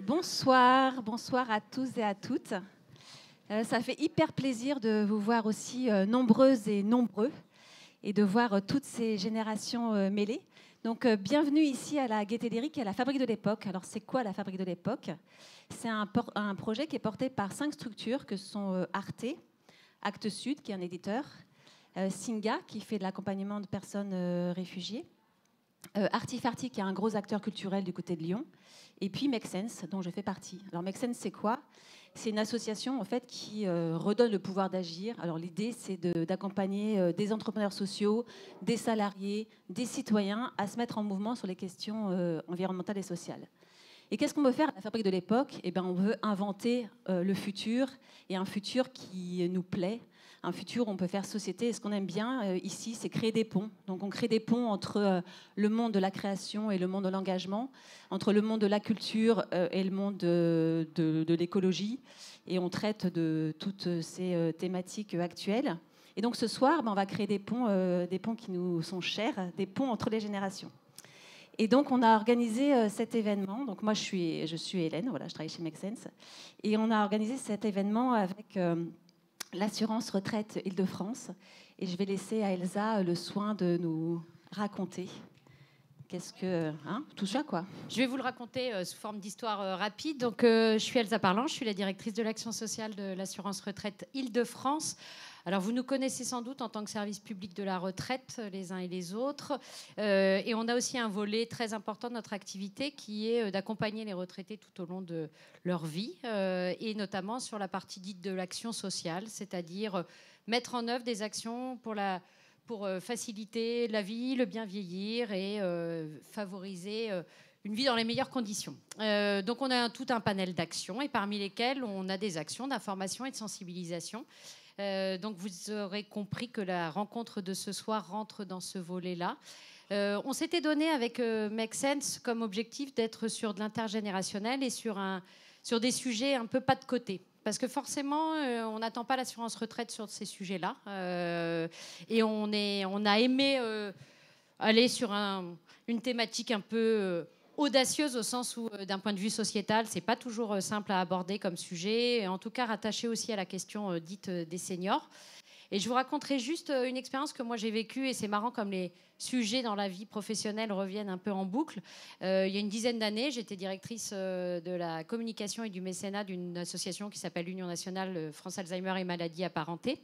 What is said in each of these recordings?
Bonsoir à tous et à toutes. Ça fait hyper plaisir de vous voir aussi nombreuses et nombreux et de voir toutes ces générations mêlées. Donc bienvenue ici à la Gaîté Lyrique et à la Fabrique de l'Époque. Alors c'est quoi la Fabrique de l'Époque? C'est un projet qui est porté par 5 structures que sont Arte, Actes Sud qui est un éditeur, Singa qui fait de l'accompagnement de personnes réfugiées, Artifarty qui est un gros acteur culturel du côté de Lyon, et puis Make Sense dont je fais partie. Alors Make Sense c'est quoi? C'est une association en fait qui redonne le pouvoir d'agir. Alors l'idée c'est d'accompagner des entrepreneurs sociaux, des salariés, des citoyens à se mettre en mouvement sur les questions environnementales et sociales. Et qu'est-ce qu'on veut faire à la Fabrique de l'Époque? Eh bien, on veut inventer le futur, et un futur qui nous plaît, un futur où on peut faire société. Et ce qu'on aime bien ici, c'est créer des ponts. Donc on crée des ponts entre le monde de la création et le monde de l'engagement, entre le monde de la culture et le monde de l'écologie. Et on traite de toutes ces thématiques actuelles. Et donc ce soir, on va créer des ponts qui nous sont chers, des ponts entre les générations. Et donc, on a organisé cet événement. Donc, moi, je suis Hélène, voilà, je travaille chez Make Sense. Et on a organisé cet événement avec l'assurance retraite Île-de-France. Et je vais laisser à Elsa le soin de nous raconter. Qu'est-ce que... tout ça, quoi. Je vais vous le raconter sous forme d'histoire rapide. Donc, je suis Elsa Parlant, je suis la directrice de l'action sociale de l'assurance retraite Île-de-France. Alors, vous nous connaissez sans doute en tant que service public de la retraite, les uns et les autres. Et on a aussi un volet très important de notre activité qui est d'accompagner les retraités tout au long de leur vie, et notamment sur la partie dite de l'action sociale, c'est-à-dire mettre en œuvre des actions pour faciliter la vie, le bien vieillir et favoriser une vie dans les meilleures conditions. Donc on a tout un panel d'actions et parmi lesquelles on a des actions d'information et de sensibilisation. Donc vous aurez compris que la rencontre de ce soir rentre dans ce volet-là. On s'était donné avec Make Sense comme objectif d'être sur de l'intergénérationnel et sur des sujets un peu pas de côté. Parce que forcément, on n'attend pas l'assurance retraite sur ces sujets-là. Et on a aimé aller sur une thématique un peu audacieuse au sens où, d'un point de vue sociétal, c'est pas toujours simple à aborder comme sujet, et en tout cas rattaché aussi à la question dite des seniors. Et je vous raconterai juste une expérience que moi j'ai vécue, et c'est marrant comme les sujets dans la vie professionnelle reviennent un peu en boucle. Il y a une dizaine d'années, j'étais directrice de la communication et du mécénat d'une association qui s'appelle l'Union nationale France Alzheimer et maladies apparentées,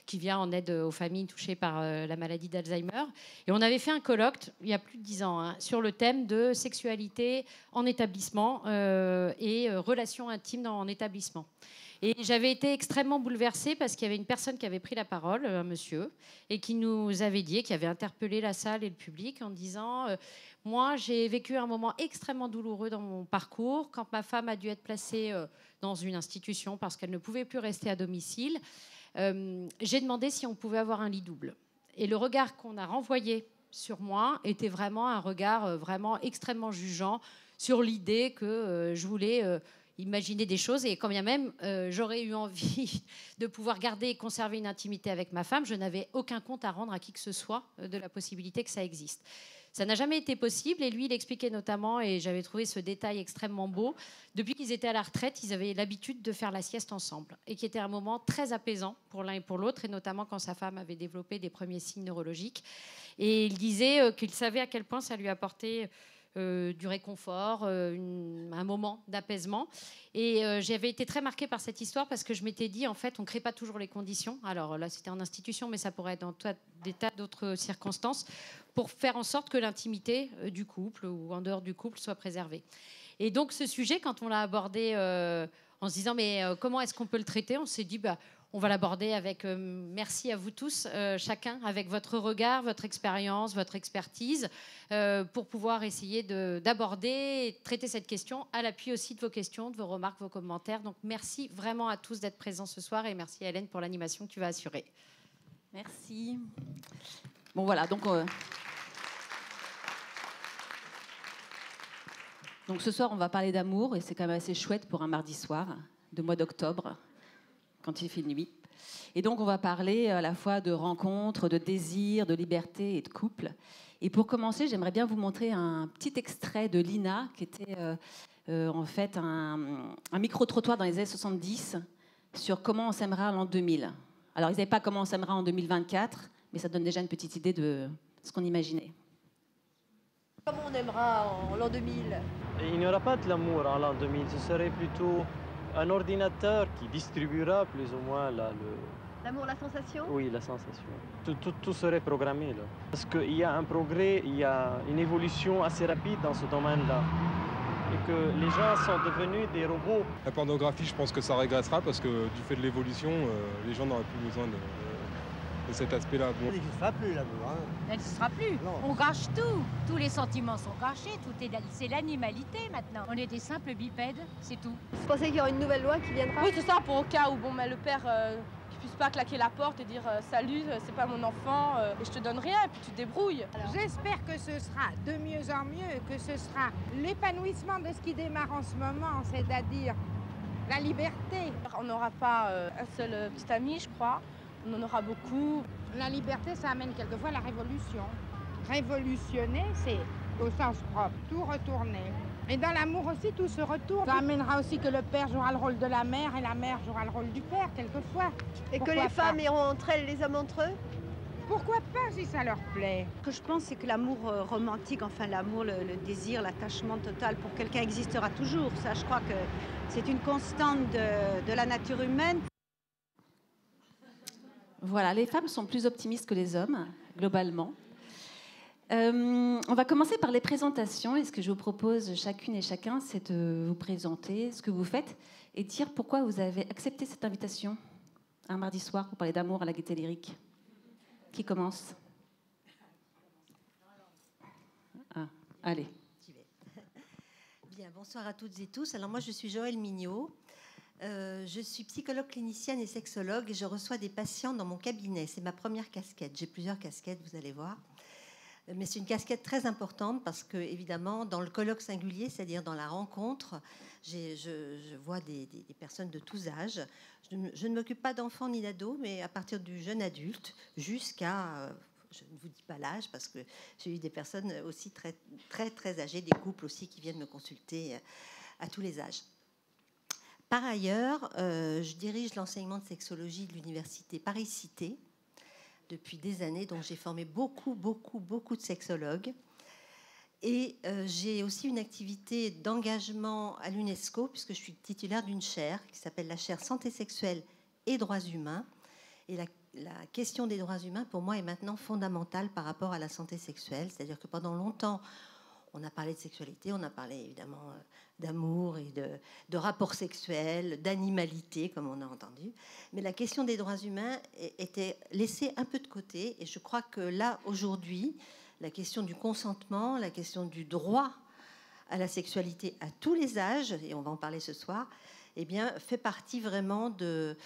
qui vient en aide aux familles touchées par la maladie d'Alzheimer. Et on avait fait un colloque, il y a plus de 10 ans, sur le thème de sexualité en établissement et relations intimes en établissement. Et j'avais été extrêmement bouleversée parce qu'il y avait une personne qui avait pris la parole, un monsieur, et qui nous avait dit, qui avait interpellé la salle et le public en disant moi, j'ai vécu un moment extrêmement douloureux dans mon parcours quand ma femme a dû être placée dans une institution parce qu'elle ne pouvait plus rester à domicile. J'ai demandé si on pouvait avoir un lit double. Et le regard qu'on a renvoyé sur moi était vraiment un regard vraiment extrêmement jugeant sur l'idée que je voulais... imaginer des choses, et quand bien même j'aurais eu envie de pouvoir garder et conserver une intimité avec ma femme, je n'avais aucun compte à rendre à qui que ce soit de la possibilité que ça existe. Ça n'a jamais été possible, et lui il expliquait notamment, et j'avais trouvé ce détail extrêmement beau, depuis qu'ils étaient à la retraite, ils avaient l'habitude de faire la sieste ensemble, et qui était un moment très apaisant pour l'un et pour l'autre, et notamment quand sa femme avait développé des premiers signes neurologiques. Et il disait qu'il savait à quel point ça lui apportait du réconfort, un moment d'apaisement. Et j'avais été très marquée par cette histoire parce que je m'étais dit, en fait, on ne crée pas toujours les conditions. Alors là, c'était en institution, mais ça pourrait être dans des tas d'autres circonstances pour faire en sorte que l'intimité du couple ou en dehors du couple soit préservée. Et donc, ce sujet, quand on l'a abordé en se disant, mais comment est-ce qu'on peut le traiter? On s'est dit, on va l'aborder avec merci à vous tous, chacun, avec votre regard, votre expérience, votre expertise, pour pouvoir essayer d'aborder et de traiter cette question à l'appui aussi de vos questions, de vos remarques, vos commentaires. Donc merci vraiment à tous d'être présents ce soir, et merci à Hélène pour l'animation que tu vas assurer. Merci. Bon voilà, donc ce soir on va parler d'amour, et c'est quand même assez chouette pour un mardi soir de mois d'octobre, quand il fait nuit. Et donc, on va parler à la fois de rencontres, de désir, de liberté et de couple. Et pour commencer, j'aimerais bien vous montrer un petit extrait de Lina, qui était en fait un micro-trottoir dans les années 70 sur comment on s'aimera en l'an 2000. Alors, ils ne savaient pas comment on s'aimera en 2024, mais ça donne déjà une petite idée de ce qu'on imaginait. Comment on aimera en l'an 2000? Il n'y aura pas de l'amour en l'an 2000, ce serait plutôt un ordinateur qui distribuera plus ou moins L'amour, la sensation? oui, la sensation. Tout serait programmé là. Parce qu'il y a un progrès, il y a une évolution assez rapide dans ce domaine-là. Et que les gens sont devenus des robots. La pornographie, je pense que ça régressera parce que du fait de l'évolution, les gens n'auraient plus besoin de cet aspect-là. Bon. Elle n'existera plus l'amour. Hein. Elle n'existera plus. Non. On gâche tout. Tous les sentiments sont gâchés. C'est l'animalité maintenant. On est des simples bipèdes, c'est tout. Vous pensez qu'il y aura une nouvelle loi qui viendra? Oui, c'est ça, pour au cas où le père ne puisse pas claquer la porte et dire salut, c'est pas mon enfant, et je te donne rien, et puis tu te débrouilles. J'espère que ce sera de mieux en mieux, que ce sera l'épanouissement de ce qui démarre en ce moment, c'est-à-dire la liberté. On n'aura pas un seul petit ami, je crois. On en aura beaucoup. La liberté, ça amène quelquefois la révolution. Révolutionner, c'est au sens propre, tout retourner. Et dans l'amour aussi, tout se retourne. Ça amènera aussi que le père jouera le rôle de la mère et la mère jouera le rôle du père, quelquefois. Et que les femmes iront entre elles, les hommes entre eux? Pourquoi pas, si ça leur plaît? Ce que je pense, c'est que l'amour romantique, enfin l'amour, le désir, l'attachement total pour quelqu'un existera toujours. Ça, je crois que c'est une constante de la nature humaine. Voilà, les femmes sont plus optimistes que les hommes, globalement. On va commencer par les présentations. Et ce que je vous propose chacune et chacun, c'est de vous présenter ce que vous faites et dire pourquoi vous avez accepté cette invitation un mardi soir pour parler d'amour à la Gaîté Lyrique. Qui commence? Allez. Bien, bonsoir à toutes et tous. Alors moi, je suis Joëlle Mignot. Je suis psychologue clinicienne et sexologue et je reçois des patients dans mon cabinet. C'est ma première casquette. J'ai plusieurs casquettes, vous allez voir. Mais c'est une casquette très importante parce que, évidemment, dans le colloque singulier, c'est-à-dire dans la rencontre, je vois des personnes de tous âges. Je ne m'occupe pas d'enfants ni d'ados, mais à partir du jeune adulte jusqu'à... je ne vous dis pas l'âge parce que j'ai eu des personnes aussi très, très, très âgées, des couples aussi qui viennent me consulter à tous les âges. Par ailleurs, je dirige l'enseignement de sexologie de l'université Paris-Cité depuis des années, donc j'ai formé beaucoup de sexologues. Et j'ai aussi une activité d'engagement à l'UNESCO, puisque je suis titulaire d'une chaire qui s'appelle la chaire Santé sexuelle et droits humains. Et la question des droits humains, pour moi, est maintenant fondamentale par rapport à la santé sexuelle. C'est-à-dire que pendant longtemps, on a parlé de sexualité, on a parlé évidemment d'amour et de rapports sexuels, d'animalité, comme on a entendu. Mais la question des droits humains était laissée un peu de côté. Et je crois que là, aujourd'hui, la question du consentement, la question du droit à la sexualité à tous les âges, et on va en parler ce soir, eh bien, fait partie vraiment de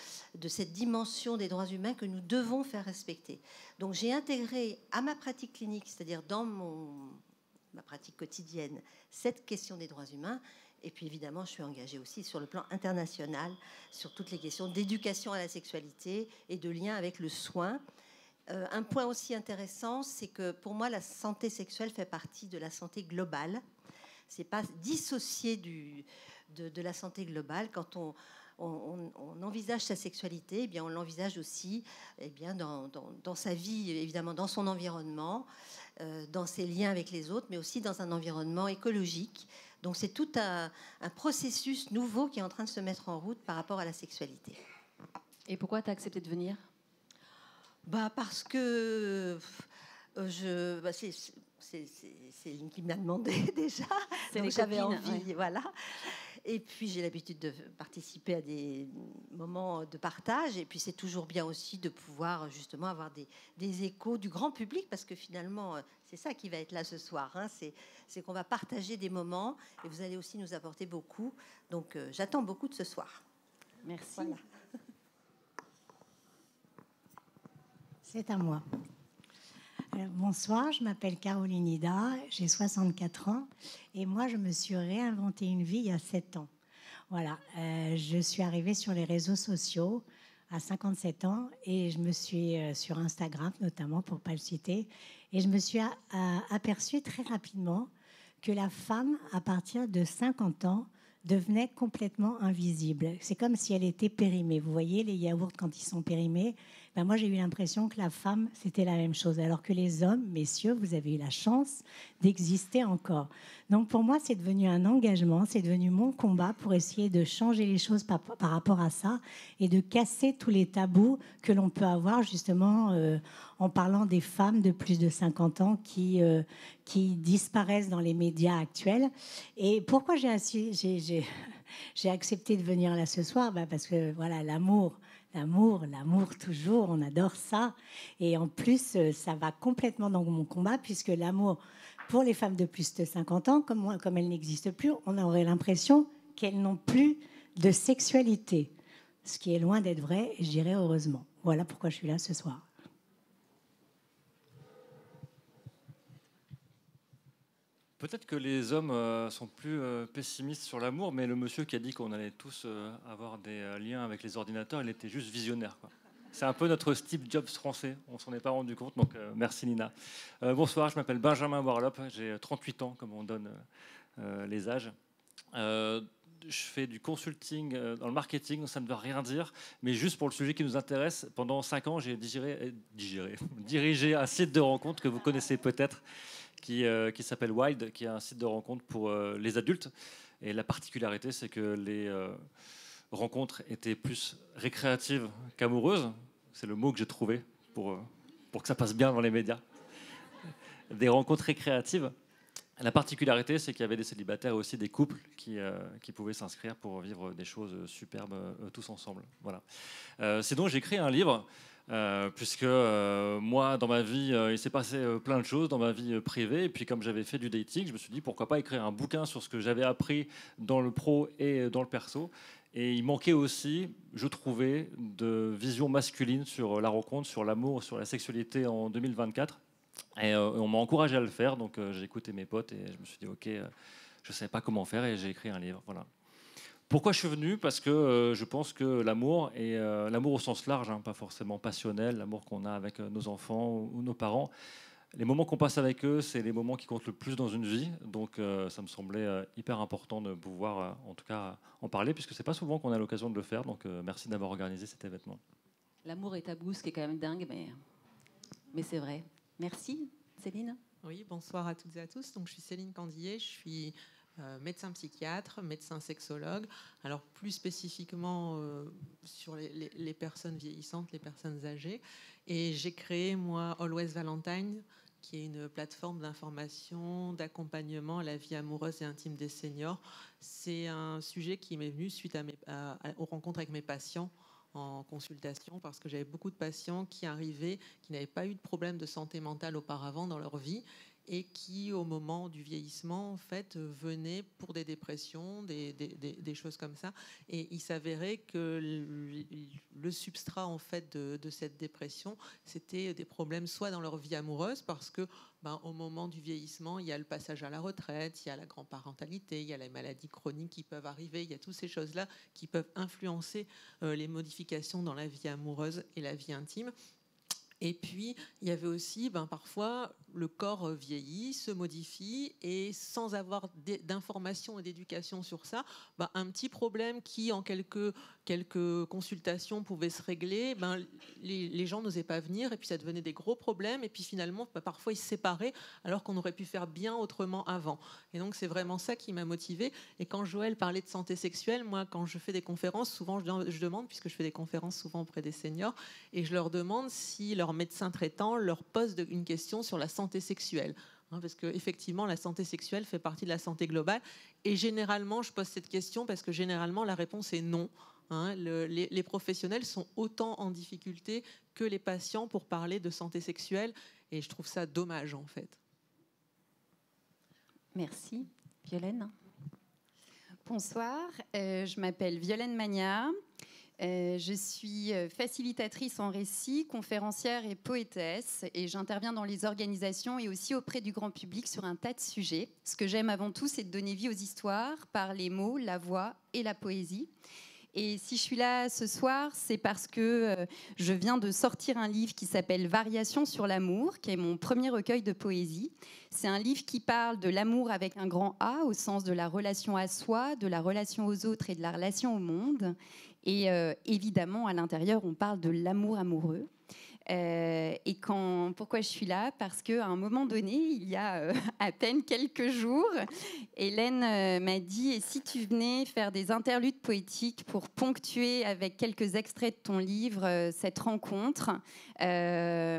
cette dimension des droits humains que nous devons faire respecter. Donc j'ai intégré à ma pratique clinique, c'est-à-dire dans ma pratique quotidienne, cette question des droits humains. Et puis évidemment, je suis engagée aussi sur le plan international, sur toutes les questions d'éducation à la sexualité et de lien avec le soin. Un point aussi intéressant, c'est que pour moi, la santé sexuelle fait partie de la santé globale. C'est pas dissocié de la santé globale. Quand on envisage sa sexualité, eh bien, on l'envisage aussi eh bien, dans sa vie, évidemment, dans son environnement, dans ses liens avec les autres, mais aussi dans un environnement écologique. Donc c'est tout un processus nouveau qui est en train de se mettre en route par rapport à la sexualité. Et pourquoi tu as accepté de venir? Parce que c'est Céline qui m'a demandé déjà. Donc j'avais envie, voilà. Et puis j'ai l'habitude de participer à des moments de partage. Et puis c'est toujours bien aussi de pouvoir justement avoir des échos du grand public, parce que finalement c'est ça qui va être là ce soir. Hein. C'est qu'on va partager des moments et vous allez aussi nous apporter beaucoup. Donc j'attends beaucoup de ce soir. Merci. Voilà. C'est à moi. Alors, bonsoir, je m'appelle Caroline Ida, j'ai 64 ans et moi je me suis réinventé une vie il y a 7 ans. Voilà, je suis arrivée sur les réseaux sociaux à 57 ans et je me suis sur Instagram notamment, pour ne pas le citer, et je me suis aperçue très rapidement que la femme, à partir de 50 ans, devenait complètement invisible. C'est comme si elle était périmée. Vous voyez, les yaourts, quand ils sont périmés, ben moi, j'ai eu l'impression que la femme, c'était la même chose. Alors que les hommes, messieurs, vous avez eu la chance d'exister encore. Donc, pour moi, c'est devenu un engagement, c'est devenu mon combat pour essayer de changer les choses par rapport à ça et de casser tous les tabous que l'on peut avoir, justement, en parlant des femmes de plus de 50 ans qui disparaissent dans les médias actuels. Et pourquoi j'ai accepté de venir là ce soir? Parce que, voilà, l'amour toujours, on adore ça. Et en plus, ça va complètement dans mon combat, puisque l'amour pour les femmes de plus de 50 ans, comme elles n'existent plus, on aurait l'impression qu'elles n'ont plus de sexualité. Ce qui est loin d'être vrai, et je dirais heureusement. Voilà pourquoi je suis là ce soir. Peut-être que les hommes sont plus pessimistes sur l'amour, mais le monsieur qui a dit qu'on allait tous avoir des liens avec les ordinateurs, il était juste visionnaire, quoi. C'est un peu notre Steve Jobs français, on s'en est pas rendu compte, donc merci Nina. Bonsoir, je m'appelle Benjamin Warlop, j'ai 38 ans, comme on donne les âges. Je fais du consulting dans le marketing, donc ça ne veut rien dire, mais juste pour le sujet qui nous intéresse, pendant 5 ans, j'ai dirigé un site de rencontre que vous connaissez peut-être, qui s'appelle Wild, qui est un site de rencontre pour les adultes. Et la particularité, c'est que les rencontres étaient plus récréatives qu'amoureuses. C'est le mot que j'ai trouvé pour que ça passe bien dans les médias. Des rencontres récréatives. La particularité, c'est qu'il y avait des célibataires et aussi des couples qui pouvaient s'inscrire pour vivre des choses superbes tous ensemble. Voilà. Sinon, j'ai créé un livre. Puisque moi, dans ma vie, il s'est passé plein de choses dans ma vie privée. Et puis, comme j'avais fait du dating, je me suis dit pourquoi pas écrire un bouquin sur ce que j'avais appris dans le pro et dans le perso. Et il manquait aussi, je trouvais, de vision masculine sur la rencontre, sur l'amour, sur la sexualité en 2024. Et on m'a encouragé à le faire. Donc, j'ai écouté mes potes et je me suis dit ok, je ne savais pas comment faire et j'ai écrit un livre. Voilà. Pourquoi je suis venu? Parce que je pense que l'amour, et l'amour au sens large, pas forcément passionnel, l'amour qu'on a avec nos enfants ou nos parents, les moments qu'on passe avec eux, c'est les moments qui comptent le plus dans une vie. Donc ça me semblait hyper important de pouvoir, en tout cas, en parler, puisque c'est pas souvent qu'on a l'occasion de le faire. Donc merci d'avoir organisé cet événement. L'amour est tabou, ce qui est quand même dingue, mais c'est vrai. Merci, Céline. Oui, bonsoir à toutes et à tous. Donc, je suis Céline Candillet, je suis médecin psychiatre, médecin sexologue. Alors plus spécifiquement sur les personnes vieillissantes, les personnes âgées. Et j'ai créé, moi, Always Valentine, qui est une plateforme d'information, d'accompagnement à la vie amoureuse et intime des seniors. C'est un sujet qui m'est venu suite aux rencontres avec mes patients en consultation, parce que j'avais beaucoup de patients qui arrivaient, qui n'avaient pas eu de problème de santé mentale auparavant dans leur vie, et qui, au moment du vieillissement, en fait, venaient pour des dépressions, des choses comme ça. Et il s'avérait que le substrat, en fait, de cette dépression, c'était des problèmes soit dans leur vie amoureuse, parce que au moment du vieillissement, il y a le passage à la retraite, il y a la grand-parentalité, il y a les maladies chroniques qui peuvent arriver, il y a toutes ces choses-là qui peuvent influencer les modifications dans la vie amoureuse et la vie intime. Et puis, il y avait aussi, parfois, le corps vieillit, se modifie, et sans avoir d'informations et d'éducation sur ça, un petit problème qui, en quelques consultations, pouvait se régler, les gens n'osaient pas venir, et puis ça devenait des gros problèmes, et puis finalement, parfois, ils se séparaient, alors qu'on aurait pu faire bien autrement avant. Et donc, c'est vraiment ça qui m'a motivée. Et quand Joël parlait de santé sexuelle, moi, quand je fais des conférences, souvent, je demande, puisque je fais des conférences souvent auprès des seniors, et je leur demande si leur médecin traitant leur pose une question sur la santé sexuelle. Parce qu'effectivement, la santé sexuelle fait partie de la santé globale. Et généralement, je pose cette question parce que généralement, la réponse est non. Les professionnels sont autant en difficulté que les patients pour parler de santé sexuelle. Et je trouve ça dommage, en fait. Merci. Violaine. Bonsoir, je m'appelle Violaine Magnat. Je suis facilitatrice en récit, conférencière et poétesse, et j'interviens dans les organisations et aussi auprès du grand public sur un tas de sujets. Ce que j'aime avant tout, c'est de donner vie aux histoires par les mots, la voix et la poésie. Et si je suis là ce soir, c'est parce que je viens de sortir un livre qui s'appelle Variations sur l'amour, qui est mon premier recueil de poésie. C'est un livre qui parle de l'amour avec un grand A, au sens de la relation à soi, de la relation aux autres et de la relation au monde. Et évidemment, à l'intérieur, on parle de l'amour amoureux. Et pourquoi je suis là? Parce qu'à un moment donné, il y a à peine quelques jours, Hélène m'a dit: et si tu venais faire des interludes poétiques pour ponctuer avec quelques extraits de ton livre cette rencontre? Ça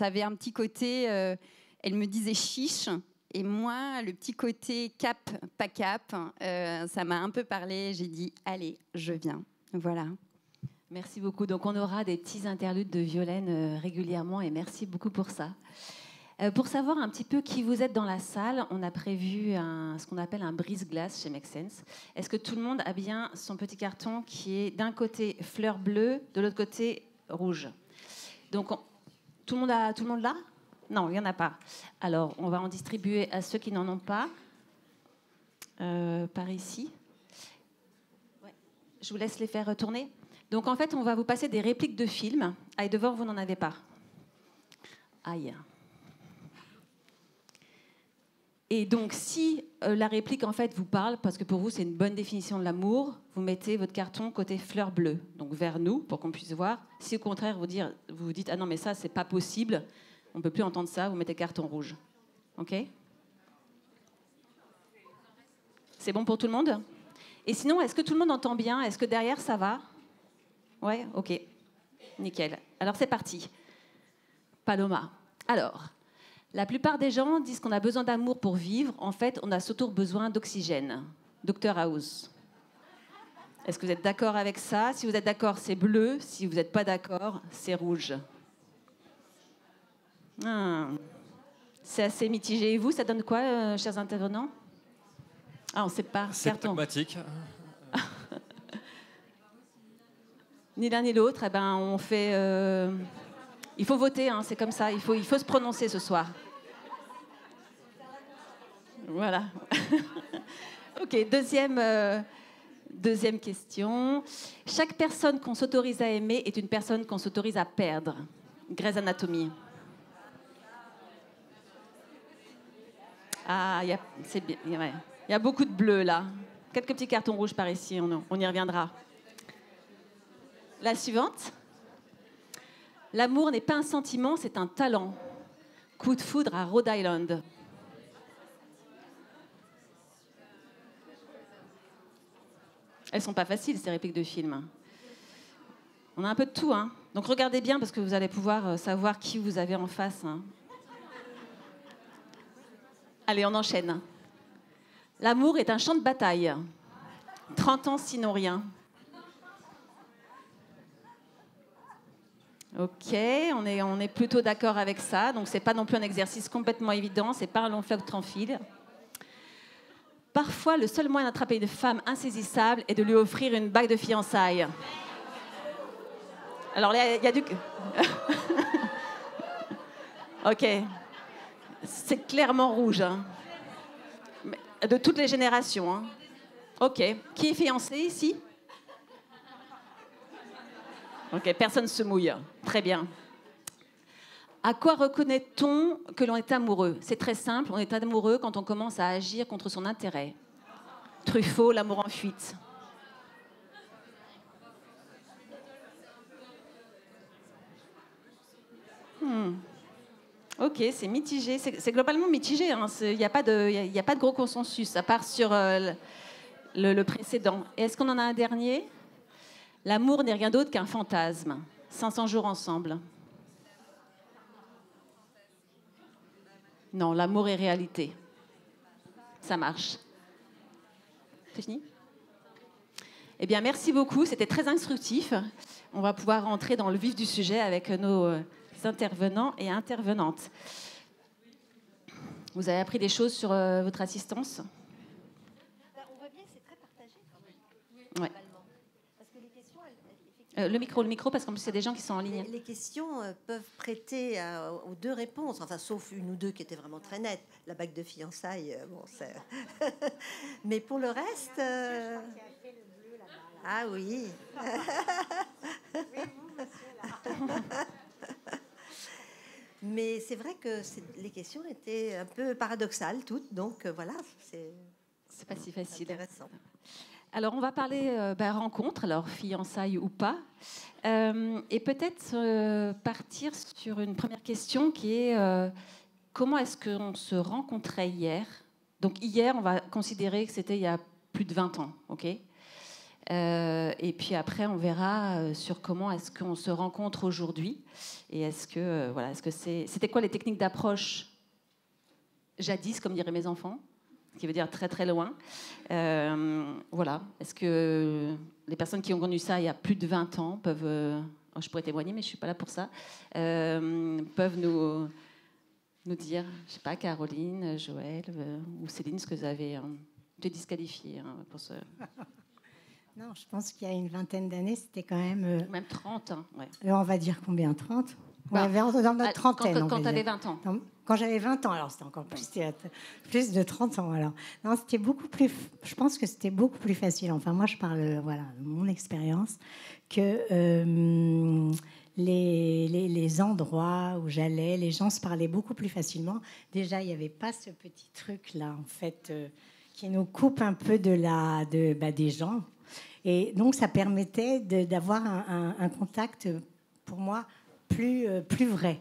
avait un petit côté, elle me disait chiche. Et moi, le petit côté cap, pas cap, ça m'a un peu parlé. J'ai dit, allez, je viens. Voilà. Merci beaucoup. Donc, on aura des petits interludes de Violaine régulièrement et merci beaucoup pour ça. Pour savoir un petit peu qui vous êtes dans la salle, on a prévu ce qu'on appelle un brise-glace chez Make Sense. Est-ce que tout le monde a bien son petit carton qui est d'un côté fleur bleue, de l'autre côté rouge? Donc, tout le monde là? Non, il n'y en a pas. Alors, on va en distribuer à ceux qui n'en ont pas. Par ici. Ouais. Je vous laisse les faire tourner. Donc, en fait, on va vous passer des répliques de films. Ah, et devant, vous n'en avez pas. Aïe. Et donc, si la réplique, en fait, vous parle, parce que pour vous, c'est une bonne définition de l'amour, vous mettez votre carton côté fleur bleue, donc vers nous, pour qu'on puisse voir. Si, au contraire, vous vous dites « Ah non, mais ça, c'est pas possible », on ne peut plus entendre ça, vous mettez carton rouge. OK? C'est bon pour tout le monde? Et sinon, est-ce que tout le monde entend bien? Est-ce que derrière, ça va? Ouais, OK. Nickel. Alors, c'est parti. Paloma. Alors, la plupart des gens disent qu'on a besoin d'amour pour vivre. En fait, on a surtout besoin d'oxygène. Dr House. Est-ce que vous êtes d'accord avec ça? Si vous êtes d'accord, c'est bleu. Si vous n'êtes pas d'accord, c'est rouge. C'est assez mitigé. Et vous, ça donne quoi, chers intervenants? Ah, on ne sait pas. C'est pragmatique. Ni l'un ni l'autre. Eh ben, on fait. Il faut voter. Hein, c'est comme ça. Il faut se prononcer ce soir. Voilà. Ok. Deuxième question. Chaque personne qu'on s'autorise à aimer est une personne qu'on s'autorise à perdre. Grey's Anatomy. Ah, c'est bien. Ouais. Il y a beaucoup de bleu là. Quelques petits cartons rouges par ici, on y reviendra. La suivante. L'amour n'est pas un sentiment, c'est un talent. Coup de foudre à Rhode Island. Elles sont pas faciles, ces répliques de films. On a un peu de tout, hein. Donc regardez bien parce que vous allez pouvoir savoir qui vous avez en face. Hein. Allez, on enchaîne. L'amour est un champ de bataille. 30 ans sinon rien. Ok, on est plutôt d'accord avec ça. Donc, c'est pas non plus un exercice complètement évident. C'est pas un long fleuve sans fil. Parfois, le seul moyen d'attraper une femme insaisissable est de lui offrir une bague de fiançailles. Alors là, il y a du... Ok. C'est clairement rouge. Hein. De toutes les générations. Hein. Ok. Qui est fiancé ici? Ok, personne ne se mouille. Très bien. À quoi reconnaît-on que l'on est amoureux? C'est très simple, on est amoureux quand on commence à agir contre son intérêt. Truffaut, l'amour en fuite. Ok, c'est mitigé. C'est globalement mitigé. Hein. Il n'y a pas de gros consensus, à part sur le précédent. Est-ce qu'on en a un dernier? L'amour n'est rien d'autre qu'un fantasme. 500 jours ensemble. Non, l'amour est réalité. Ça marche. C'est fini? Eh bien, merci beaucoup. C'était très instructif. On va pouvoir rentrer dans le vif du sujet avec nos intervenants et intervenantes. Vous avez appris des choses sur votre assistance? On voit bien que c'est très partagé quand même. Ouais. Parce que les questions, le micro, parce qu'en plus, il y a des gens qui sont en ligne. Les questions peuvent prêter aux deux réponses, enfin, sauf une ou deux qui étaient vraiment très nettes. La bague de fiançailles, bon, c'est... Mais pour le reste... Ah oui. Mais c'est vrai que les questions étaient un peu paradoxales toutes, donc voilà, c'est pas si facile. Intéressant. Alors, on va parler rencontre, alors fiançailles ou pas, et peut-être partir sur une première question qui est comment est-ce qu'on se rencontrait hier? Donc hier, on va considérer que c'était il y a plus de 20 ans, ok? Et puis après, on verra sur comment est-ce qu'on se rencontre aujourd'hui. Et est-ce que c'était quoi les techniques d'approche jadis, comme diraient mes enfants, ce qui veut dire très très loin. Voilà. Est-ce que les personnes qui ont connu ça il y a plus de 20 ans peuvent, je pourrais témoigner, mais je suis pas là pour ça, peuvent nous dire, je sais pas, Caroline, Joël ou Céline, ce que vous avez de disqualifié pour ce. Non, je pense qu'il y a une vingtaine d'années, c'était quand même... Même 30, hein, ouais. Alors, on va dire combien? 30? Bah, dans notre trentaine. Quand tu avais 20 ans. Quand j'avais 20 ans, alors c'était encore plus de 30 ans. Alors. Non, c'était beaucoup plus... Je pense que c'était beaucoup plus facile. Enfin, moi, je parle de mon expérience, que les endroits où j'allais, les gens se parlaient beaucoup plus facilement. Déjà, il n'y avait pas ce petit truc-là, en fait, qui nous coupe un peu des gens. Et donc, ça permettait d'avoir un contact, pour moi, plus vrai.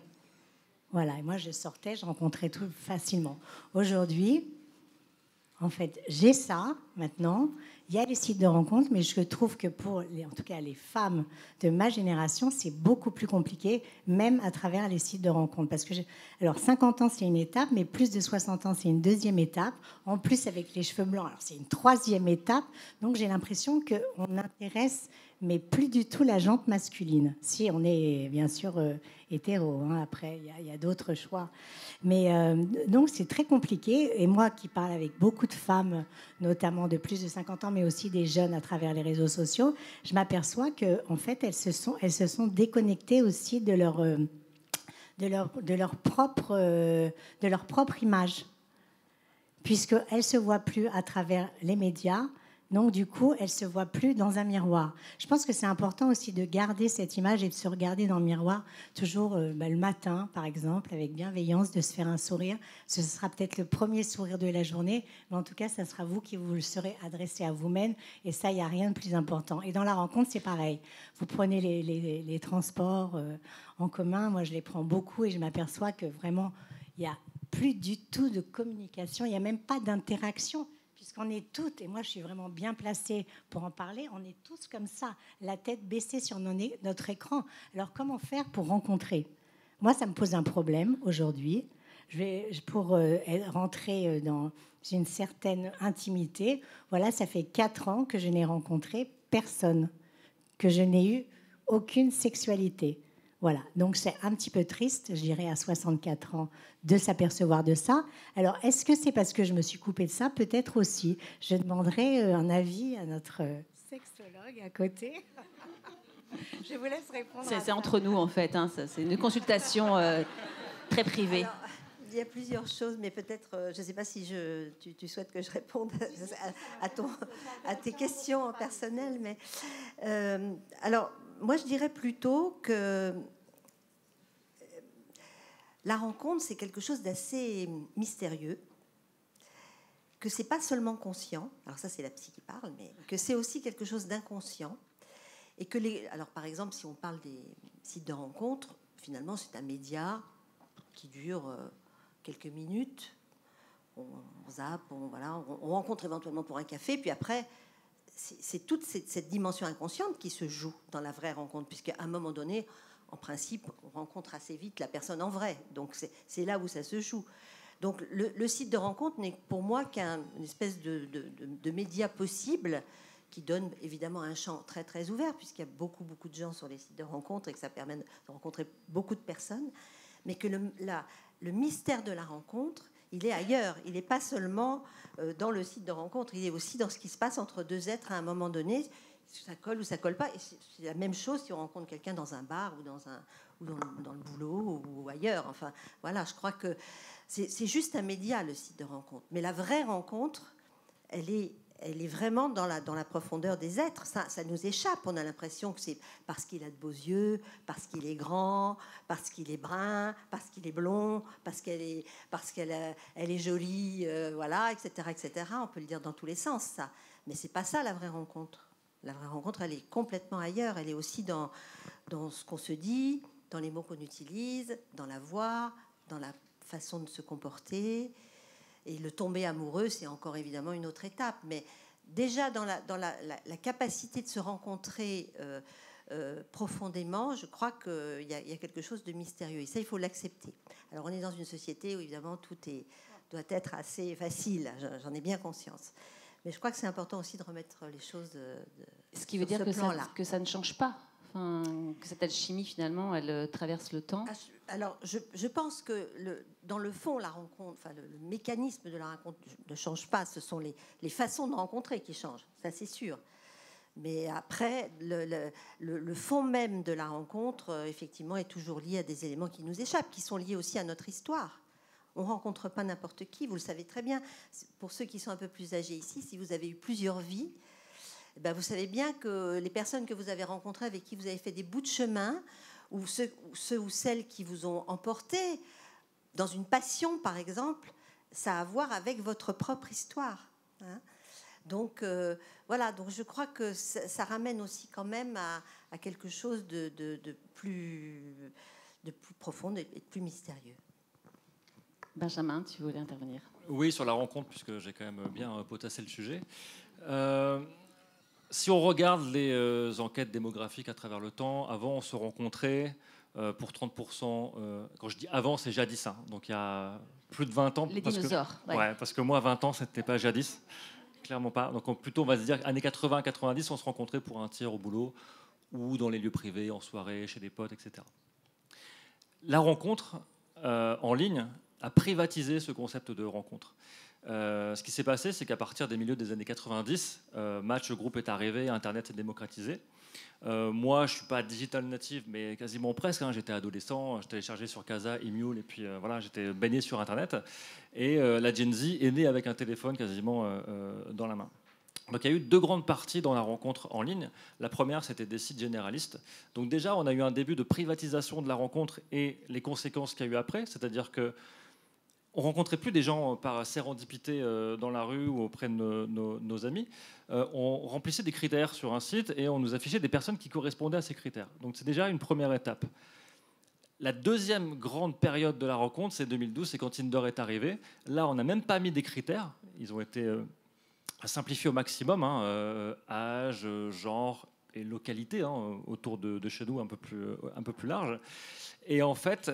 Voilà. Et moi, je sortais, je rencontrais tout facilement. Aujourd'hui, en fait, j'ai ça maintenant. Il y a les sites de rencontres, mais je trouve que en tout cas les femmes de ma génération, c'est beaucoup plus compliqué, même à travers les sites de rencontres. Parce que alors 50 ans, c'est une étape, mais plus de 60 ans, c'est une deuxième étape. En plus, avec les cheveux blancs, alors c'est une troisième étape. Donc j'ai l'impression qu'on intéresse, mais plus du tout la jante masculine. Si on est bien sûr hétéro, hein, après il y a d'autres choix. Mais donc c'est très compliqué. Et moi qui parle avec beaucoup de femmes, notamment de plus de 50 ans, mais aussi des jeunes à travers les réseaux sociaux, je m'aperçois qu'en fait elles se sont déconnectées aussi de leur propre image, puisqu'elles ne se voient plus à travers les médias. Donc, du coup, elle ne se voit plus dans un miroir. Je pense que c'est important aussi de garder cette image et de se regarder dans le miroir, toujours le matin, par exemple, avec bienveillance, de se faire un sourire. Ce sera peut-être le premier sourire de la journée, mais en tout cas, ça sera vous qui vous le serez adressé à vous-même. Et ça, il n'y a rien de plus important. Et dans la rencontre, c'est pareil. Vous prenez les transports en commun. Moi, je les prends beaucoup et je m'aperçois que vraiment, il n'y a plus du tout de communication. Il n'y a même pas d'interaction. Puisqu'on est toutes, et moi je suis vraiment bien placée pour en parler, on est tous comme ça, la tête baissée sur notre écran. Alors comment faire pour rencontrer? Moi, ça me pose un problème aujourd'hui. Pour rentrer dans une certaine intimité, voilà, ça fait 4 ans que je n'ai rencontré personne, que je n'ai eu aucune sexualité. Voilà, donc c'est un petit peu triste, je dirais, à 64 ans, de s'apercevoir de ça. Alors, est-ce que c'est parce que je me suis coupée de ça? Peut-être aussi. Je demanderai un avis à notre sexologue à côté. Je vous laisse répondre. C'est entre nous, en fait. Hein, c'est une consultation très privée. Alors, il y a plusieurs choses, mais peut-être, je ne sais pas si tu souhaites que je réponde à tes questions personnelles. Mais, alors, moi, je dirais plutôt que la rencontre, c'est quelque chose d'assez mystérieux, que c'est pas seulement conscient, alors ça c'est la psy qui parle, mais que c'est aussi quelque chose d'inconscient, et que alors par exemple, si on parle des sites de rencontre, finalement c'est un média qui dure quelques minutes, on zappe, on rencontre éventuellement pour un café, puis après c'est toute cette dimension inconsciente qui se joue dans la vraie rencontre, puisqu'à un moment donné, en principe, on rencontre assez vite la personne en vrai. Donc, c'est là où ça se joue. Donc, le site de rencontre n'est pour moi qu'une espèce de média possible qui donne évidemment un champ très, très ouvert, puisqu'il y a beaucoup, beaucoup de gens sur les sites de rencontre et que ça permet de rencontrer beaucoup de personnes. Mais que le mystère de la rencontre, il est ailleurs. Il n'est pas seulement dans le site de rencontre, il est aussi dans ce qui se passe entre deux êtres à un moment donné. Ça colle ou ça colle pas. Et c'est la même chose si on rencontre quelqu'un dans un bar ou dans le boulot ou ailleurs. Enfin, voilà, je crois que c'est juste un média, le site de rencontre. Mais la vraie rencontre, elle est elle est vraiment dans la profondeur des êtres. Ça nous échappe. On a l'impression que c'est parce qu'il a de beaux yeux, parce qu'il est grand, parce qu'il est brun, parce qu'il est blond, parce qu'elle est jolie, voilà, etc., etc. On peut le dire dans tous les sens, ça. Mais c'est pas ça la vraie rencontre. La vraie rencontre, elle est complètement ailleurs. Elle est aussi dans ce qu'on se dit, dans les mots qu'on utilise, dans la voix, dans la façon de se comporter. Et le tomber amoureux, c'est encore évidemment une autre étape. Mais déjà, dans la capacité de se rencontrer profondément, je crois qu'il y a quelque chose de mystérieux. Et ça, il faut l'accepter. Alors, on est dans une société où, évidemment, tout doit être assez facile. J'en ai bien conscience. Mais je crois que c'est important aussi de remettre les choses ce qui veut dire que ça ne change pas. Enfin, que cette alchimie, finalement, elle traverse le temps. Alors, je pense que dans le fond, la rencontre, enfin, le mécanisme de la rencontre ne change pas. Ce sont les façons de rencontrer qui changent, ça c'est sûr. Mais après, le fond même de la rencontre, effectivement, est toujours lié à des éléments qui nous échappent, qui sont liés aussi à notre histoire. On ne rencontre pas n'importe qui, vous le savez très bien. Pour ceux qui sont un peu plus âgés ici, si vous avez eu plusieurs vies, ben vous savez bien que les personnes que vous avez rencontrées, avec qui vous avez fait des bouts de chemin, ou ceux ou celles qui vous ont emporté dans une passion, par exemple, ça a à voir avec votre propre histoire. Hein. Donc, voilà, donc je crois que ça ramène aussi quand même à quelque chose de plus profond et de plus mystérieux. Benjamin, tu voulais intervenir? Oui, sur la rencontre, puisque j'ai quand même bien potassé le sujet. Si on regarde les enquêtes démographiques à travers le temps, avant, on se rencontrait pour 30%. Quand je dis avant, c'est jadis. Hein, donc il y a plus de 20 ans. Les dinosaures. Ouais, parce que moi, 20 ans, c'était pas jadis. Clairement pas. Donc plutôt, on va se dire, années 80-90, on se rencontrait pour un tiers au boulot ou dans les lieux privés, en soirée, chez des potes, etc. La rencontre en ligne a privatisé ce concept de rencontre. Ce qui s'est passé, c'est qu'à partir des milieux des années 90, Match Group est arrivé, Internet s'est démocratisé. Moi, je ne suis pas digital native, mais quasiment presque. Hein. J'étais adolescent, je téléchargeais sur Casa, Emule, et puis voilà, j'étais baigné sur Internet. Et la Gen Z est née avec un téléphone quasiment dans la main. Donc il y a eu deux grandes parties dans la rencontre en ligne. La première, c'était des sites généralistes. Donc déjà, on a eu un début de privatisation de la rencontre et les conséquences qu'il y a eu après, c'est-à-dire que on rencontrait plus des gens par sérendipité dans la rue ou auprès de nos amis. On remplissait des critères sur un site et on nous affichait des personnes qui correspondaient à ces critères. Donc c'est déjà une première étape. La deuxième grande période de la rencontre, c'est 2012, c'est quand Tinder est arrivé. Là, on n'a même pas mis des critères. Ils ont été simplifiés au maximum. Hein, âge, genre et localité, hein, autour de chez nous un peu plus large. Et en fait,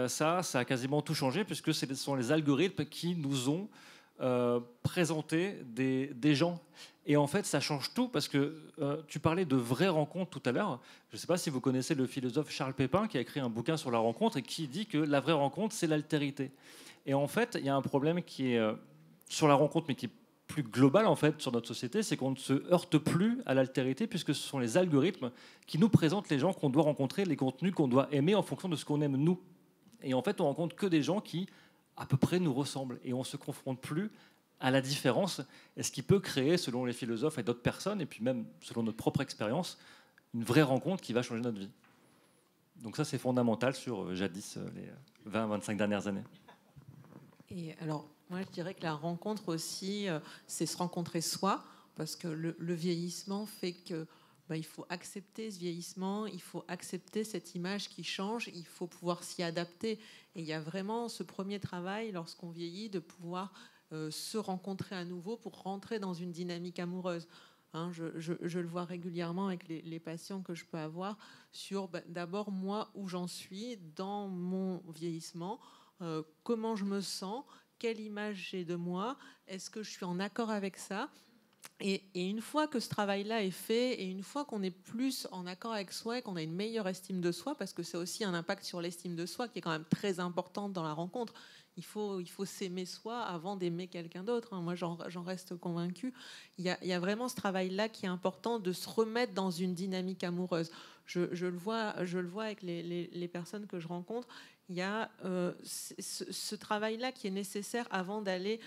ça a quasiment tout changé, puisque ce sont les algorithmes qui nous ont présenté des gens. Et en fait, ça change tout, parce que tu parlais de vraies rencontres tout à l'heure. Je ne sais pas si vous connaissez le philosophe Charles Pépin, qui a écrit un bouquin sur la rencontre, et qui dit que la vraie rencontre, c'est l'altérité. Et en fait, il y a un problème qui est sur la rencontre, mais qui est plus global en fait sur notre société, c'est qu'on ne se heurte plus à l'altérité, puisque ce sont les algorithmes qui nous présentent les gens qu'on doit rencontrer, les contenus qu'on doit aimer en fonction de ce qu'on aime nous. Et en fait, on rencontre que des gens qui à peu près nous ressemblent, et on se confronte plus à la différence, et ce qui peut créer, selon les philosophes et d'autres personnes, et puis même selon notre propre expérience, une vraie rencontre qui va changer notre vie. Donc ça, c'est fondamental sur jadis les 20-25 dernières années. Et alors, moi, je dirais que la rencontre aussi, c'est se rencontrer soi, parce que le vieillissement fait que il faut accepter ce vieillissement, il faut accepter cette image qui change, il faut pouvoir s'y adapter. Et il y a vraiment ce premier travail, lorsqu'on vieillit, de pouvoir se rencontrer à nouveau pour rentrer dans une dynamique amoureuse. Hein, je le vois régulièrement avec les patients que je peux avoir sur d'abord moi, où j'en suis dans mon vieillissement, comment je me sens, quelle image j'ai de moi, est-ce que je suis en accord avec ça ? Et une fois que ce travail-là est fait, et une fois qu'on est plus en accord avec soi et qu'on a une meilleure estime de soi, parce que c'est aussi un impact sur l'estime de soi qui est quand même très importante dans la rencontre. Il faut s'aimer soi avant d'aimer quelqu'un d'autre. Hein. Moi, j'en reste convaincue. Il y a vraiment ce travail-là qui est important, de se remettre dans une dynamique amoureuse. Je le vois avec les personnes que je rencontre. il y a ce travail-là qui est nécessaire avant d'aller,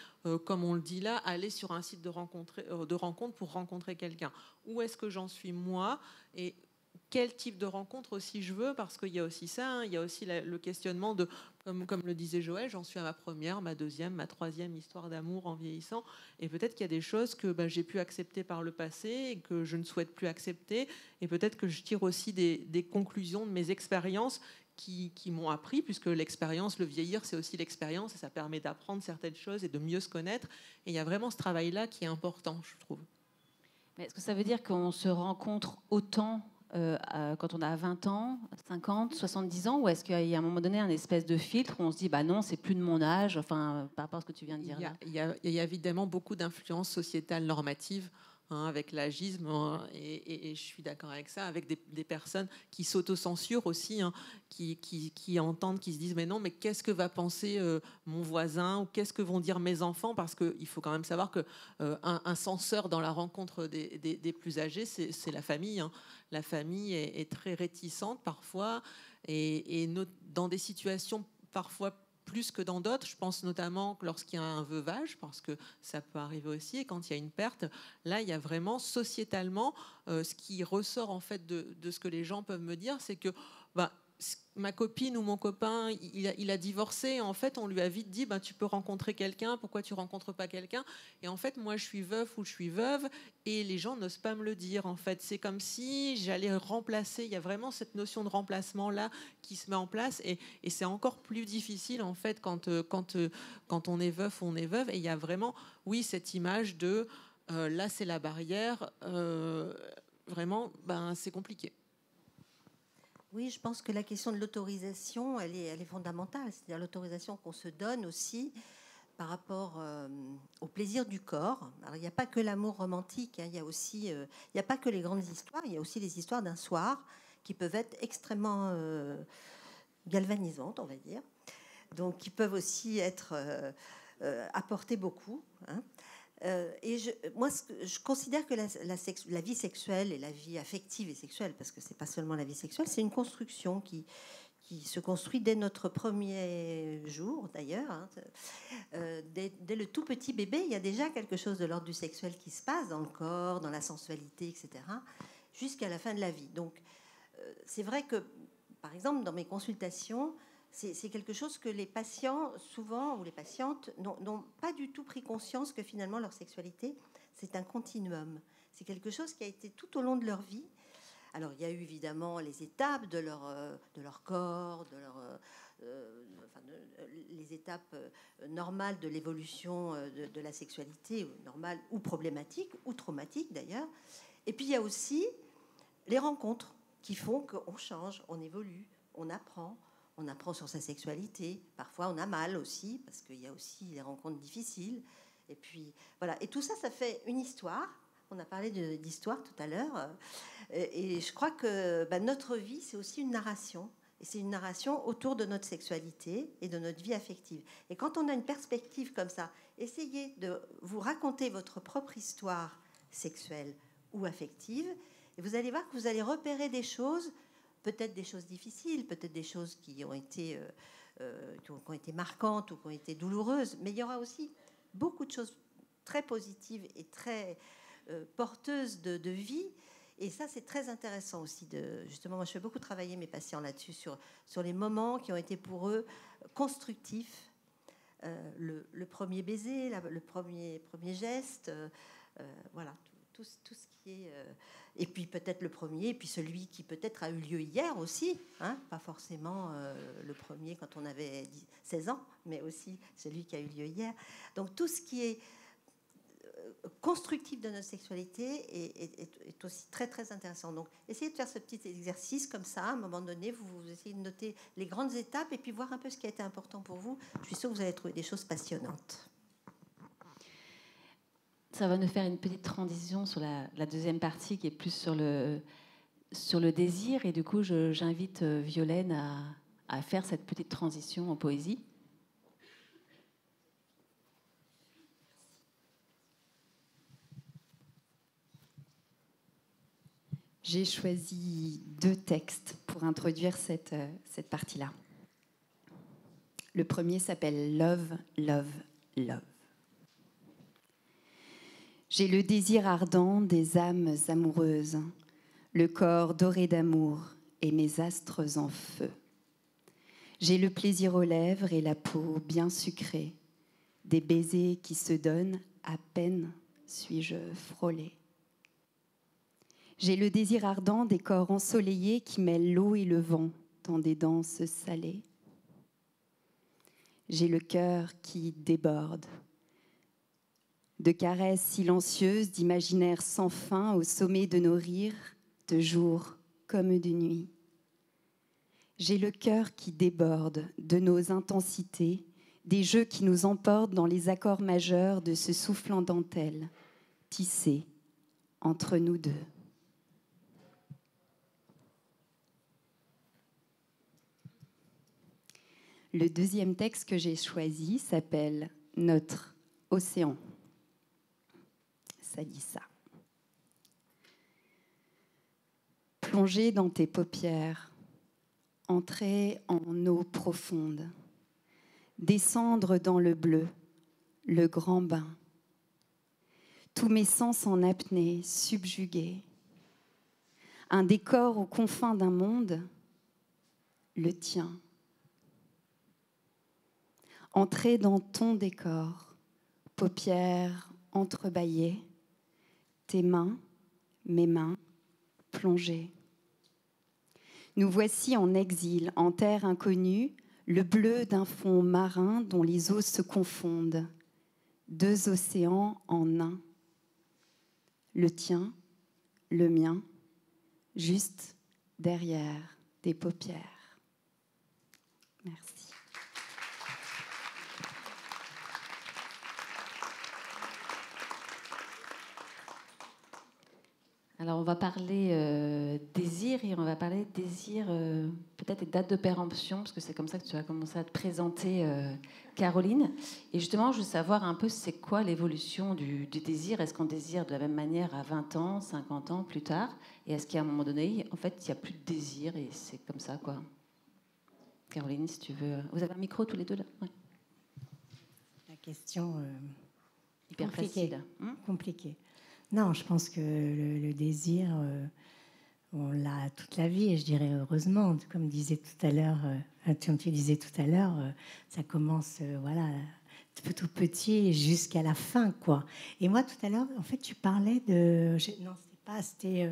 comme on le dit là, aller sur un site de rencontre pour rencontrer quelqu'un. Où est-ce que j'en suis moi et quel type de rencontre aussi je veux, parce qu'il y a aussi ça, hein, il y a aussi le questionnement de, comme le disait Joël, j'en suis à ma première, ma deuxième, ma troisième histoire d'amour en vieillissant, et peut-être qu'il y a des choses que j'ai pu accepter par le passé et que je ne souhaite plus accepter, et peut-être que je tire aussi des conclusions de mes expériences qui m'ont appris, puisque l'expérience, le vieillir, c'est aussi l'expérience, et ça permet d'apprendre certaines choses et de mieux se connaître, et il y a vraiment ce travail-là qui est important, je trouve. Mais est-ce que ça veut dire qu'on se rencontre autant quand on a 20 ans, 50, 70 ans, ou est-ce qu'il y a à un moment donné un espèce de filtre où on se dit bah non, c'est plus de mon âge, enfin, par rapport à ce que tu viens de dire là. Il y a évidemment beaucoup d'influences sociétales normatives, hein, avec l'agisme, hein, et je suis d'accord avec ça, avec des personnes qui s'autocensurent aussi, hein, qui entendent, qui se disent mais non, mais qu'est-ce que va penser mon voisin, ou qu'est-ce que vont dire mes enfants, parce qu'il faut quand même savoir que un censeur dans la rencontre des plus âgés, c'est la famille, hein. La famille est très réticente parfois, et dans des situations parfois plus que dans d'autres. Je pense notamment lorsqu'il y a un veuvage, parce que ça peut arriver aussi, et quand il y a une perte, là, il y a vraiment sociétalement ce qui ressort en fait de ce que les gens peuvent me dire, c'est que ma copine ou mon copain, il a divorcé. En fait, on lui a vite dit tu peux rencontrer quelqu'un, pourquoi tu rencontres pas quelqu'un? Et en fait, moi, je suis veuf ou je suis veuve, et les gens n'osent pas me le dire. En fait, c'est comme si j'allais remplacer. Il y a vraiment cette notion de remplacement là qui se met en place, et c'est encore plus difficile en fait quand on est veuf ou on est veuve. Et il y a vraiment, oui, cette image de là, c'est la barrière. Vraiment, c'est compliqué. Oui, je pense que la question de l'autorisation, elle est fondamentale. C'est-à-dire l'autorisation qu'on se donne aussi par rapport au plaisir du corps. Alors, il n'y a pas que l'amour romantique, hein, il n'y a pas que les grandes histoires, il y a aussi les histoires d'un soir qui peuvent être extrêmement galvanisantes, on va dire. Donc, qui peuvent aussi apporter beaucoup, hein. Et moi, je considère que la vie sexuelle et la vie affective et sexuelle, parce que c'est pas seulement la vie sexuelle, c'est une construction qui se construit dès notre premier jour, d'ailleurs, hein. Dès le tout petit bébé, il y a déjà quelque chose de l'ordre du sexuel qui se passe dans le corps, dans la sensualité, etc., jusqu'à la fin de la vie. Donc, c'est vrai que, par exemple, dans mes consultations, c'est quelque chose que les patients, souvent, ou les patientes, n'ont pas du tout pris conscience que finalement leur sexualité, c'est un continuum. C'est quelque chose qui a été tout au long de leur vie. Alors, il y a eu évidemment les étapes de leur corps, les étapes normales de l'évolution de la sexualité, normale ou problématique, ou traumatique d'ailleurs. Et puis, il y a aussi les rencontres qui font qu'on change, on évolue, on apprend. On apprend sur sa sexualité. Parfois, on a mal aussi, parce qu'il y a aussi les rencontres difficiles. Et puis, voilà. Et tout ça, ça fait une histoire. On a parlé d'histoire tout à l'heure. Et je crois que notre vie, c'est aussi une narration. Et c'est une narration autour de notre sexualité et de notre vie affective. Et quand on a une perspective comme ça, essayez de vous raconter votre propre histoire sexuelle ou affective. Et vous allez voir que vous allez repérer des choses, peut-être des choses difficiles, peut-être des choses qui ont été marquantes ou qui ont été douloureuses, mais il y aura aussi beaucoup de choses très positives et très porteuses de vie. Et ça, c'est très intéressant aussi. Justement, moi, je fais beaucoup travailler mes patients là-dessus, sur les moments qui ont été pour eux constructifs. Le premier baiser, le premier geste, voilà. Tout ce qui est... et puis peut-être le premier, et puis celui qui peut-être a eu lieu hier aussi, hein, pas forcément le premier quand on avait 16 ans, mais aussi celui qui a eu lieu hier. Donc tout ce qui est constructif de notre sexualité est aussi très très intéressant. Donc essayez de faire ce petit exercice comme ça, à un moment donné, vous essayez de noter les grandes étapes et puis voir un peu ce qui a été important pour vous. Je suis sûre que vous allez trouver des choses passionnantes. Ça va nous faire une petite transition sur la deuxième partie qui est plus sur le désir. Et du coup, j'invite Violaine à faire cette petite transition en poésie. J'ai choisi 2 textes pour introduire cette partie-là. Le premier s'appelle Love, Love, Love. J'ai le désir ardent des âmes amoureuses, le corps doré d'amour et mes astres en feu. J'ai le plaisir aux lèvres et la peau bien sucrée, des baisers qui se donnent à peine suis-je frôlée. J'ai le désir ardent des corps ensoleillés qui mêlent l'eau et le vent dans des danses salées. J'ai le cœur qui déborde de caresses silencieuses, d'imaginaires sans fin au sommet de nos rires, de jour comme de nuit. J'ai le cœur qui déborde de nos intensités, des jeux qui nous emportent dans les accords majeurs de ce souffle en dentelle, tissé entre nous deux. Le deuxième texte que j'ai choisi s'appelle « Notre océan ». Ça dit ça. Plonger dans tes paupières, entrer en eau profonde, descendre dans le bleu, le grand bain. Tous mes sens en apnée, subjugués. Un décor aux confins d'un monde, le tien. Entrer dans ton décor, paupières entrebâillées, tes mains, mes mains, plongées. Nous voici en exil, en terre inconnue, le bleu d'un fond marin dont les eaux se confondent. Deux océans en un. Le tien, le mien, juste derrière tes paupières. Merci. Alors, on va parler désir et on va parler désir, peut-être des dates de péremption, parce que c'est comme ça que tu vas commencer à te présenter, Caroline. Et justement, je veux savoir un peu c'est quoi l'évolution du désir. Est-ce qu'on désire de la même manière à 20 ans, 50 ans, plus tard? Et est-ce qu'à un moment donné, en fait, il n'y a plus de désir et c'est comme ça, quoi? Caroline, si tu veux. Vous avez un micro tous les deux, là? Ouais. La question hyper facile. Compliquée. Non, je pense que le désir, on l'a toute la vie, et je dirais heureusement, comme disait tout à l'heure, tu disais tout à l'heure, ça commence, voilà, tout petit jusqu'à la fin, quoi. Et moi, tout à l'heure, en fait, tu parlais de, non, c'était pas, c'était,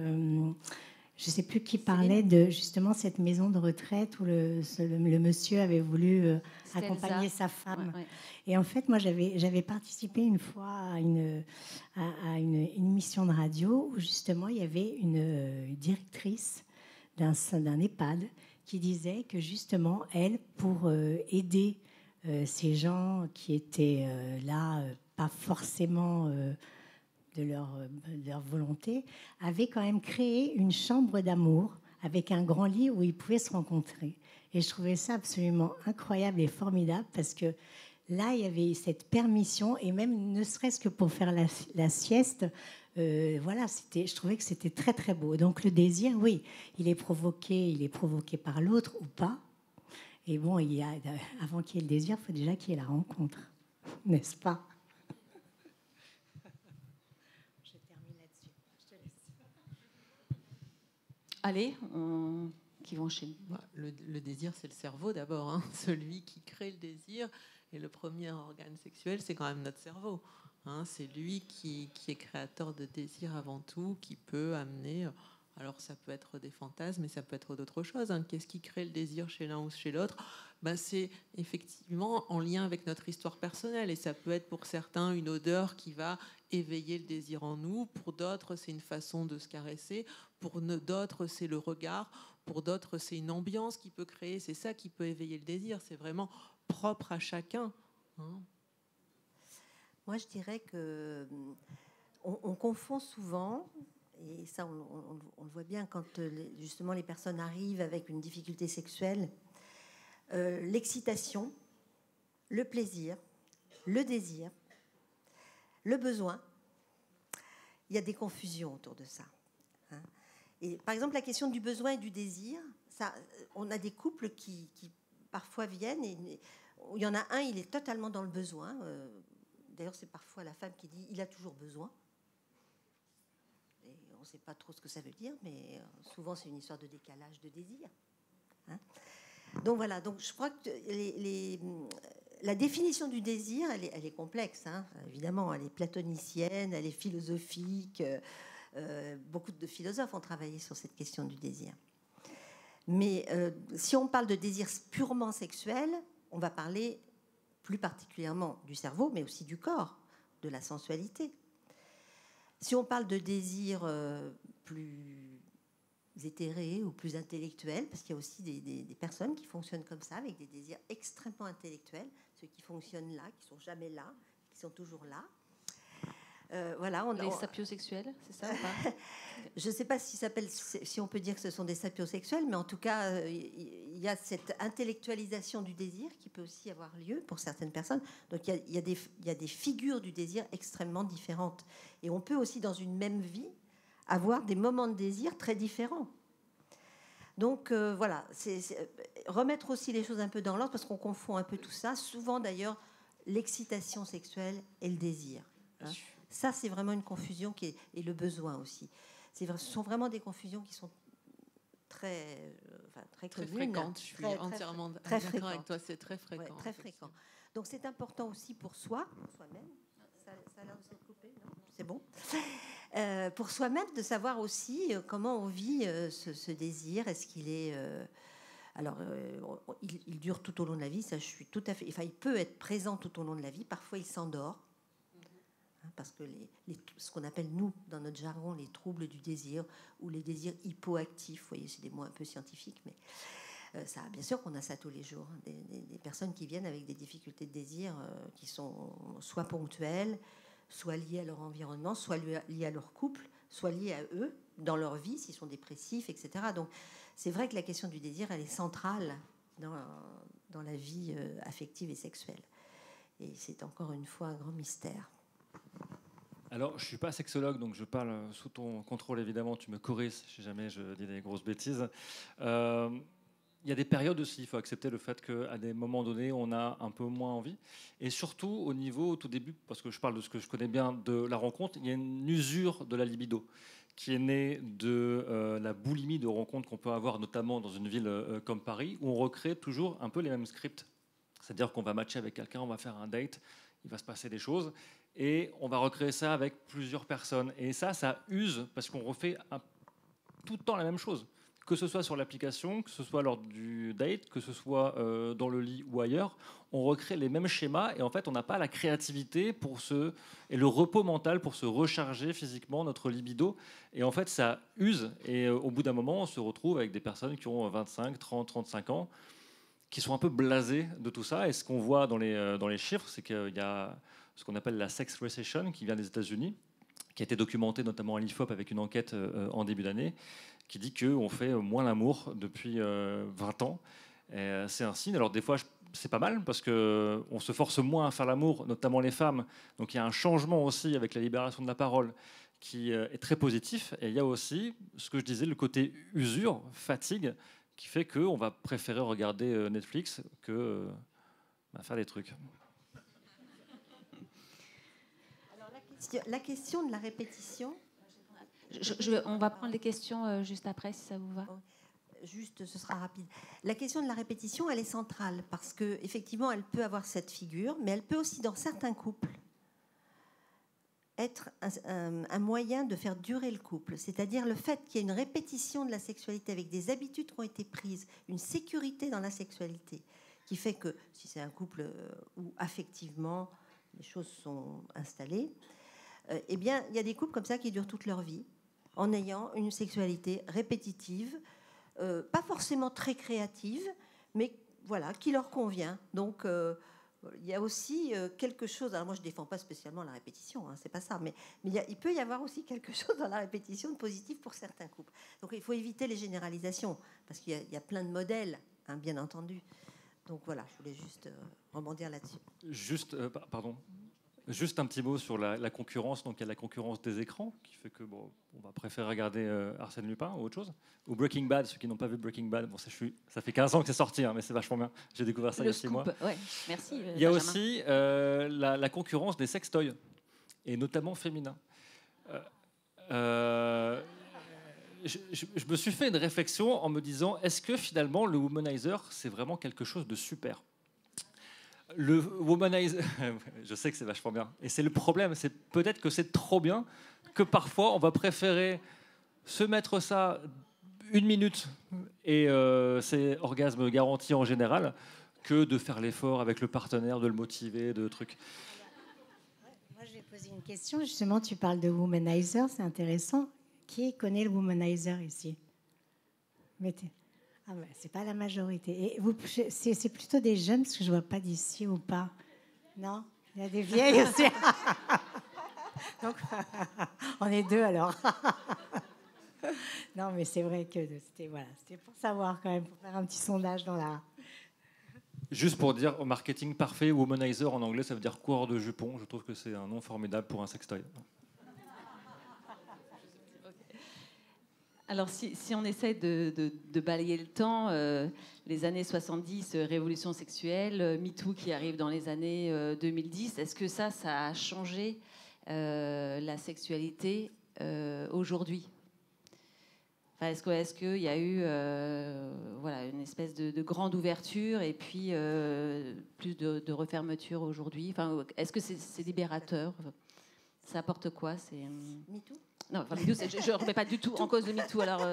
je sais plus qui parlait de justement cette maison de retraite où le monsieur avait voulu accompagner sa femme. Ouais. Et en fait, moi, j'avais participé une fois à une émission de radio où justement il y avait une directrice d'un EHPAD qui disait que justement elle, pour aider ces gens qui étaient là, pas forcément de leur volonté, avait quand même créé une chambre d'amour avec un grand lit où ils pouvaient se rencontrer. Et je trouvais ça absolument incroyable et formidable parce que là, il y avait cette permission, et même ne serait-ce que pour faire la sieste, voilà, je trouvais que c'était très très beau. Donc le désir, oui, il est provoqué par l'autre ou pas. Et bon, avant qu'il y ait le désir, il faut déjà qu'il y ait la rencontre, n'est-ce pas? Je termine là-dessus. Je te laisse. Allez, qui vont chez nous. Le désir, c'est le cerveau d'abord, hein, celui qui crée le désir. Et le premier organe sexuel, c'est quand même notre cerveau. Hein, c'est lui qui est créateur de désir avant tout, qui peut amener... Alors, ça peut être des fantasmes, mais ça peut être d'autres choses. Hein. Qu'est-ce qui crée le désir chez l'un ou chez l'autre? C'est effectivement en lien avec notre histoire personnelle. Et ça peut être pour certains une odeur qui va éveiller le désir en nous. Pour d'autres, c'est une façon de se caresser. Pour d'autres, c'est le regard. Pour d'autres, c'est une ambiance qui peut créer. C'est ça qui peut éveiller le désir. C'est vraiment propre à chacun. Hein. Moi, je dirais que on confond souvent, et ça, on le voit bien quand justement les personnes arrivent avec une difficulté sexuelle, l'excitation, le plaisir, le désir, le besoin. Il y a des confusions autour de ça. Hein. Et par exemple, la question du besoin et du désir, ça, on a des couples qui parfois viennent et il y en a un, il est totalement dans le besoin. D'ailleurs, c'est parfois la femme qui dit « il a toujours besoin ». Et on ne sait pas trop ce que ça veut dire, mais souvent, c'est une histoire de décalage de désir. Hein. Donc voilà, donc je crois que la définition du désir, elle est complexe, hein. Évidemment, elle est platonicienne, elle est philosophique. Beaucoup de philosophes ont travaillé sur cette question du désir. Mais si on parle de désir purement sexuel, on va parler plus particulièrement du cerveau, mais aussi du corps, de la sensualité. Si on parle de désir plus éthéré ou plus intellectuel, parce qu'il y a aussi des personnes qui fonctionnent comme ça, avec des désirs extrêmement intellectuels, ceux qui fonctionnent là, qui sont jamais là, qui sont toujours là. Voilà, les sapiosexuels, c'est ça ou pas? Je ne sais pas si on peut dire que ce sont des sapiosexuels, mais en tout cas, il y a cette intellectualisation du désir qui peut aussi avoir lieu pour certaines personnes. Donc il y a des figures du désir extrêmement différentes. Et on peut aussi, dans une même vie, avoir des moments de désir très différents. Donc voilà, c'est remettre aussi les choses un peu dans l'ordre, parce qu'on confond un peu tout ça. Souvent d'ailleurs, l'excitation sexuelle et le désir. Hein. Ça, c'est vraiment une confusion et le besoin aussi. Ce sont vraiment des confusions qui sont très fréquentes. Je suis entièrement d'accord avec toi, c'est très fréquent. Ouais, très fréquent. Donc c'est important aussi pour soi-même. Ça a l'air de s'être coupé, non ? C'est bon. Pour soi-même, de savoir aussi comment on vit ce désir. Est-ce qu'il est... il dure tout au long de la vie, ça je suis tout à fait... Enfin, il peut être présent tout au long de la vie. Parfois, il s'endort. Parce que ce qu'on appelle, nous, dans notre jargon, les troubles du désir ou les désirs hypoactifs, vous voyez, c'est des mots un peu scientifiques, mais ça, bien sûr qu'on a ça tous les jours. Des personnes qui viennent avec des difficultés de désir qui sont soit ponctuelles, soit liées à leur environnement, soit liées à leur couple, soit liées à eux, dans leur vie, s'ils sont dépressifs, etc. Donc, c'est vrai que la question du désir, elle est centrale dans la vie affective et sexuelle. Et c'est encore une fois un grand mystère. Alors, je ne suis pas sexologue, donc je parle sous ton contrôle, évidemment. Tu me corriges si jamais je dis des grosses bêtises. Il y a des périodes aussi, il faut accepter le fait qu'à des moments donnés, on a un peu moins envie. Et surtout, au niveau, au tout début, parce que je parle de ce que je connais bien de la rencontre, il y a une usure de la libido qui est née de la boulimie de rencontres qu'on peut avoir, notamment dans une ville comme Paris, où on recrée toujours un peu les mêmes scripts. C'est-à-dire qu'on va matcher avec quelqu'un, on va faire un date, il va se passer des choses, et on va recréer ça avec plusieurs personnes. Et ça use, parce qu'on refait tout le temps la même chose. Que ce soit sur l'application, que ce soit lors du date, que ce soit dans le lit ou ailleurs, on recrée les mêmes schémas, et en fait, on n'a pas la créativité et le repos mental pour se recharger physiquement notre libido. Et en fait, ça use, et au bout d'un moment, on se retrouve avec des personnes qui ont 25, 30, 35 ans, qui sont un peu blasés de tout ça. Et ce qu'on voit dans les chiffres, c'est qu'il y a ce qu'on appelle la sex recession, qui vient des États-Unis, qui a été documentée notamment à l'IFOP avec une enquête en début d'année, qui dit qu'on fait moins l'amour depuis 20 ans. Et c'est un signe. Alors des fois, c'est pas mal, parce qu'on se force moins à faire l'amour, notamment les femmes. Donc il y a un changement aussi avec la libération de la parole qui est très positif. Et il y a aussi, ce que je disais, le côté usure, fatigue, qui fait qu'on va préférer regarder Netflix que faire des trucs. Alors, la question de la répétition... On va prendre les questions juste après, si ça vous va. Juste, ce sera rapide. La question de la répétition, elle est centrale, parce qu'effectivement, elle peut avoir cette figure, mais elle peut aussi, dans certains couples, être un moyen de faire durer le couple. C'est-à-dire le fait qu'il y ait une répétition de la sexualité avec des habitudes qui ont été prises, une sécurité dans la sexualité, qui fait que, si c'est un couple où affectivement les choses sont installées, eh bien, il y a des couples comme ça qui durent toute leur vie, en ayant une sexualité répétitive, pas forcément très créative, mais voilà, qui leur convient. Donc, il y a aussi quelque chose... Alors moi, je ne défends pas spécialement la répétition, hein, c'est pas ça, mais il peut y avoir aussi quelque chose dans la répétition de positif pour certains couples. Donc, il faut éviter les généralisations, parce qu'il y a plein de modèles, hein, bien entendu. Donc voilà, je voulais juste rebondir là-dessus. Juste, pardon. Juste un petit mot sur la concurrence. Donc, il y a la concurrence des écrans qui fait que bon, on va préférer regarder Arsène Lupin ou autre chose. Ou Breaking Bad, ceux qui n'ont pas vu Breaking Bad. Bon, ça fait 15 ans que c'est sorti, hein, mais c'est vachement bien. J'ai découvert ça il y a 6 mois. Ouais, merci. Il y a aussi la concurrence des sextoys, et notamment féminins. Je me suis fait une réflexion en me disant, est-ce que finalement le womanizer, c'est vraiment quelque chose de super ? Le womanizer, je sais que c'est vachement bien, et c'est le problème, c'est peut-être que c'est trop bien, que parfois on va préférer se mettre ça 1 minute, et c'est orgasme garanti en général, que de faire l'effort avec le partenaire, de le motiver, de trucs. Moi, je vais poser une question. Justement, tu parles de womanizer, c'est intéressant. Qui connaît le womanizer ici? Ah ben, c'est pas la majorité. Et c'est plutôt des jeunes, parce que je vois pas d'ici ou pas. Non? Il y a des vieilles aussi. Donc, on est 2 alors. Non, mais c'est vrai que c'était pour savoir quand même, pour faire un petit sondage dans la... Juste pour dire, au marketing parfait, womanizer en anglais, ça veut dire coureur de jupons. Je trouve que c'est un nom formidable pour un sextoy. Alors, si on essaie de balayer le temps, les années 70, révolution sexuelle, MeToo qui arrive dans les années 2010, est-ce que ça a changé la sexualité aujourd'hui? Enfin, est-ce qu'il y a eu une espèce de grande ouverture et puis plus de refermeture aujourd'hui? Enfin, est-ce que c'est libérateur? Ça apporte quoi? MeToo? Non, enfin, MeToo, je ne remets pas du tout en cause le MeToo. Alors,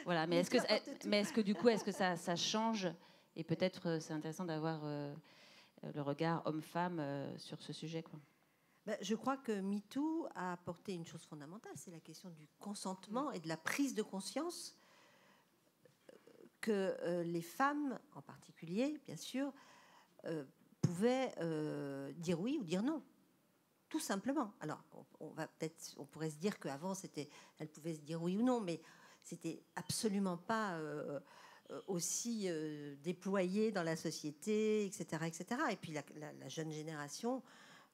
voilà. Mais est-ce que du coup, est-ce que ça change? Et peut-être c'est intéressant d'avoir le regard homme-femme sur ce sujet, quoi. Je crois que MeToo a apporté une chose fondamentale, c'est la question du consentement et de la prise de conscience que les femmes, en particulier, bien sûr, pouvaient dire oui ou dire non. Tout simplement. Alors, on pourrait se dire qu'avant, elle pouvait se dire oui ou non, mais c'était absolument pas aussi déployé dans la société, etc., etc. Et puis la jeune génération,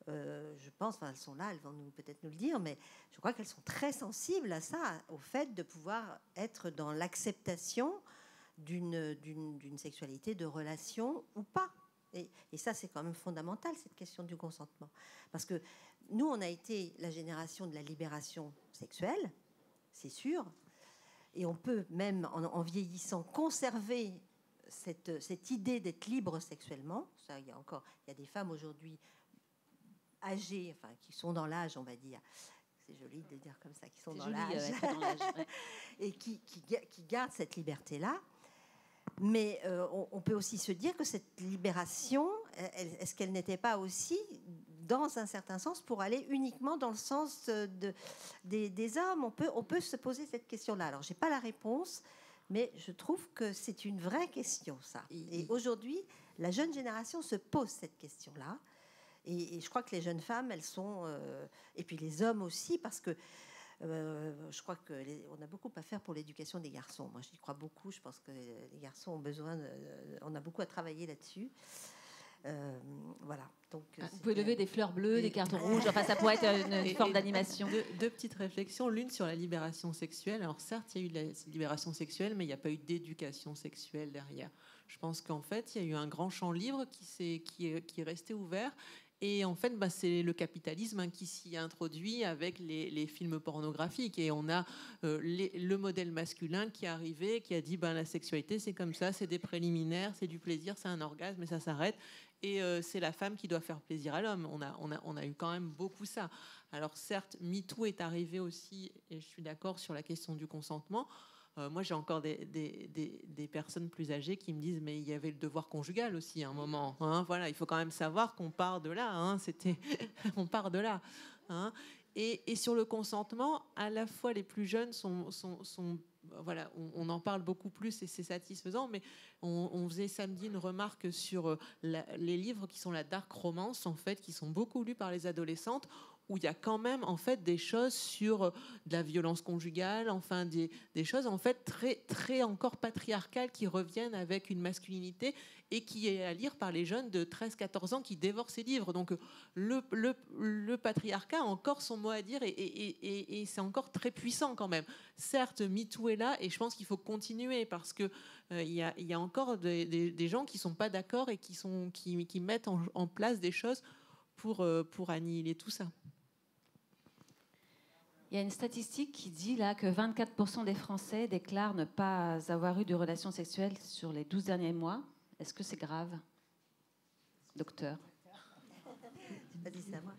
je pense, elles sont là, elles vont peut-être nous le dire, mais je crois qu'elles sont très sensibles à ça, au fait de pouvoir être dans l'acceptation d'une sexualité, de relation ou pas. Et ça, c'est quand même fondamental, cette question du consentement. Parce que nous, on a été la génération de la libération sexuelle, c'est sûr. Et on peut même, en vieillissant, conserver cette idée d'être libre sexuellement. Ça, il y a des femmes aujourd'hui âgées, enfin, qui sont dans l'âge, on va dire. C'est joli de dire comme ça, qui sont dans l'âge. Ouais. Et qui gardent cette liberté-là. Mais on peut aussi se dire que cette libération, est-ce qu'elle n'était pas aussi, dans un certain sens, pour aller uniquement dans le sens des hommes? On peut se poser cette question-là. Alors, je n'ai pas la réponse, mais je trouve que c'est une vraie question, ça. Et aujourd'hui, la jeune génération se pose cette question-là. Et je crois que les jeunes femmes, elles sont... et puis les hommes aussi, parce que je crois qu'on a beaucoup à faire pour l'éducation des garçons. Moi, j'y crois beaucoup. Je pense que les garçons ont besoin... on a beaucoup à travailler là-dessus. Voilà. Donc, vous pouvez lever des fleurs bleues, des cartons rouges. Enfin, ça pourrait être une forme d'animation. Deux petites réflexions. L'une sur la libération sexuelle. Alors, certes, il y a eu de la libération sexuelle, mais il n'y a pas eu d'éducation sexuelle derrière. Je pense qu'en fait, il y a eu un grand champ libre qui est resté ouvert. Et en fait, c'est le capitalisme qui s'y introduit avec les films pornographiques. Et on a le modèle masculin qui est arrivé, qui a dit la sexualité, c'est comme ça, c'est des préliminaires, c'est du plaisir, c'est un orgasme, et ça s'arrête. Et c'est la femme qui doit faire plaisir à l'homme. On a eu quand même beaucoup ça. Alors certes, MeToo est arrivé aussi, et je suis d'accord sur la question du consentement. Moi, j'ai encore des personnes plus âgées qui me disent mais il y avait le devoir conjugal aussi à un moment. Hein, voilà, il faut quand même savoir qu'on part de là. Hein, on part de là. Hein. Et sur le consentement, à la fois les plus jeunes sont voilà, on en parle beaucoup plus et c'est satisfaisant. Mais on faisait samedi une remarque sur les livres qui sont la dark romance en fait, qui sont beaucoup lus par les adolescentes, où il y a quand même en fait des choses sur de la violence conjugale, enfin des choses en fait très encore patriarcales qui reviennent avec une masculinité et qui est à lire par les jeunes de 13-14 ans qui dévorent ces livres. Donc le patriarcat a encore son mot à dire et c'est encore très puissant quand même. Certes, MeToo est là et je pense qu'il faut continuer parce que il y a encore des gens qui sont pas d'accord et qui mettent en place des choses pour annihiler tout ça. Il y a une statistique qui dit là que 24% des Français déclarent ne pas avoir eu de relations sexuelles sur les 12 derniers mois. Est-ce que c'est grave, docteur? Je n'ai pas dit ça, moi.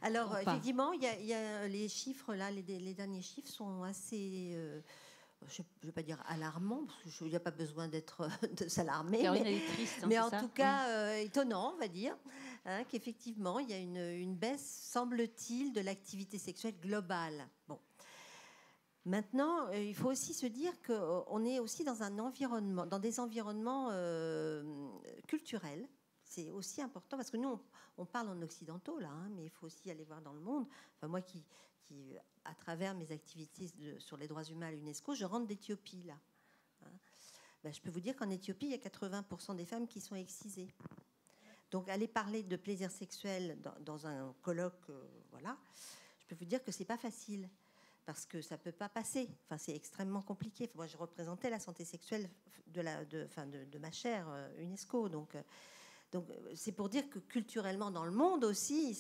Alors, effectivement, il y a les chiffres, là, les derniers chiffres sont assez... je ne vais pas dire alarmant, parce qu'il n'y a pas besoin de s'alarmer, mais en tout cas étonnant, on va dire, hein, qu'effectivement, il y a une baisse, semble-t-il, de l'activité sexuelle globale. Bon. Maintenant, il faut aussi se dire qu'on est aussi dans des environnements culturels. C'est aussi important, parce que nous, on parle en occidentaux, là, hein, mais il faut aussi aller voir dans le monde. Enfin, moi qui à travers mes activités sur les droits humains à l'UNESCO, je rentre d'Éthiopie, là. Hein. Ben, je peux vous dire qu'en Éthiopie, il y a 80% des femmes qui sont excisées. Donc, aller parler de plaisir sexuel dans un colloque, voilà, je peux vous dire que c'est pas facile, parce que ça peut pas passer. Enfin, c'est extrêmement compliqué. Moi, je représentais la santé sexuelle de ma chère UNESCO, donc c'est pour dire que culturellement dans le monde aussi,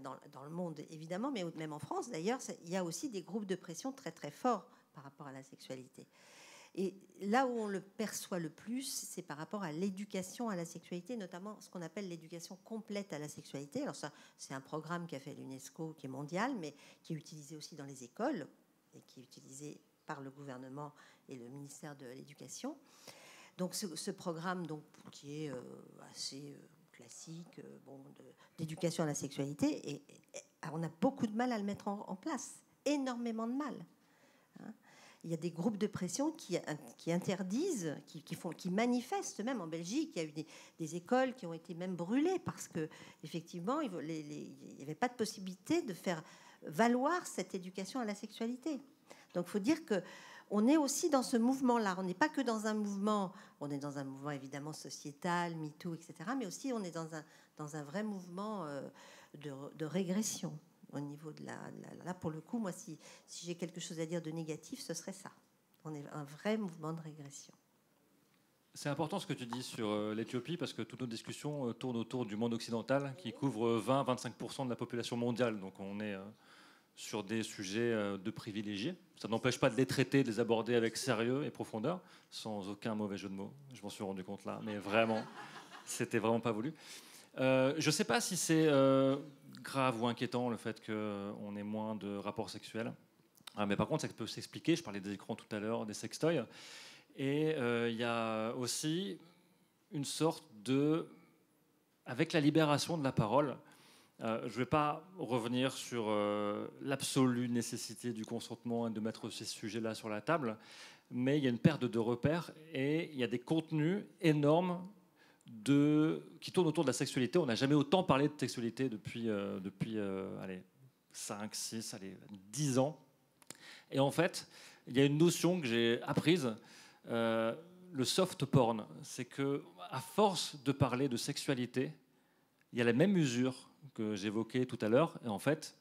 dans le monde évidemment, mais même en France d'ailleurs, il y a aussi des groupes de pression très très forts par rapport à la sexualité. Et là où on le perçoit le plus, c'est par rapport à l'éducation à la sexualité, notamment ce qu'on appelle l'éducation complète à la sexualité. Alors ça, c'est un programme qu'a fait l'UNESCO, qui est mondial, mais qui est utilisé aussi dans les écoles et qui est utilisé par le gouvernement et le ministère de l'Éducation. Donc ce programme, donc, qui est assez classique, d'éducation à la sexualité, et on a beaucoup de mal à le mettre en place, énormément de mal. Hein. Il y a des groupes de pression qui interdisent, qui manifestent même en Belgique. Il y a eu des écoles qui ont été même brûlées parce que effectivement, il n'y avait pas de possibilité de faire valoir cette éducation à la sexualité. Donc, il faut dire que on est aussi dans ce mouvement-là. On n'est pas que dans un mouvement, on est dans un mouvement évidemment sociétal, MeToo, etc. Mais aussi on est dans un vrai mouvement de régression au niveau de là, pour le coup, moi, si j'ai quelque chose à dire de négatif, ce serait ça. On est un vrai mouvement de régression. C'est important ce que tu dis sur l'Éthiopie, parce que toutes nos discussions tournent autour du monde occidental, qui couvre 20-25% de la population mondiale. Donc on est sur des sujets de privilégiés. Ça n'empêche pas de les traiter, de les aborder avec sérieux et profondeur, sans aucun mauvais jeu de mots. Je m'en suis rendu compte là, mais vraiment, c'était vraiment pas voulu. Je ne sais pas si c'est grave ou inquiétant le fait qu'on ait moins de rapports sexuels. Mais par contre, ça peut s'expliquer. Je parlais des écrans tout à l'heure, des sextoys. Et il y a aussi une sorte de... Avec la libération de la parole, je ne vais pas revenir sur l'absolue nécessité du consentement et de mettre ces sujets-là sur la table, mais il y a une perte de repères et il y a des contenus énormes qui tournent autour de la sexualité. On n'a jamais autant parlé de sexualité depuis 5, 6, 10 ans. Et en fait, il y a une notion que j'ai apprise, le soft porn. C'est qu'à force de parler de sexualité, il y a la même usure que j'évoquais tout à l'heure, et en fait,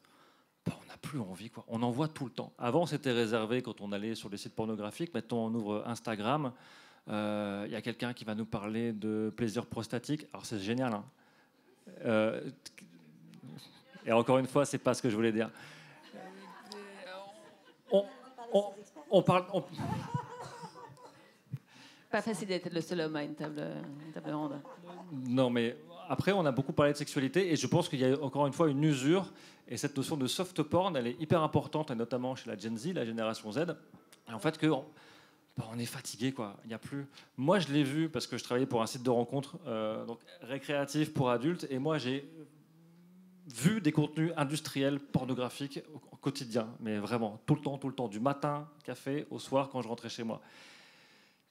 on n'a plus envie, quoi. On en voit tout le temps. Avant, c'était réservé quand on allait sur les sites pornographiques. Maintenant, on ouvre Instagram. Il y a quelqu'un qui va nous parler de plaisir prostatique. Alors, c'est génial. Hein. Et encore une fois, c'est pas ce que je voulais dire. On parle... Pas facile d'être le seul homme à une table ronde. Non, mais... Après, on a beaucoup parlé de sexualité et je pense qu'il y a encore une fois une usure. Et cette notion de soft porn, elle est hyper importante, et notamment chez la Gen Z, la génération Z. Et en fait, on est fatigué, quoi. Il y a plus. Moi, je l'ai vu parce que je travaillais pour un site de rencontres donc récréatif pour adultes. Et moi, j'ai vu des contenus industriels pornographiques au quotidien. Mais vraiment, tout le temps, du matin, café, au soir, quand je rentrais chez moi.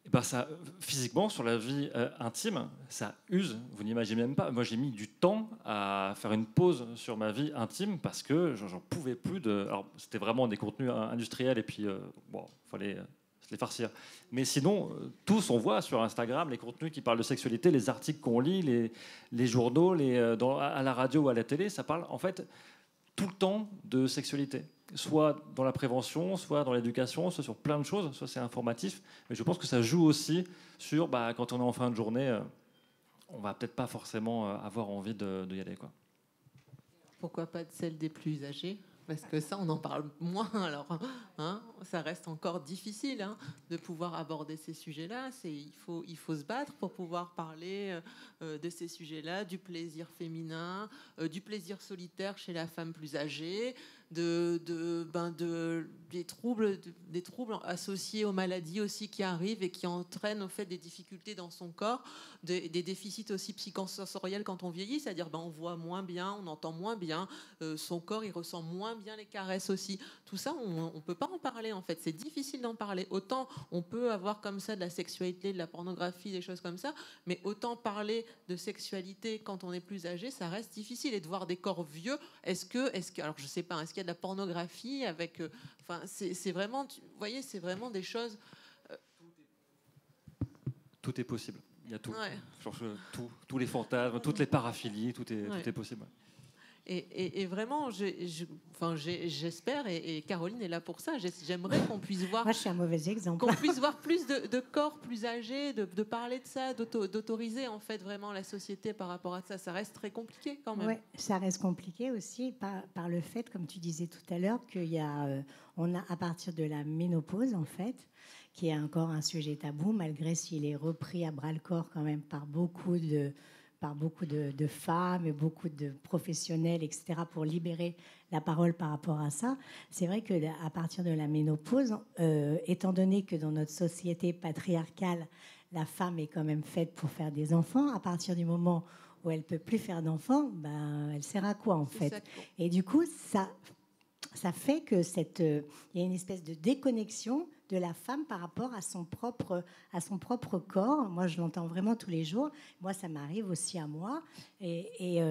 Et ben ça, physiquement, sur la vie intime, ça use. Vous n'imaginez même pas. Moi, j'ai mis du temps à faire une pause sur ma vie intime parce que j'en pouvais plus de. Alors, c'était vraiment des contenus industriels et puis bon, fallait se les farcir. Mais sinon, tous on voit sur Instagram les contenus qui parlent de sexualité, les articles qu'on lit, les journaux, à la radio ou à la télé, ça parle en fait tout le temps de sexualité. Soit dans la prévention, soit dans l'éducation, soit sur plein de choses, soit c'est informatif. Mais je pense que ça joue aussi sur, quand on est en fin de journée, on va peut-être pas forcément avoir envie de y aller, quoi. Pourquoi pas de celle des plus âgés? Parce que ça, on en parle moins. Alors, ça reste encore difficile de pouvoir aborder ces sujets-là. Il faut se battre pour pouvoir parler de ces sujets-là, du plaisir féminin, du plaisir solitaire chez la femme plus âgée, des troubles associés aux maladies aussi qui arrivent et qui entraînent au fait des difficultés dans son corps, des déficits aussi psychosensoriels quand on vieillit, c'est-à-dire on voit moins bien, on entend moins bien, son corps il ressent moins bien les caresses aussi. Tout ça, on peut pas en parler en fait, c'est difficile d'en parler. Autant on peut avoir comme ça de la sexualité, de la pornographie, des choses comme ça, mais autant parler de sexualité quand on est plus âgé, ça reste difficile. Et de voir des corps vieux, est-ce que alors je sais pas, est-ce qu'il y a de la pornographie avec c'est vraiment, vous voyez, c'est vraiment des choses. Tout est possible. Il y a tout. Ouais. Tous les fantasmes, toutes les paraphilies, tout est possible. Et vraiment, j'espère, et Caroline est là pour ça, j'aimerais qu'on puisse voir... Moi, je suis un mauvais exemple. Qu'on puisse voir plus de corps plus âgés, de parler de ça, d'autoriser en fait vraiment la société par rapport à ça. Ça reste très compliqué quand même. Oui, ça reste compliqué aussi par le fait, comme tu disais tout à l'heure, on a à partir de la ménopause, en fait, qui est encore un sujet tabou, malgré s'il est repris à bras-le-corps quand même par beaucoup de femmes et beaucoup de professionnels, etc., pour libérer la parole par rapport à ça. C'est vrai qu'à partir de la ménopause, étant donné que dans notre société patriarcale, la femme est quand même faite pour faire des enfants, à partir du moment où elle ne peut plus faire d'enfants, elle sert à quoi en fait? Et du coup, ça fait que il y a une espèce de déconnexion de la femme par rapport à son propre corps. Moi, je l'entends vraiment tous les jours. Moi, ça m'arrive aussi à moi. Et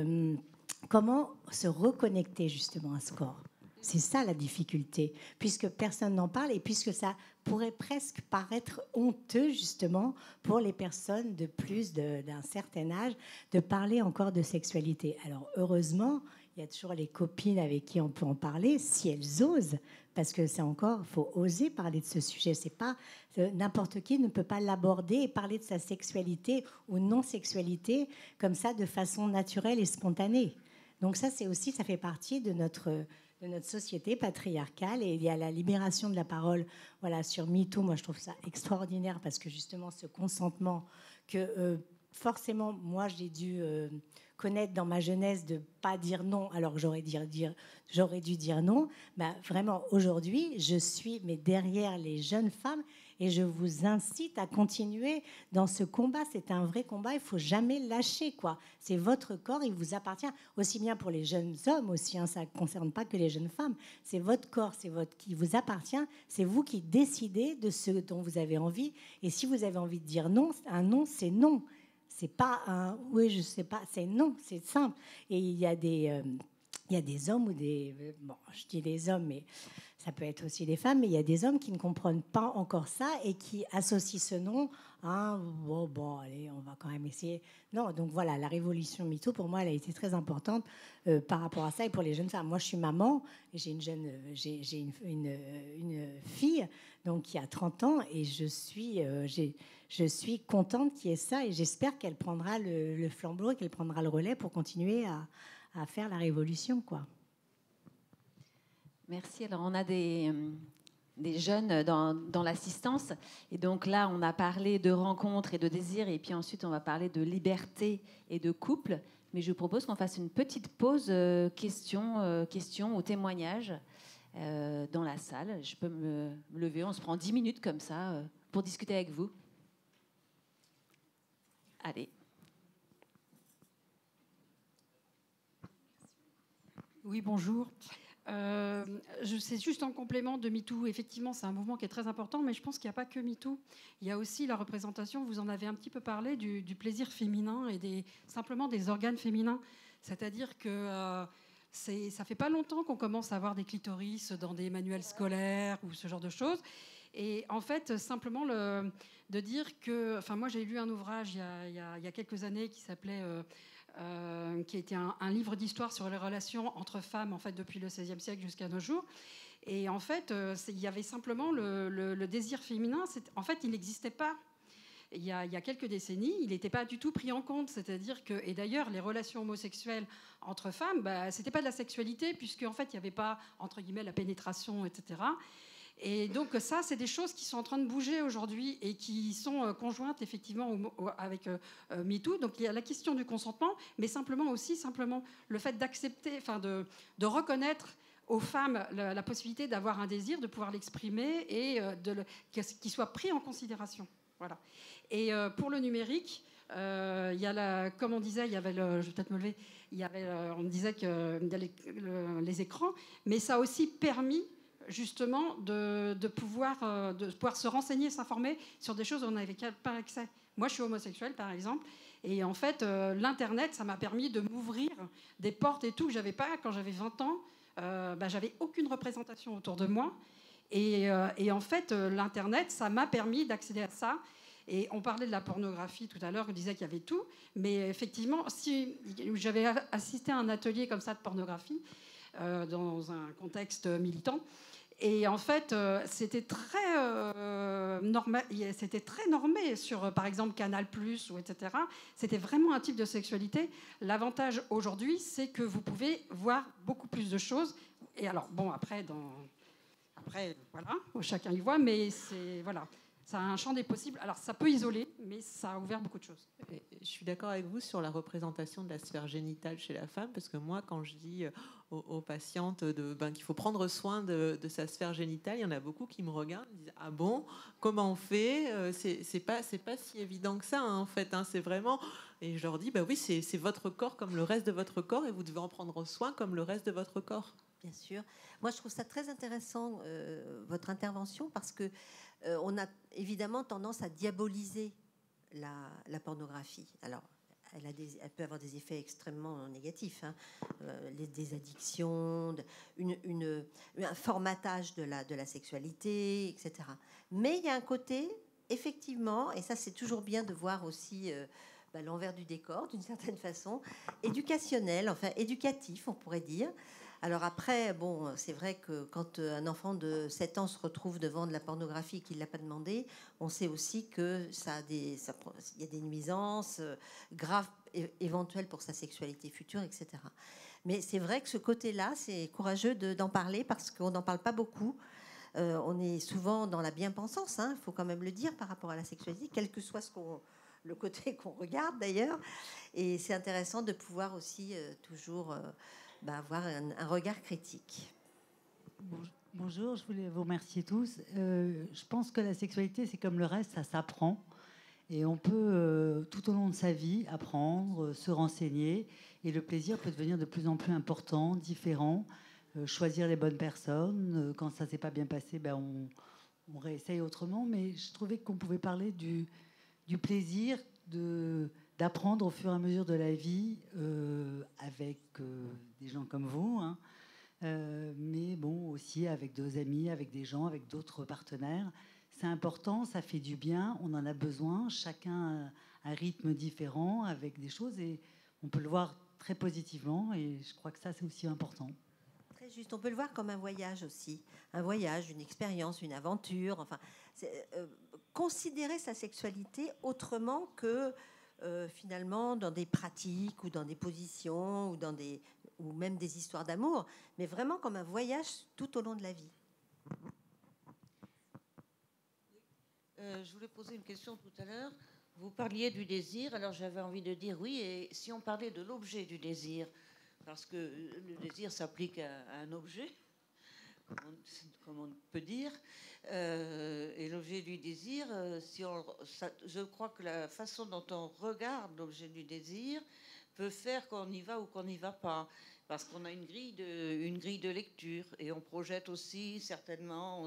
comment se reconnecter justement à ce corps? C'est ça la difficulté, puisque personne n'en parle et puisque ça pourrait presque paraître honteux justement pour les personnes de plus d'un certain âge de parler encore de sexualité. Alors heureusement, il y a toujours les copines avec qui on peut en parler si elles osent, parce que c'est encore, faut oser parler de ce sujet. C'est pas n'importe qui ne peut pas l'aborder et parler de sa sexualité ou non-sexualité comme ça de façon naturelle et spontanée. Donc ça, c'est aussi, ça fait partie de notre société patriarcale. Et il y a la libération de la parole, voilà, sur MeToo. Moi, je trouve ça extraordinaire parce que justement, ce consentement que forcément, moi, j'ai dû connaître dans ma jeunesse de pas dire non, alors que j'aurais dû dire non. Vraiment, aujourd'hui, je suis derrière les jeunes femmes et je vous incite à continuer dans ce combat. C'est un vrai combat, il faut jamais lâcher, quoi. C'est votre corps, il vous appartient, aussi bien pour les jeunes hommes aussi, ça ne concerne pas que les jeunes femmes. C'est votre corps, qui vous appartient, c'est vous qui décidez de ce dont vous avez envie. Et si vous avez envie de dire non, un non, c'est non. C'est pas un oui, je sais pas, c'est non, c'est simple. Et il y a des hommes ou des... Bon, je dis des hommes, mais ça peut être aussi des femmes, mais il y a des hommes qui ne comprennent pas encore ça et qui associent ce nom à bon, allez, on va quand même essayer. Non, donc voilà, la révolution MeToo, pour moi, elle a été très importante par rapport à ça et pour les jeunes femmes. Moi, je suis maman, et j'ai une fille donc, qui a 30 ans et je suis contente qu'il y ait ça et j'espère qu'elle prendra le flambeau, qu'elle prendra le relais pour continuer à faire la révolution, quoi. Merci. Alors, on a des jeunes dans l'assistance. Et donc là, on a parlé de rencontres et de désirs. Et puis ensuite, on va parler de liberté et de couple. Mais je vous propose qu'on fasse une petite pause questions ou témoignages dans la salle. Je peux me lever. On se prend 10 minutes comme ça pour discuter avec vous. Allez. Oui, bonjour. C'est juste en complément de MeToo. Effectivement, c'est un mouvement qui est très important, mais je pense qu'il n'y a pas que MeToo. Il y a aussi la représentation, vous en avez un petit peu parlé, du plaisir féminin et simplement des organes féminins. C'est-à-dire que ça ne fait pas longtemps qu'on commence à avoir des clitoris dans des manuels scolaires ou ce genre de choses. Et en fait, simplement de dire que... Enfin, moi, j'ai lu un ouvrage il y a quelques années qui s'appelait... qui était un livre d'histoire sur les relations entre femmes, en fait, depuis le XVIe siècle jusqu'à nos jours. Et en fait, il y avait simplement le désir féminin. En fait, il n'existait pas. Il y a quelques décennies, il n'était pas du tout pris en compte. C'est-à-dire que... Et d'ailleurs, les relations homosexuelles entre femmes, ce n'était pas de la sexualité, puisqu'en fait, il n'y avait pas, entre guillemets, la pénétration, etc. Et donc ça, c'est des choses qui sont en train de bouger aujourd'hui et qui sont conjointes effectivement avec MeToo. Donc il y a la question du consentement, mais simplement le fait d'accepter, enfin de reconnaître aux femmes la possibilité d'avoir un désir, de pouvoir l'exprimer et qu'il soit pris en considération. Voilà. Et pour le numérique, il y a comme on disait, il y avait je vais peut-être me lever, on disait que les écrans, mais ça a aussi permis justement de pouvoir se renseigner, s'informer sur des choses où on n'avait pas accès. Moi, je suis homosexuelle, par exemple, et en fait, l'Internet, ça m'a permis de m'ouvrir des portes et tout que j'avais pas quand j'avais 20 ans. J'avais aucune représentation autour de moi. Et en fait, l'Internet, ça m'a permis d'accéder à ça. Et on parlait de la pornographie tout à l'heure, on disait qu'il y avait tout. Mais effectivement, si j'avais assisté à un atelier comme ça de pornographie, dans un contexte militant, et en fait, c'était très normé sur, par exemple, Canal+, ou etc. C'était vraiment un type de sexualité. L'avantage aujourd'hui, c'est que vous pouvez voir beaucoup plus de choses. Et alors, bon, après, voilà, chacun y voit, mais voilà. Ça a un champ des possibles. Alors, ça peut isoler, mais ça a ouvert beaucoup de choses. Je suis d'accord avec vous sur la représentation de la sphère génitale chez la femme, parce que moi, quand je dis aux patientes qu'il faut prendre soin de sa sphère génitale, il y en a beaucoup qui me regardent et disent « Ah bon, comment on fait ?» C'est pas si évident que ça, hein, en fait. Hein, c'est vraiment... Et je leur dis « Oui, c'est votre corps comme le reste de votre corps, et vous devez en prendre soin comme le reste de votre corps. » Bien sûr. Moi, je trouve ça très intéressant, votre intervention, parce que on a évidemment tendance à diaboliser la pornographie. Alors, elle peut avoir des effets extrêmement négatifs, hein. Des addictions, un formatage de la sexualité, etc. Mais il y a un côté, effectivement, et ça c'est toujours bien de voir aussi l'envers du décor, d'une certaine façon, éducationnel, enfin éducatif, on pourrait dire. Alors après, bon, c'est vrai que quand un enfant de 7 ans se retrouve devant de la pornographie et qu'il ne l'a pas demandé, on sait aussi que il y a des nuisances graves éventuelles pour sa sexualité future, etc. Mais c'est vrai que ce côté-là, c'est courageux d'en parler parce qu'on n'en parle pas beaucoup. On est souvent dans la bien-pensance, hein, il faut quand même le dire, par rapport à la sexualité, quel que soit le côté qu'on regarde d'ailleurs. Et c'est intéressant de pouvoir aussi toujours... avoir un regard critique. Bonjour, je voulais vous remercier tous. Je pense que la sexualité, c'est comme le reste, ça s'apprend. Et on peut, tout au long de sa vie, apprendre, se renseigner. Et le plaisir peut devenir de plus en plus important, différent. Choisir les bonnes personnes. Quand ça ne s'est pas bien passé, on réessaye autrement. Mais je trouvais qu'on pouvait parler du plaisir d'apprendre au fur et à mesure de la vie avec des gens comme vous, hein. Mais bon, aussi avec d'autres amis, avec des gens, avec d'autres partenaires. C'est important, ça fait du bien, on en a besoin. Chacun a un rythme différent avec des choses et on peut le voir très positivement et je crois que ça, c'est aussi important. Très juste, on peut le voir comme un voyage aussi. Un voyage, une expérience, une aventure. Enfin, considérer sa sexualité autrement que... finalement dans des pratiques ou dans des positions ou même des histoires d'amour, mais vraiment comme un voyage tout au long de la vie. Je voulais poser une question tout à l'heure. Vous parliez du désir, alors j'avais envie de dire oui, et si on parlait de l'objet du désir, parce que le désir s'applique à un objet, comme on peut dire, et l'objet du désir, je crois que la façon dont on regarde l'objet du désir peut faire qu'on y va ou qu'on n'y va pas, parce qu'on a une grille de lecture, et on projette aussi certainement,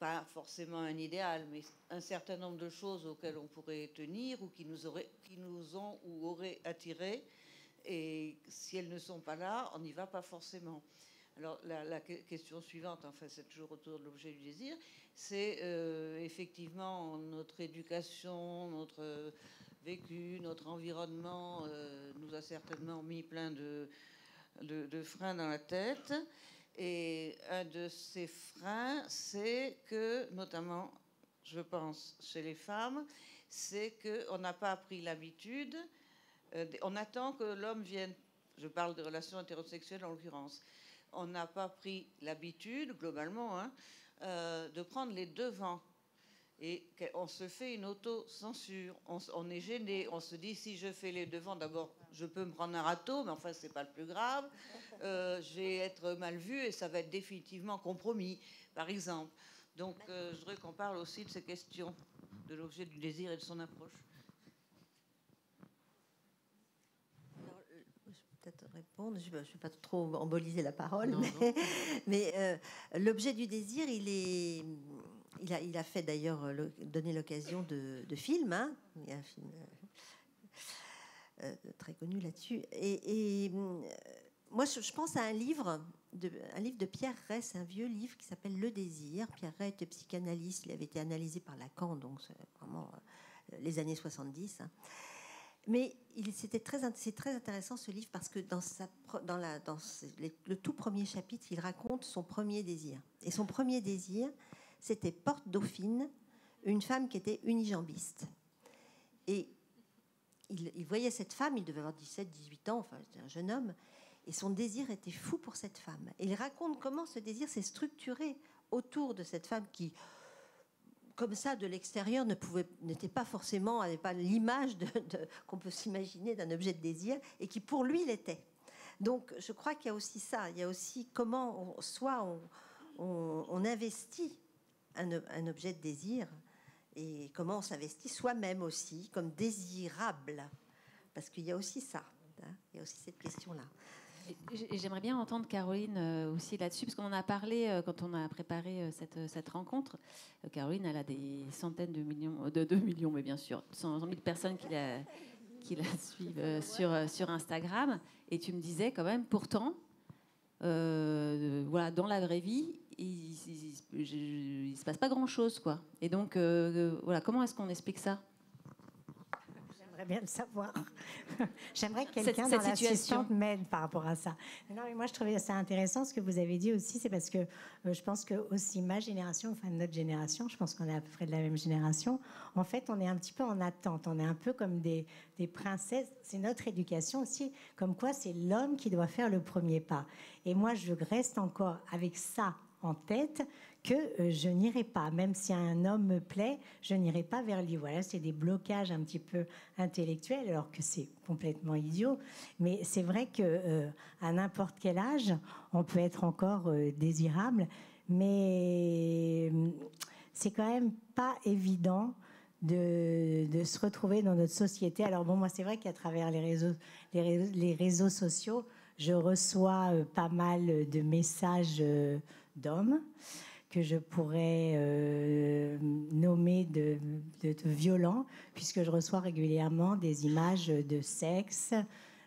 pas forcément un idéal, mais un certain nombre de choses auxquelles on pourrait tenir ou qui nous ont ou auraient attirés, et si elles ne sont pas là, on n'y va pas forcément. Alors la question suivante, enfin c'est toujours autour de l'objet du désir, c'est effectivement notre éducation, notre vécu, notre environnement nous a certainement mis plein de freins dans la tête. Et un de ces freins, c'est que, notamment, je pense, chez les femmes, c'est qu'on n'a pas appris l'habitude, on attend que l'homme vienne, je parle de relations hétérosexuelles en l'occurrence, on n'a pas pris l'habitude, globalement, de prendre les devants. Et on se fait une auto-censure. On est gêné. On se dit, si je fais les devants, d'abord, je peux me prendre un râteau, mais enfin, c'est pas le plus grave. Je vais être mal vue et ça va être définitivement compromis, par exemple. Donc, je voudrais qu'on parle aussi de ces questions, de l'objet du désir et de son approche. Peut-être répondre, je ne vais pas trop emboliser la parole, mais l'objet du désir, il a fait d'ailleurs donner l'occasion de films, hein. Il y a un film très connu là-dessus, et moi je pense à un livre de Pierre Rey, c'est un vieux livre qui s'appelle Le désir. Pierre Rey était psychanalyste, il avait été analysé par Lacan, donc c'est vraiment les années 70, hein. Mais c'est très intéressant ce livre parce que dans le tout premier chapitre, il raconte son premier désir. Et son premier désir, c'était Porte Dauphine, une femme qui était unijambiste. Et il voyait cette femme, il devait avoir 17, 18 ans, enfin c'était un jeune homme, et son désir était fou pour cette femme. Et il raconte comment ce désir s'est structuré autour de cette femme qui, comme ça, de l'extérieur, n'était pas forcément, n'avait pas l'image qu'on peut s'imaginer d'un objet de désir, et qui pour lui l'était. Donc je crois qu'il y a aussi ça, il y a aussi comment on investit un objet de désir, et comment on s'investit soi-même aussi comme désirable, parce qu'il y a aussi ça, hein, il y a aussi cette question-là. Et j'aimerais bien entendre Caroline aussi là-dessus, parce qu'on en a parlé quand on a préparé cette rencontre. Caroline, elle a des centaines de millions, de 2 millions, mais bien sûr, 100 000 personnes qui la suivent sur Instagram. Et tu me disais quand même, pourtant, voilà, dans la vraie vie, il se passe pas grand-chose, quoi. Et donc, voilà, comment est-ce qu'on explique ça ? J'aimerais bien le savoir. J'aimerais que quelqu'un dans l'assistante m'aide par rapport à ça. Non, mais moi, je trouvais ça intéressant ce que vous avez dit aussi. C'est parce que je pense que aussi ma génération, enfin notre génération, je pense qu'on est à peu près de la même génération. En fait, on est un petit peu en attente. On est un peu comme des princesses. C'est notre éducation aussi. Comme quoi, c'est l'homme qui doit faire le premier pas. Et moi, je reste encore avec ça en tête, que je n'irai pas, même si un homme me plaît, je n'irai pas vers lui. Voilà, c'est des blocages un petit peu intellectuels, alors que c'est complètement idiot. Mais c'est vrai que à n'importe quel âge, on peut être encore désirable, mais c'est quand même pas évident de se retrouver dans notre société. Alors bon, moi, c'est vrai qu'à travers les réseaux sociaux, je reçois pas mal de messages d'hommes que je pourrais nommer de violents, puisque je reçois régulièrement des images de sexe,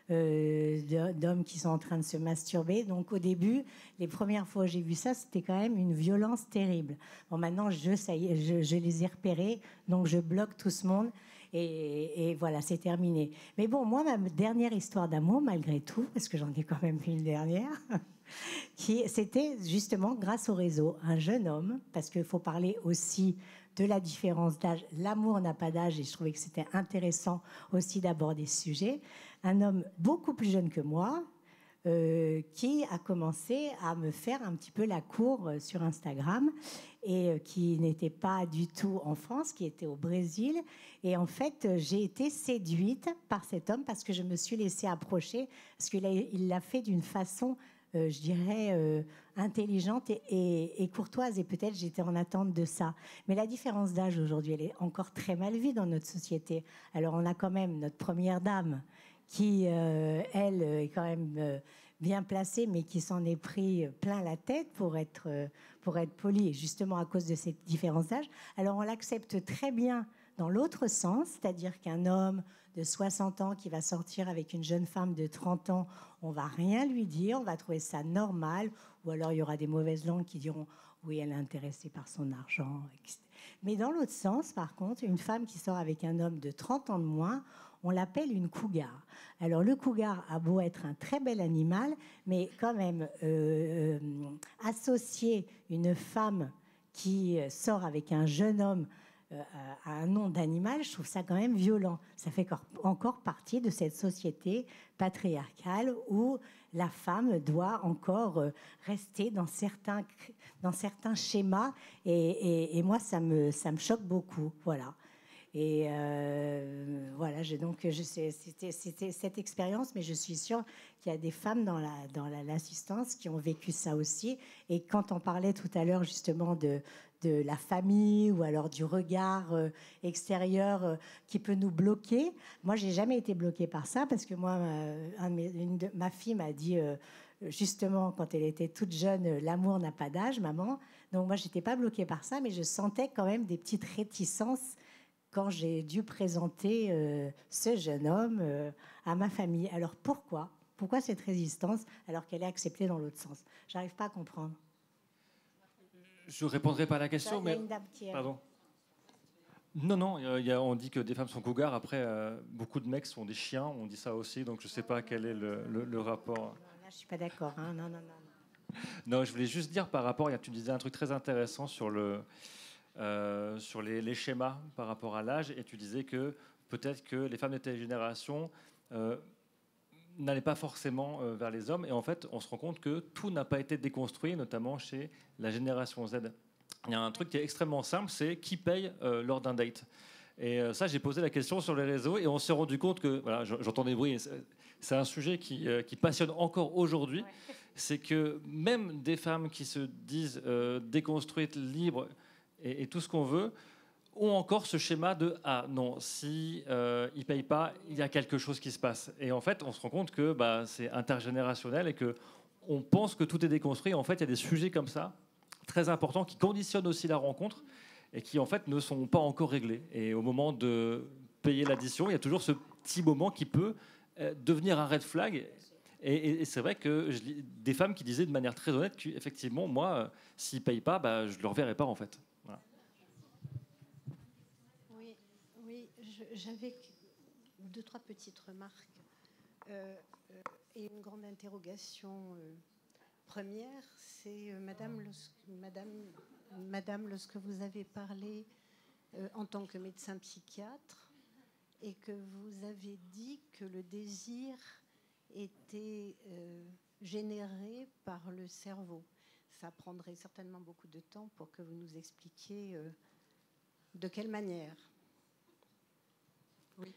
d'hommes qui sont en train de se masturber. Donc au début, les premières fois où j'ai vu ça, c'était quand même une violence terrible. Bon, maintenant, je les ai repérés, donc je bloque tout ce monde. Et voilà, c'est terminé. Mais bon, moi, ma dernière histoire d'amour, malgré tout, parce que j'en ai quand même une dernière, c'était justement grâce au réseau. Un jeune homme, parce qu'il faut parler aussi de la différence d'âge. L'amour n'a pas d'âge, et je trouvais que c'était intéressant aussi d'aborder ce sujet. Un homme beaucoup plus jeune que moi, qui a commencé à me faire un petit peu la cour sur Instagram, et qui n'était pas du tout en France, qui était au Brésil. Et en fait, j'ai été séduite par cet homme parce que je me suis laissée approcher, parce qu'il l'a fait d'une façon, je dirais, intelligente et courtoise. Et peut-être j'étais en attente de ça. Mais la différence d'âge aujourd'hui, elle est encore très mal vue dans notre société. Alors on a quand même notre première dame qui, elle, est quand même bien placée, mais qui s'en est pris plein la tête pour être polie, justement à cause de ces différents âges. Alors on l'accepte très bien dans l'autre sens, c'est-à-dire qu'un homme de 60 ans qui va sortir avec une jeune femme de 30 ans, on va rien lui dire, on va trouver ça normal, ou alors il y aura des mauvaises langues qui diront oui, elle est intéressée par son argent, etc. Mais dans l'autre sens, par contre, une femme qui sort avec un homme de 30 ans de moins, on l'appelle une cougar. Alors le cougar a beau être un très bel animal, mais quand même associer une femme qui sort avec un jeune homme à un nom d'animal, je trouve ça quand même violent. Ça fait encore partie de cette société patriarcale où la femme doit encore rester dans certains schémas. Et moi, ça me choque beaucoup. Voilà. Et voilà, c'était cette expérience, mais je suis sûre qu'il y a des femmes dans l'assistance qui ont vécu ça aussi. Et quand on parlait tout à l'heure justement de la famille ou alors du regard extérieur qui peut nous bloquer. Moi, j'ai jamais été bloquée par ça parce que moi, ma fille m'a dit justement quand elle était toute jeune, l'amour n'a pas d'âge, maman. Donc moi, j'étais pas bloquée par ça, mais je sentais quand même des petites réticences quand j'ai dû présenter ce jeune homme à ma famille. Alors pourquoi cette résistance alors qu'elle est acceptée dans l'autre sens? J'arrive pas à comprendre. Je ne répondrai pas à la question, mais... Pardon. Non, on dit que des femmes sont cougars. Après, beaucoup de mecs sont des chiens, on dit ça aussi, donc je ne sais pas quel est le rapport. Non, là, je ne suis pas d'accord. Hein. Non. Non, je voulais juste dire par rapport... Tu disais un truc très intéressant sur les schémas par rapport à l'âge, et tu disais que peut-être que les femmes de telle génération n'allaient pas forcément vers les hommes, et en fait on se rend compte que tout n'a pas été déconstruit, notamment chez la génération Z. Il y a un truc qui est extrêmement simple, c'est qui paye lors d'un date. Et ça, j'ai posé la question sur les réseaux et on s'est rendu compte que, voilà, j'entends des bruits, c'est un sujet qui passionne encore aujourd'hui. Ouais. C'est que même des femmes qui se disent déconstruites, libres et tout ce qu'on veut, ont encore ce schéma de « Ah non, si ils ne payent pas, il y a quelque chose qui se passe ». Et en fait, on se rend compte que c'est intergénérationnel et qu'on pense que tout est déconstruit. En fait, il y a des sujets comme ça, très importants, qui conditionnent aussi la rencontre et qui, en fait, ne sont pas encore réglés. Et au moment de payer l'addition, il y a toujours ce petit moment qui peut devenir un red flag. Et c'est vrai que des femmes qui disaient de manière très honnête qu'effectivement, moi, s'ils ne payent pas, je ne le reverrai pas, en fait. Voilà. J'avais 2-3 petites remarques et une grande interrogation. Première, c'est Madame, lorsque vous avez parlé en tant que médecin psychiatre et que vous avez dit que le désir était généré par le cerveau. Ça prendrait certainement beaucoup de temps pour que vous nous expliquiez de quelle manière. Oui.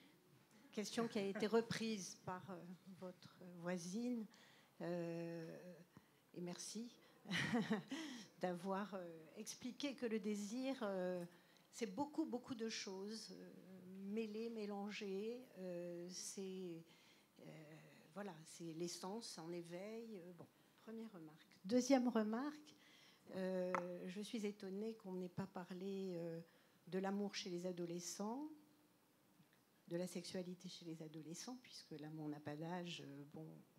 Question qui a été reprise par votre voisine. Et merci d'avoir expliqué que le désir, c'est beaucoup de choses mêlées, mélangées. C'est l'essence en éveil. Bon, première remarque. Deuxième remarque, je suis étonnée qu'on n'ait pas parlé de l'amour chez les adolescents, de la sexualité chez les adolescents, puisque l'amour n'a pas d'âge.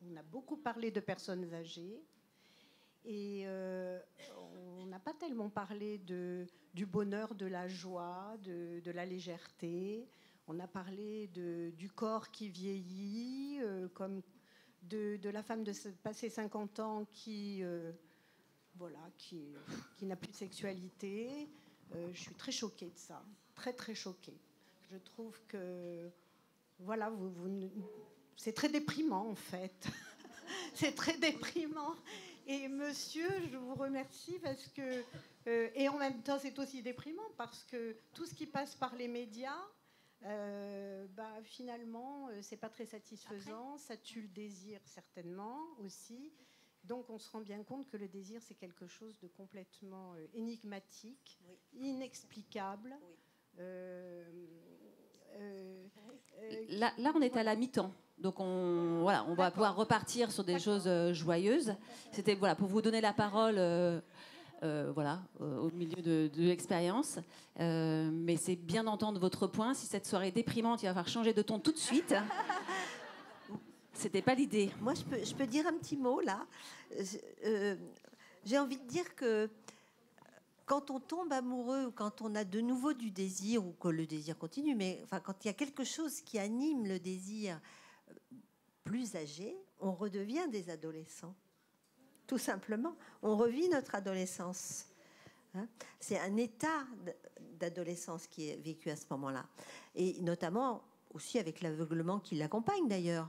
On a beaucoup parlé de personnes âgées et on n'a pas tellement parlé du bonheur, de la joie, de la légèreté. On a parlé du corps qui vieillit, comme de la femme de passer 50 ans qui n'a plus de sexualité. Je suis très choquée de ça, très choquée. Je trouve que, voilà, c'est très déprimant, en fait. C'est très déprimant. Et monsieur, je vous remercie parce que... et en même temps, c'est aussi déprimant parce que tout ce qui passe par les médias, finalement, c'est pas très satisfaisant. Ça tue le désir, certainement, aussi. Donc, on se rend bien compte que le désir, c'est quelque chose de complètement énigmatique, inexplicable. Là, on est à la mi-temps. Donc on va pouvoir repartir sur des choses joyeuses. C'était pour vous donner la parole au milieu de l'expérience. Mais c'est bien d'entendre votre point. Si cette soirée est déprimante, il va falloir changer de ton tout de suite. C'était pas l'idée. Moi, je peux dire un petit mot là. J'ai envie de dire que quand on tombe amoureux ou quand on a de nouveau du désir ou que le désir continue, mais enfin, quand il y a quelque chose qui anime le désir plus âgé, on redevient des adolescents. Tout simplement, on revit notre adolescence. Hein, c'est un état d'adolescence qui est vécu à ce moment-là. Et notamment aussi avec l'aveuglement qui l'accompagne d'ailleurs.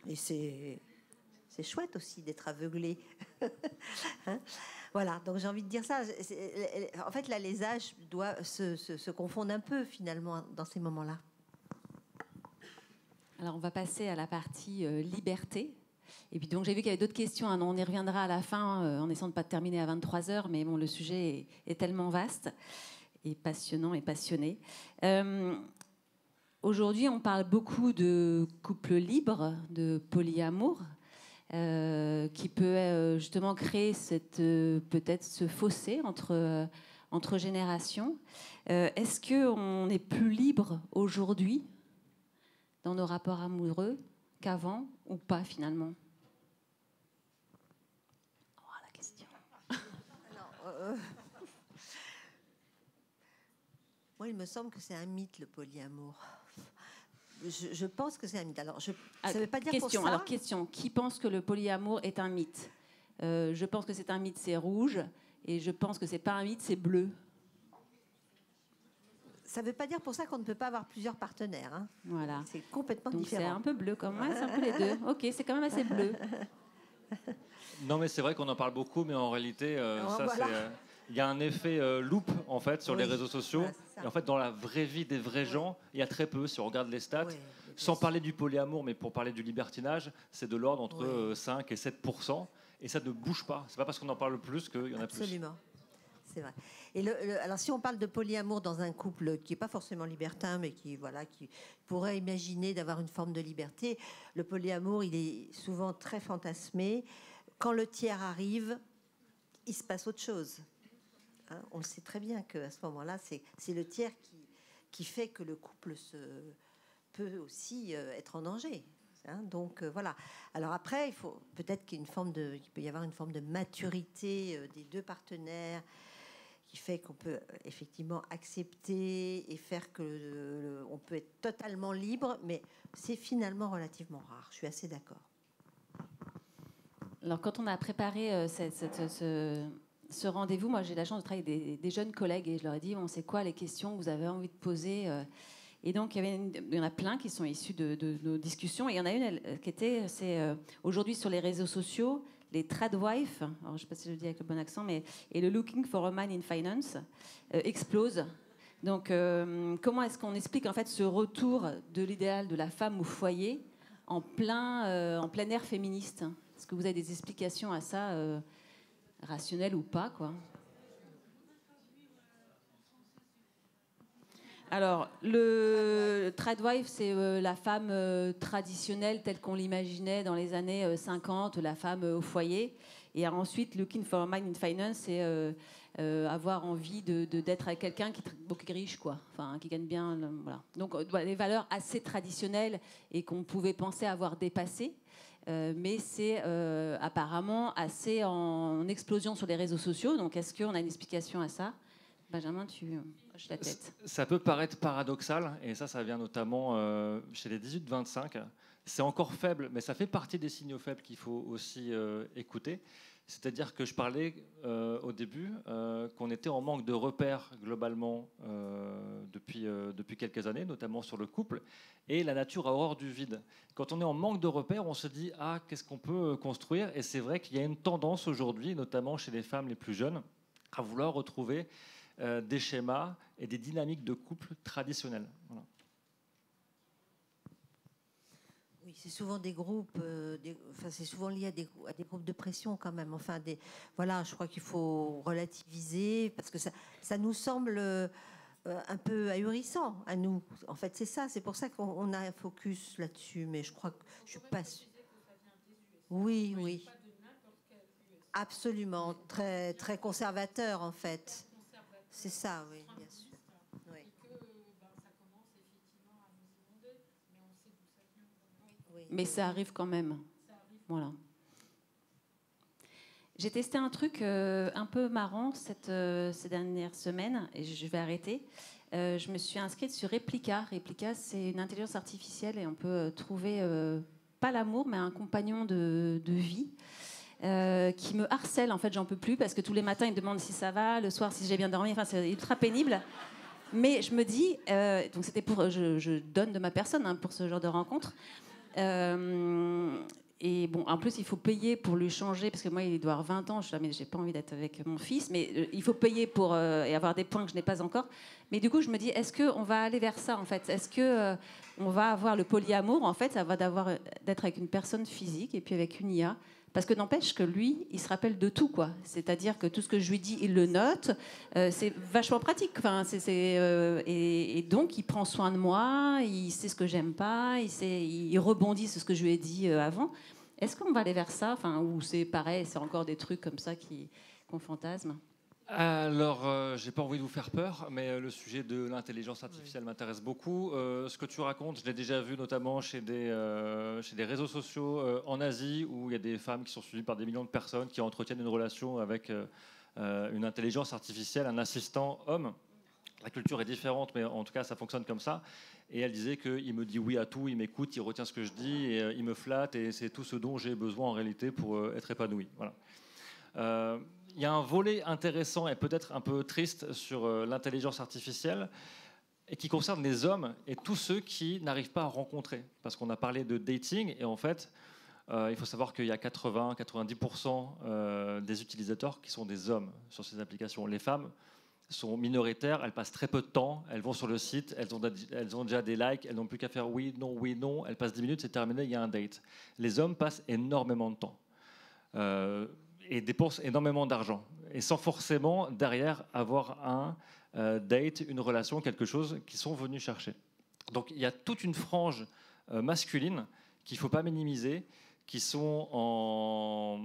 Et c'est chouette aussi d'être aveuglé. Hein, voilà, donc j'ai envie de dire ça. En fait, là, les âges doivent se confondre un peu, finalement, dans ces moments-là. Alors, on va passer à la partie liberté. Et puis, donc, j'ai vu qu'il y avait d'autres questions. Hein, on y reviendra à la fin, en essayant de ne pas terminer à 23h. Mais bon, le sujet est tellement vaste et passionnant et passionné. Aujourd'hui, on parle beaucoup de couple libre, de polyamour. Qui peut justement créer peut-être ce fossé entre générations. Est-ce qu'on est plus libre aujourd'hui dans nos rapports amoureux qu'avant ou pas finalement? La question. Alors, moi, il me semble que c'est un mythe, le polyamour. Je pense que c'est un mythe. Alors, ça ne veut pas dire question. Pour ça. Alors, question. Qui pense que le polyamour est un mythe? Je pense que c'est un mythe, c'est rouge. Et je pense que c'est pas un mythe, c'est bleu. Ça ne veut pas dire pour ça qu'on ne peut pas avoir plusieurs partenaires. Hein. Voilà. C'est complètement Donc différent. C'est un peu bleu quand même. C'est un peu les deux. Ok, c'est quand même assez bleu. Non, mais c'est vrai qu'on en parle beaucoup, mais en réalité, il y a un effet loupe en fait sur les réseaux sociaux. Et en fait, dans la vraie vie des vrais gens, il y a très peu. Si on regarde les stats, sans parler du polyamour, mais pour parler du libertinage, c'est de l'ordre entre 5 et 7%. Et ça ne bouge pas. C'est pas parce qu'on en parle plus qu'il y en a plus. Absolument. C'est vrai. Et alors, si on parle de polyamour dans un couple qui n'est pas forcément libertin, mais qui pourrait imaginer d'avoir une forme de liberté, le polyamour, il est souvent très fantasmé. Quand le tiers arrive, il se passe autre chose. Hein, on le sait très bien qu'à ce moment-là, c'est le tiers qui fait que le couple peut aussi être en danger. Hein, donc voilà. Alors après, il faut peut-être qu'il peut y avoir une forme de maturité des deux partenaires qui fait qu'on peut effectivement accepter et faire que on peut être totalement libre, mais c'est finalement relativement rare. Je suis assez d'accord. Alors quand on a préparé ce rendez-vous, moi j'ai la chance de travailler avec des jeunes collègues et je leur ai dit, c'est quoi les questions que vous avez envie de poser et donc il y en a plein qui sont issus de nos discussions et il y en a une qui était, aujourd'hui sur les réseaux sociaux, les tradwives, alors je ne sais pas si je le dis avec le bon accent, mais et le looking for a man in finance explose. Donc comment est-ce qu'on explique en fait ce retour de l'idéal de la femme au foyer en plein air féministe? Est-ce que vous avez des explications à ça, rationnelles ou pas, quoi? Alors, le tradwife, c'est la femme traditionnelle telle qu'on l'imaginait dans les années 50, la femme au foyer. Et ensuite, looking for a man in finance, c'est avoir envie d'être avec quelqu'un qui est beaucoup riche, quoi. Enfin, qui gagne bien. Voilà. Donc, des valeurs assez traditionnelles et qu'on pouvait penser avoir dépassées. Mais c'est apparemment assez en explosion sur les réseaux sociaux. Donc, est-ce qu'on a une explication à ça? Benjamin, tu hoches la tête. Ça peut paraître paradoxal, et ça vient notamment chez les 18-25. C'est encore faible, mais ça fait partie des signaux faibles qu'il faut aussi écouter. C'est-à-dire que je parlais au début qu'on était en manque de repères globalement depuis quelques années, notamment sur le couple, et la nature a horreur du vide. Quand on est en manque de repères, on se dit « Ah, qu'est-ce qu'on peut construire ?» Et c'est vrai qu'il y a une tendance aujourd'hui, notamment chez les femmes les plus jeunes, à vouloir retrouver des schémas et des dynamiques de couple traditionnelles. Voilà. Oui, c'est souvent des groupes, c'est souvent lié à des groupes de pression quand même. Voilà, je crois qu'il faut relativiser parce que ça nous semble un peu ahurissant à nous. En fait, c'est ça. C'est pour ça qu'on a un focus là-dessus. Mais je crois que je suis pas sûre. Oui, oui. Absolument. Très, très conservateur, en fait. C'est ça, oui, bien sûr. Oui. Mais ça arrive quand même. Voilà. J'ai testé un truc un peu marrant ces dernières semaines, et je vais arrêter. Je me suis inscrite sur Replica. Replica, c'est une intelligence artificielle et on peut trouver, pas l'amour, mais un compagnon de vie qui me harcèle. En fait, j'en peux plus parce que tous les matins, il me demande si ça va, le soir, si j'ai bien dormi. Enfin, c'est ultra pénible. Mais je me dis, donc c'était pour, je donne de ma personne hein, pour ce genre de rencontre. Et bon, en plus, il faut payer pour lui changer, parce que moi, il doit avoir 20 ans, je suis là, mais j'ai pas envie d'être avec mon fils, mais il faut payer pour et avoir des points que je n'ai pas encore. Mais du coup, je me dis, est-ce qu'on va aller vers ça, en fait? Est-ce qu'on va avoir le polyamour, en fait, ça va d'être avec une personne physique et puis avec une IA? Parce que n'empêche que lui, il se rappelle de tout, quoi. C'est-à-dire que tout ce que je lui dis, il le note. C'est vachement pratique. Enfin, et donc, il prend soin de moi, il sait ce que j'aime pas, il rebondit sur ce que je lui ai dit avant. Est-ce qu'on va aller vers ça, enfin, ou c'est pareil, c'est encore des trucs comme ça qu'on fantasme? Alors, j'ai pas envie de vous faire peur, mais le sujet de l'intelligence artificielle m'intéresse beaucoup. Ce que tu racontes, je l'ai déjà vu notamment chez des réseaux sociaux en Asie, où il y a des femmes qui sont suivies par des millions de personnes qui entretiennent une relation avec une intelligence artificielle, un assistant homme. La culture est différente, mais en tout cas, ça fonctionne comme ça. Et elle disait qu'il me dit oui à tout, il m'écoute, il retient ce que je dis, et il me flatte, et c'est tout ce dont j'ai besoin en réalité pour être épanoui. Voilà. Il y a un volet intéressant et peut-être un peu triste sur l'intelligence artificielle et qui concerne les hommes et tous ceux qui n'arrivent pas à rencontrer. Parce qu'on a parlé de dating et en fait, il faut savoir qu'il y a 80-90% des utilisateurs qui sont des hommes sur ces applications. Les femmes sont minoritaires, elles passent très peu de temps, elles vont sur le site, elles ont déjà des likes, elles n'ont plus qu'à faire oui, non, elles passent 10 minutes, c'est terminé, il y a un date. Les hommes passent énormément de temps. Et dépensent énormément d'argent, et sans forcément derrière avoir un date, une relation, quelque chose qu'ils sont venus chercher. Donc il y a toute une frange masculine qu'il ne faut pas minimiser, qui sont en,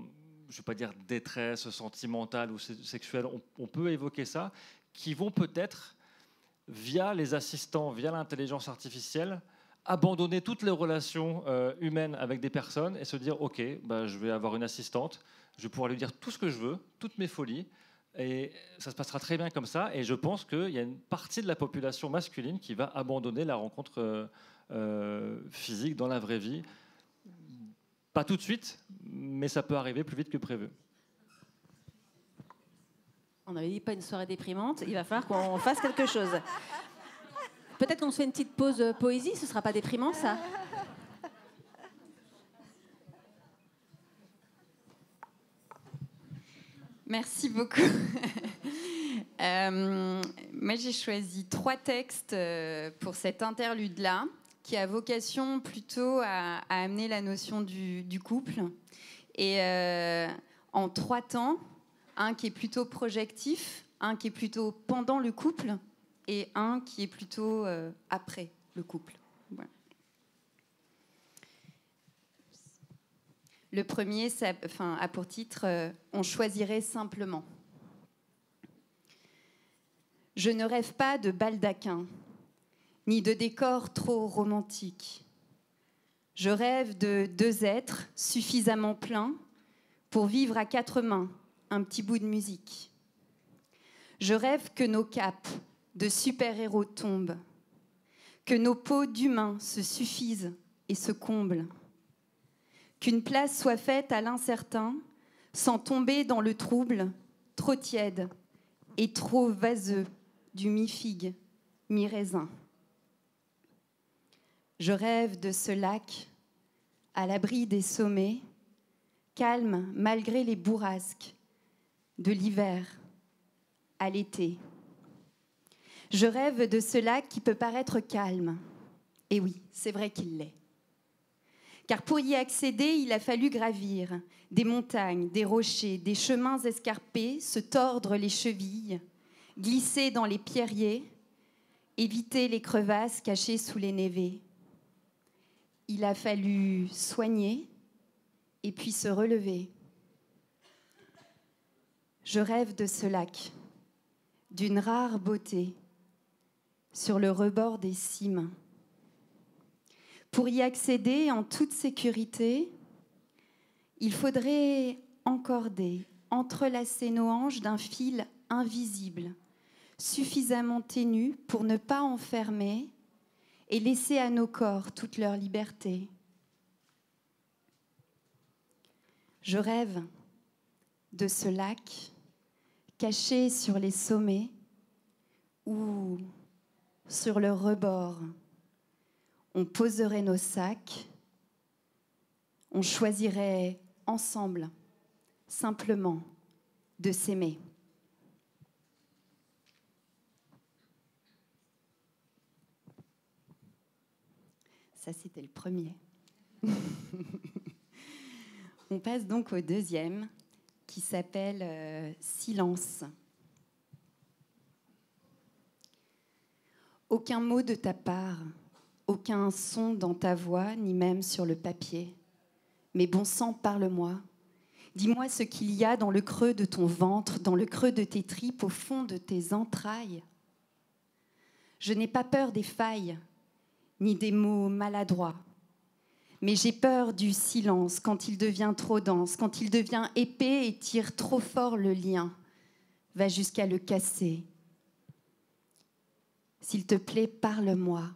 je ne vais pas dire détresse sentimentale ou sexuelle, on peut évoquer ça, qui vont peut-être, via les assistants, via l'intelligence artificielle, abandonner toutes les relations humaines avec des personnes et se dire ok, bah, je vais avoir une assistante, je vais pouvoir lui dire tout ce que je veux, toutes mes folies, et ça se passera très bien comme ça. Et je pense qu'il y a une partie de la population masculine qui va abandonner la rencontre physique dans la vraie vie. Pas tout de suite, mais ça peut arriver plus vite que prévu. On n'avait dit pas une soirée déprimante, il va falloir qu'on fasse quelque chose. Peut-être qu'on se fait une petite pause poésie, ce ne sera pas déprimant ça? Merci beaucoup. Moi, j'ai choisi 3 textes pour cet interlude-là, qui a vocation plutôt à amener la notion du couple. Et en 3 temps, un qui est plutôt projectif, un qui est plutôt pendant le couple, et un qui est plutôt après le couple. Voilà. Le premier a pour titre « On choisirait simplement ». Je ne rêve pas de baldaquin, ni de décors trop romantiques. Je rêve de 2 êtres suffisamment pleins pour vivre à 4 mains un petit bout de musique. Je rêve que nos capes de super-héros tombent, que nos peaux d'humains se suffisent et se comblent, qu'une place soit faite à l'incertain sans tomber dans le trouble trop tiède et trop vaseux du mi-figue, mi-raisin. Je rêve de ce lac à l'abri des sommets, calme malgré les bourrasques de l'hiver à l'été. Je rêve de ce lac qui peut paraître calme. Et oui, c'est vrai qu'il l'est. Car pour y accéder, il a fallu gravir des montagnes, des rochers, des chemins escarpés, se tordre les chevilles, glisser dans les pierriers, éviter les crevasses cachées sous les névés. Il a fallu soigner et puis se relever. Je rêve de ce lac, d'une rare beauté, sur le rebord des cimes. Pour y accéder en toute sécurité, il faudrait encorder, entrelacer nos hanches d'un fil invisible, suffisamment ténu pour ne pas enfermer et laisser à nos corps toute leur liberté. Je rêve de ce lac caché sur les sommets où, sur le rebord, on poserait nos sacs, on choisirait ensemble, simplement, de s'aimer. Ça, c'était le premier. On passe donc au deuxième, qui s'appelle Silence. Aucun mot de ta part, aucun son dans ta voix, ni même sur le papier. Mais bon sang, parle-moi. Dis-moi ce qu'il y a dans le creux de ton ventre, dans le creux de tes tripes, au fond de tes entrailles. Je n'ai pas peur des failles, ni des mots maladroits. Mais j'ai peur du silence quand il devient trop dense, quand il devient épais et tire trop fort le lien, va jusqu'à le casser. S'il te plaît, parle-moi.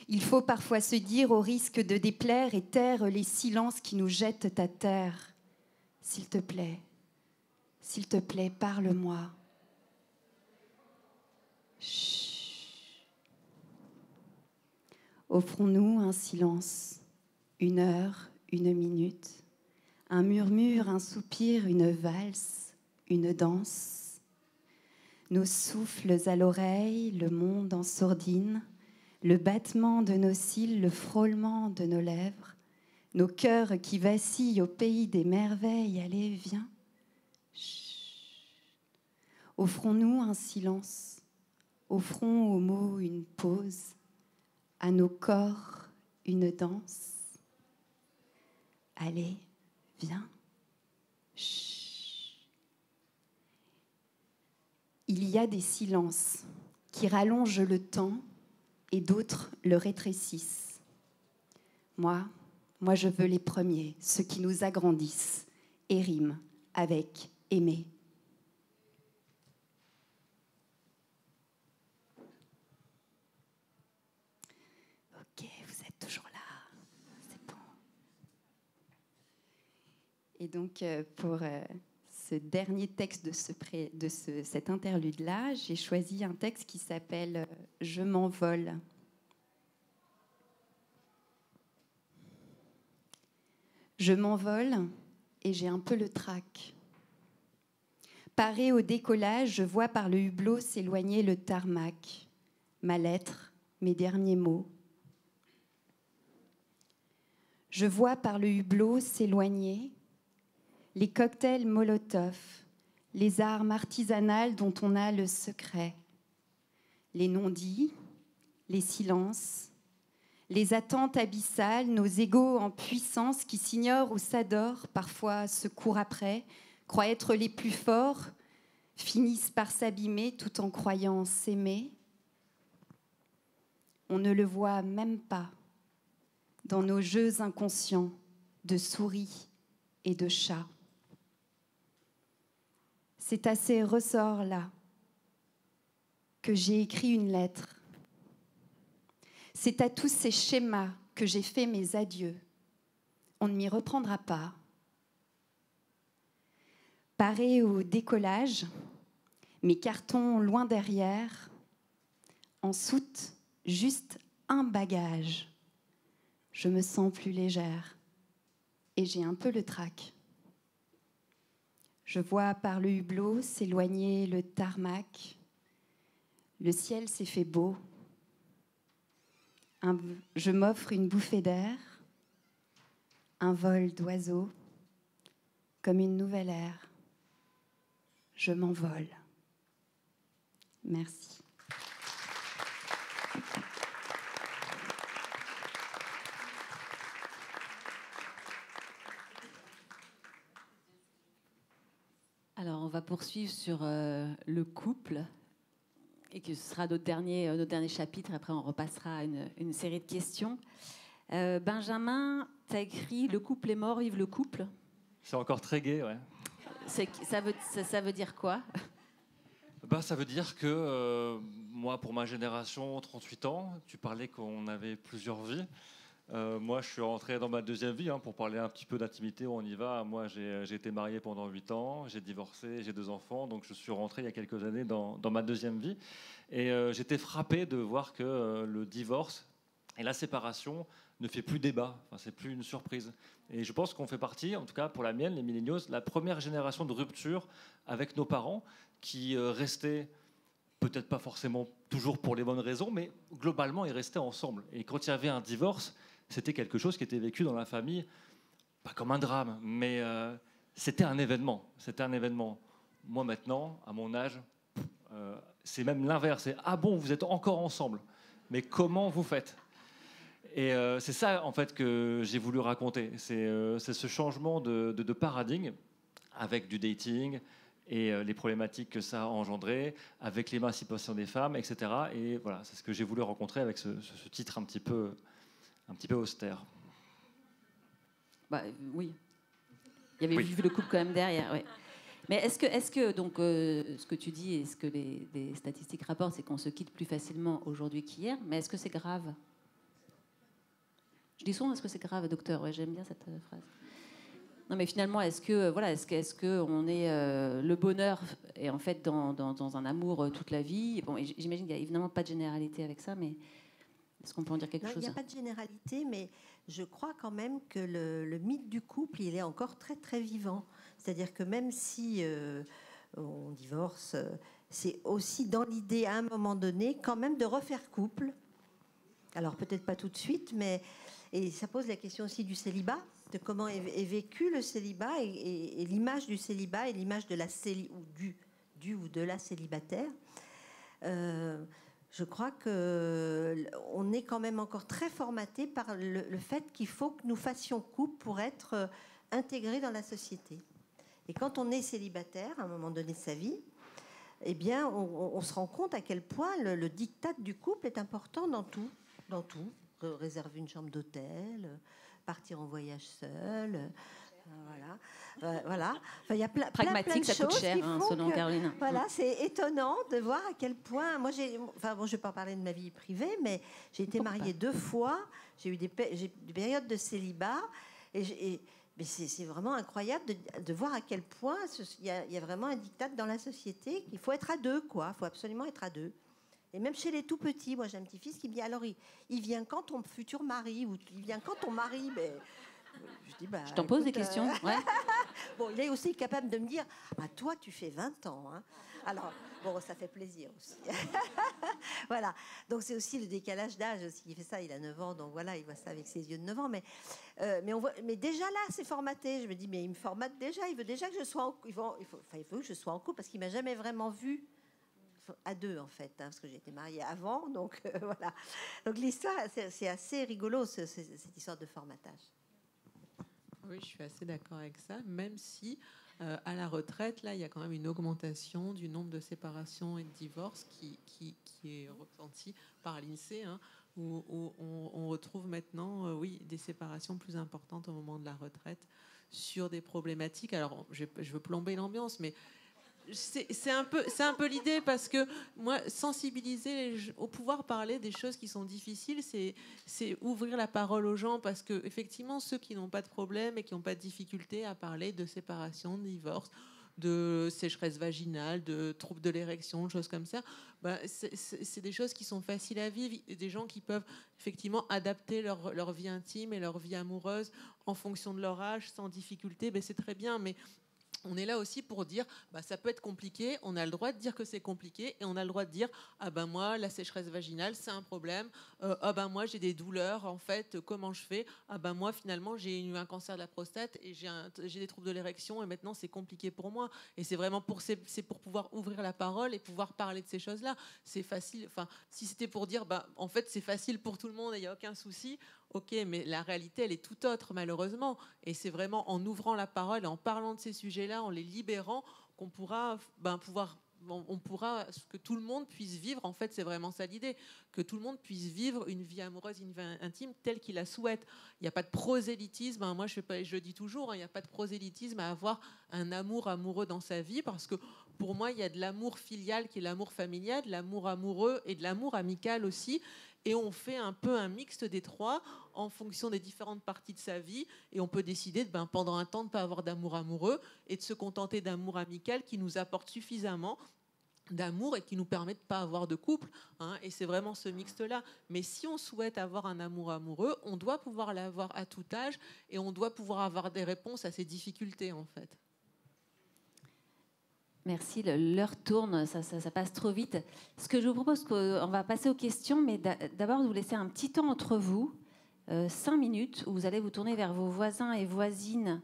Il faut parfois se dire, au risque de déplaire et taire les silences qui nous jettent à terre. S'il te plaît, parle-moi. Chut. Offrons-nous un silence, 1 heure, 1 minute, un murmure, un soupir, une valse, une danse. Nos souffles à l'oreille, le monde en sourdine, le battement de nos cils, le frôlement de nos lèvres, nos cœurs qui vacillent au pays des merveilles. Allez, viens. Chut. Offrons-nous un silence, offrons aux mots une pause, à nos corps une danse. Allez, viens. Chut. Il y a des silences qui rallongent le temps et d'autres le rétrécissent. Moi, je veux les premiers, ceux qui nous agrandissent et riment avec aimer. Ok, vous êtes toujours là, c'est bon. Et donc, pour ce dernier texte de cet interlude-là, j'ai choisi un texte qui s'appelle « Je m'envole ». Je m'envole et j'ai un peu le trac. Paré au décollage, je vois par le hublot s'éloigner le tarmac, ma lettre, mes derniers mots. Je vois par le hublot s'éloigner les cocktails Molotov, les armes artisanales dont on a le secret, les non-dits, les silences, les attentes abyssales, nos égos en puissance qui s'ignorent ou s'adorent, parfois se courent après, croient être les plus forts, finissent par s'abîmer tout en croyant s'aimer. On ne le voit même pas dans nos jeux inconscients de souris et de chats. C'est à ces ressorts-là que j'ai écrit une lettre. C'est à tous ces schémas que j'ai fait mes adieux. On ne m'y reprendra pas. Paré au décollage, mes cartons loin derrière, en soute, juste un bagage. Je me sens plus légère et j'ai un peu le trac. Je vois par le hublot s'éloigner le tarmac. Le ciel s'est fait beau. Je m'offre une bouffée d'air, un vol d'oiseau, comme une nouvelle ère. Je m'envole. Merci. Alors, on va poursuivre sur le couple, et que ce sera notre dernier chapitre. Après, on repassera à une série de questions. Benjamin, tu as écrit « Le couple est mort, vive le couple ». C'est encore très gai, ouais. Ça veut dire quoi? Ça veut dire que moi, pour ma génération, 38 ans, tu parlais qu'on avait plusieurs vies. Moi, je suis rentré dans ma deuxième vie, pour parler un petit peu d'intimité, on y va. Moi, j'ai été marié pendant 8 ans, j'ai divorcé, j'ai 2 enfants, donc je suis rentré il y a quelques années dans ma deuxième vie. Et j'étais frappé de voir que le divorce et la séparation ne fait plus débat, c'est plus une surprise. Et je pense qu'on fait partie, en tout cas pour la mienne, les milléniaux, la première génération de rupture avec nos parents qui restaient, peut-être pas forcément toujours pour les bonnes raisons, mais globalement, ils restaient ensemble. Et quand il y avait un divorce, c'était quelque chose qui était vécu dans la famille, pas comme un drame, mais c'était un événement. C'était un événement. Moi, maintenant, à mon âge, c'est même l'inverse. C'est « Ah bon, vous êtes encore ensemble, mais comment vous faites ?» Et c'est ça, en fait, que j'ai voulu raconter. C'est ce changement de paradigme avec du dating et les problématiques que ça a engendré, avec l'émancipation des femmes, etc. Et voilà, c'est ce que j'ai voulu rencontrer avec ce titre un petit peu austère. Oui. Il y avait vu le couple quand même derrière, ouais. Mais est-ce que donc, ce que tu dis et ce que les statistiques rapportent, c'est qu'on se quitte plus facilement aujourd'hui qu'hier, mais est-ce que c'est grave? Je dis souvent, est-ce que c'est grave, docteur? Ouais, j'aime bien cette phrase. Non, mais finalement, est-ce que on est le bonheur est en fait dans un amour toute la vie? Bon, j'imagine qu'il n'y a évidemment pas de généralité avec ça, mais est-ce qu'on peut en dire quelque chose? Il n'y a pas de généralité, mais je crois quand même que le mythe du couple, il est encore très très vivant. C'est-à-dire que même si on divorce, c'est aussi dans l'idée à un moment donné quand même de refaire couple. Alors peut-être pas tout de suite, mais et ça pose la question aussi du célibat, de comment est vécu le célibat et l'image du célibat et l'image de la du ou de la célibataire. Je crois qu'on est quand même encore très formaté par le fait qu'il faut que nous fassions couple pour être intégrés dans la société. Et quand on est célibataire, à un moment donné de sa vie, eh bien, on se rend compte à quel point le diktat du couple est important dans tout. Réserver une chambre d'hôtel, partir en voyage seul, voilà. Enfin, il y a plein de ça choses coûte cher, qui font selon Caroline. Voilà, c'est étonnant de voir à quel point. Moi, je ne vais pas parler de ma vie privée, mais j'ai été mariée 2 fois. J'ai eu des périodes de célibat, mais c'est vraiment incroyable de voir à quel point il y a vraiment un diktat dans la société qu'il faut être à 2, quoi. Il faut absolument être à 2. Et même chez les tout petits, moi j'ai un petit-fils qui me dit, alors il vient quand ton futur mari, ou il vient quand ton mari? Mais je dis, je t'en pose des questions. Ouais. Bon, il est aussi capable de me dire, toi tu fais 20 ans. Hein. Alors, bon, ça fait plaisir aussi. Voilà. Donc c'est aussi le décalage d'âge aussi qui fait ça. Il a 9 ans, donc voilà, il voit ça avec ses yeux de 9 ans. Mais déjà là, c'est formaté. Je me dis, mais il me formate déjà. Il veut déjà que je sois en couple. Il faut que je sois en couple parce qu'il m'a jamais vraiment vu à 2 en fait, parce que j'ai été mariée avant, donc voilà. Donc l'histoire, c'est assez rigolo cette histoire de formatage. Oui, je suis assez d'accord avec ça, même si à la retraite, là, il y a quand même une augmentation du nombre de séparations et de divorces qui est ressentie par l'INSEE, où on retrouve maintenant, des séparations plus importantes au moment de la retraite sur des problématiques. Alors, je veux plomber l'ambiance, mais c'est un peu l'idée, parce que moi, sensibiliser au pouvoir parler des choses qui sont difficiles, c'est ouvrir la parole aux gens, parce que effectivement, ceux qui n'ont pas de problème et qui n'ont pas de difficulté à parler de séparation, de divorce, de sécheresse vaginale, de troubles de l'érection, de choses comme ça, c'est des choses qui sont faciles à vivre, des gens qui peuvent effectivement adapter leur vie intime et leur vie amoureuse en fonction de leur âge sans difficulté, c'est très bien, mais on est là aussi pour dire, ça peut être compliqué, on a le droit de dire que c'est compliqué, et on a le droit de dire, moi, la sécheresse vaginale, c'est un problème, moi, j'ai des douleurs, en fait, comment je fais? Moi, finalement, j'ai eu un cancer de la prostate, et j'ai des troubles de l'érection, et maintenant, c'est compliqué pour moi. Et c'est vraiment c'est pour pouvoir ouvrir la parole et pouvoir parler de ces choses-là. C'est facile, si c'était pour dire, en fait, c'est facile pour tout le monde, et il n'y a aucun souci, ok, mais la réalité, elle est tout autre, malheureusement. Et c'est vraiment en ouvrant la parole et en parlant de ces sujets-là, en les libérant, qu'on pourra que tout le monde puisse vivre, en fait c'est vraiment ça l'idée, que tout le monde puisse vivre une vie amoureuse, une vie intime telle qu'il la souhaite. Il n'y a pas de prosélytisme, moi je le dis toujours, il n'y a pas de prosélytisme à avoir un amour amoureux dans sa vie, parce que pour moi il y a de l'amour filial qui est l'amour familial, de l'amour amoureux et de l'amour amical aussi, et on fait un peu un mixte des trois en fonction des différentes parties de sa vie, et on peut décider pendant un temps de ne pas avoir d'amour amoureux et de se contenter d'amour amical qui nous apporte suffisamment d'amour et qui nous permet de ne pas avoir de couple, hein, et c'est vraiment ce mixte-là. Mais si on souhaite avoir un amour amoureux, on doit pouvoir l'avoir à tout âge et on doit pouvoir avoir des réponses à ces difficultés, en fait. Merci, l'heure tourne, ça passe trop vite. Ce que je vous propose, on va passer aux questions, mais d'abord vous laisser un petit temps entre vous, 5 minutes, où vous allez vous tourner vers vos voisins et voisines,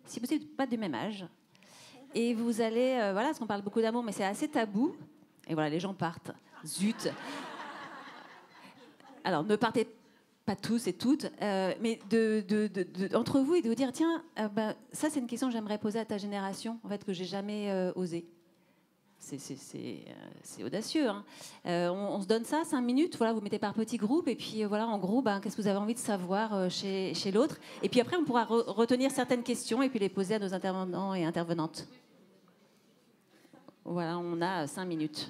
si possible pas du même âge. Et vous allez, voilà, parce qu'on parle beaucoup d'amour, mais c'est assez tabou. Et voilà, les gens partent. Zut. Alors, ne partez pas tous et toutes, mais entre vous et de vous dire, tiens, ça c'est une question que j'aimerais poser à ta génération, en fait, que j'ai jamais osé. C'est audacieux. Hein. On se donne ça, 5 minutes, voilà, vous mettez par petits groupes, et puis voilà, en gros, qu'est-ce que vous avez envie de savoir chez l'autre. Et puis après, on pourra retenir certaines questions et puis les poser à nos intervenants et intervenantes. Voilà, on a 5 minutes.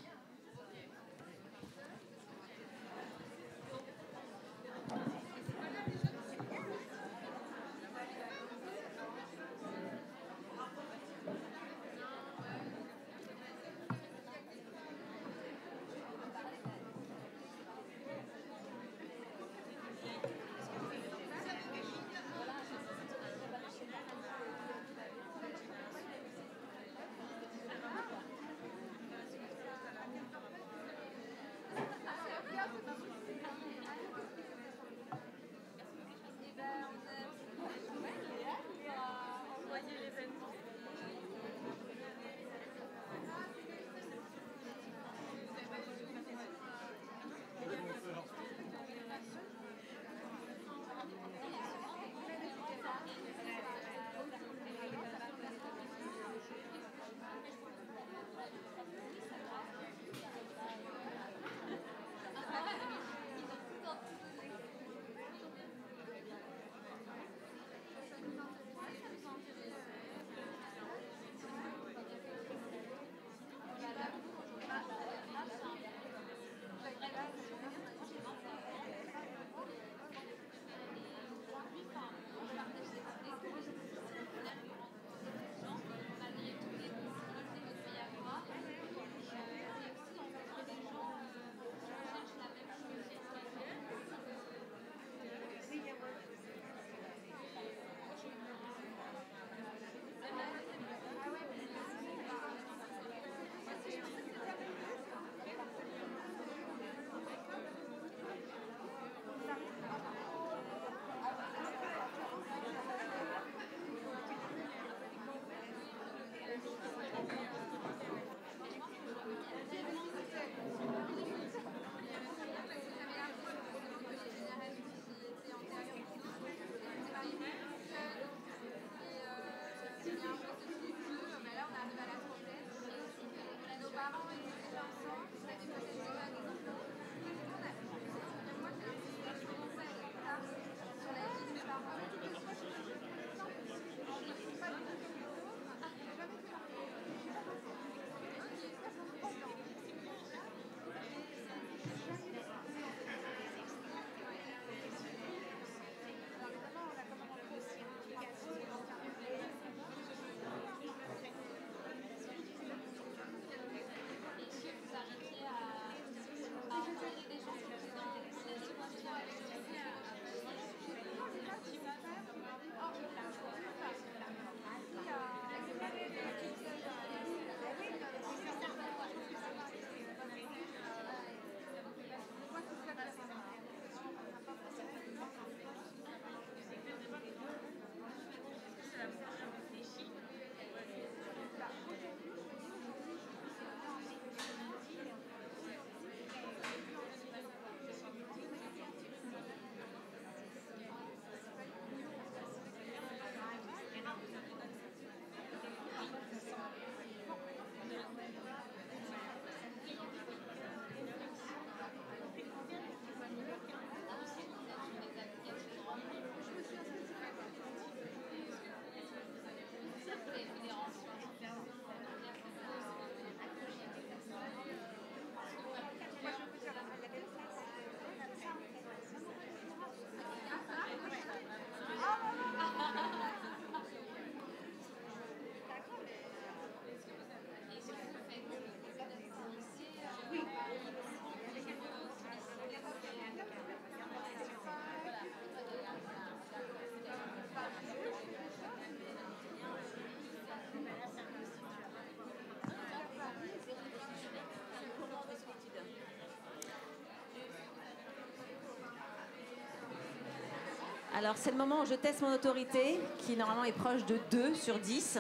Alors, c'est le moment où je teste mon autorité, qui normalement est proche de 2 sur 10.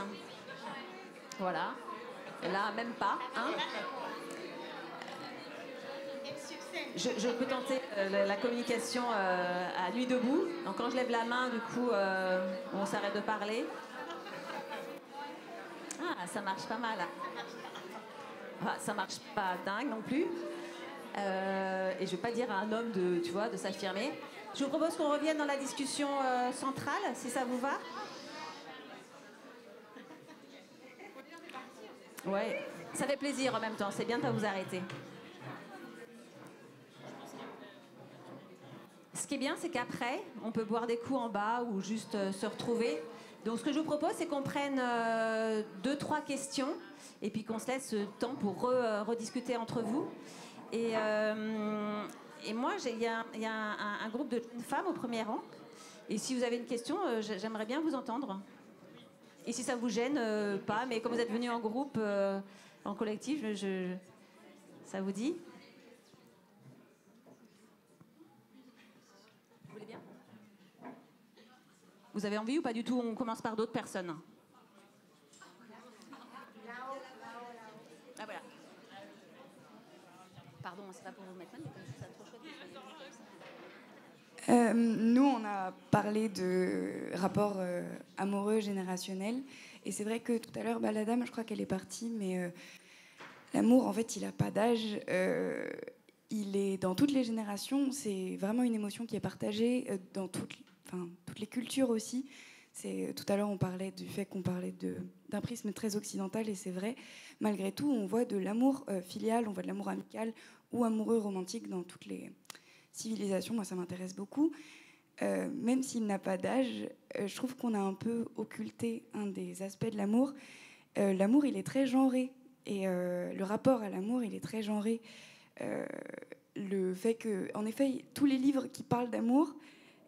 Voilà. Là, même pas. Hein. Je peux tenter la communication à nuit debout. Donc, quand je lève la main, du coup, on s'arrête de parler. Ah, ça marche pas mal. Ah, ça marche pas dingue non plus. Et je vais pas dire à un homme de s'affirmer. Je vous propose qu'on revienne dans la discussion centrale, si ça vous va. Ouais, ça fait plaisir en même temps. C'est bien de pas vous arrêter. Ce qui est bien, c'est qu'après, on peut boire des coups en bas ou juste se retrouver. Donc, ce que je vous propose, c'est qu'on prenne 2-3 questions et puis qu'on se laisse le temps pour rediscuter entre vous. Et moi, il y a un groupe de femmes au premier rang. Et si vous avez une question, j'aimerais bien vous entendre. Et si ça vous gêne, pas. Mais comme vous êtes venus en groupe, en collectif, ça vous dit ? Vous voulez bien ? Vous avez envie ou pas du tout ? On commence par d'autres personnes. Ah voilà. Pardon, c'est pas pour vous mettre mal, mais comme ça, c'est trop chouette. Nous, on a parlé de rapport amoureux générationnel. Et c'est vrai que tout à l'heure, la dame, je crois qu'elle est partie, mais l'amour, en fait, il n'a pas d'âge. Il est dans toutes les générations. C'est vraiment une émotion qui est partagée dans toutes les cultures aussi. Tout à l'heure, on parlait du fait qu'on parlait d'un prisme très occidental, et c'est vrai. Malgré tout, on voit de l'amour filial, on voit de l'amour amical ou amoureux romantique dans toutes les civilisations. Moi, ça m'intéresse beaucoup. Même s'il n'a pas d'âge, je trouve qu'on a un peu occulté un des aspects de l'amour. L'amour, il est très genré. Et le rapport à l'amour, il est très genré. Le fait que, en effet, tous les livres qui parlent d'amour,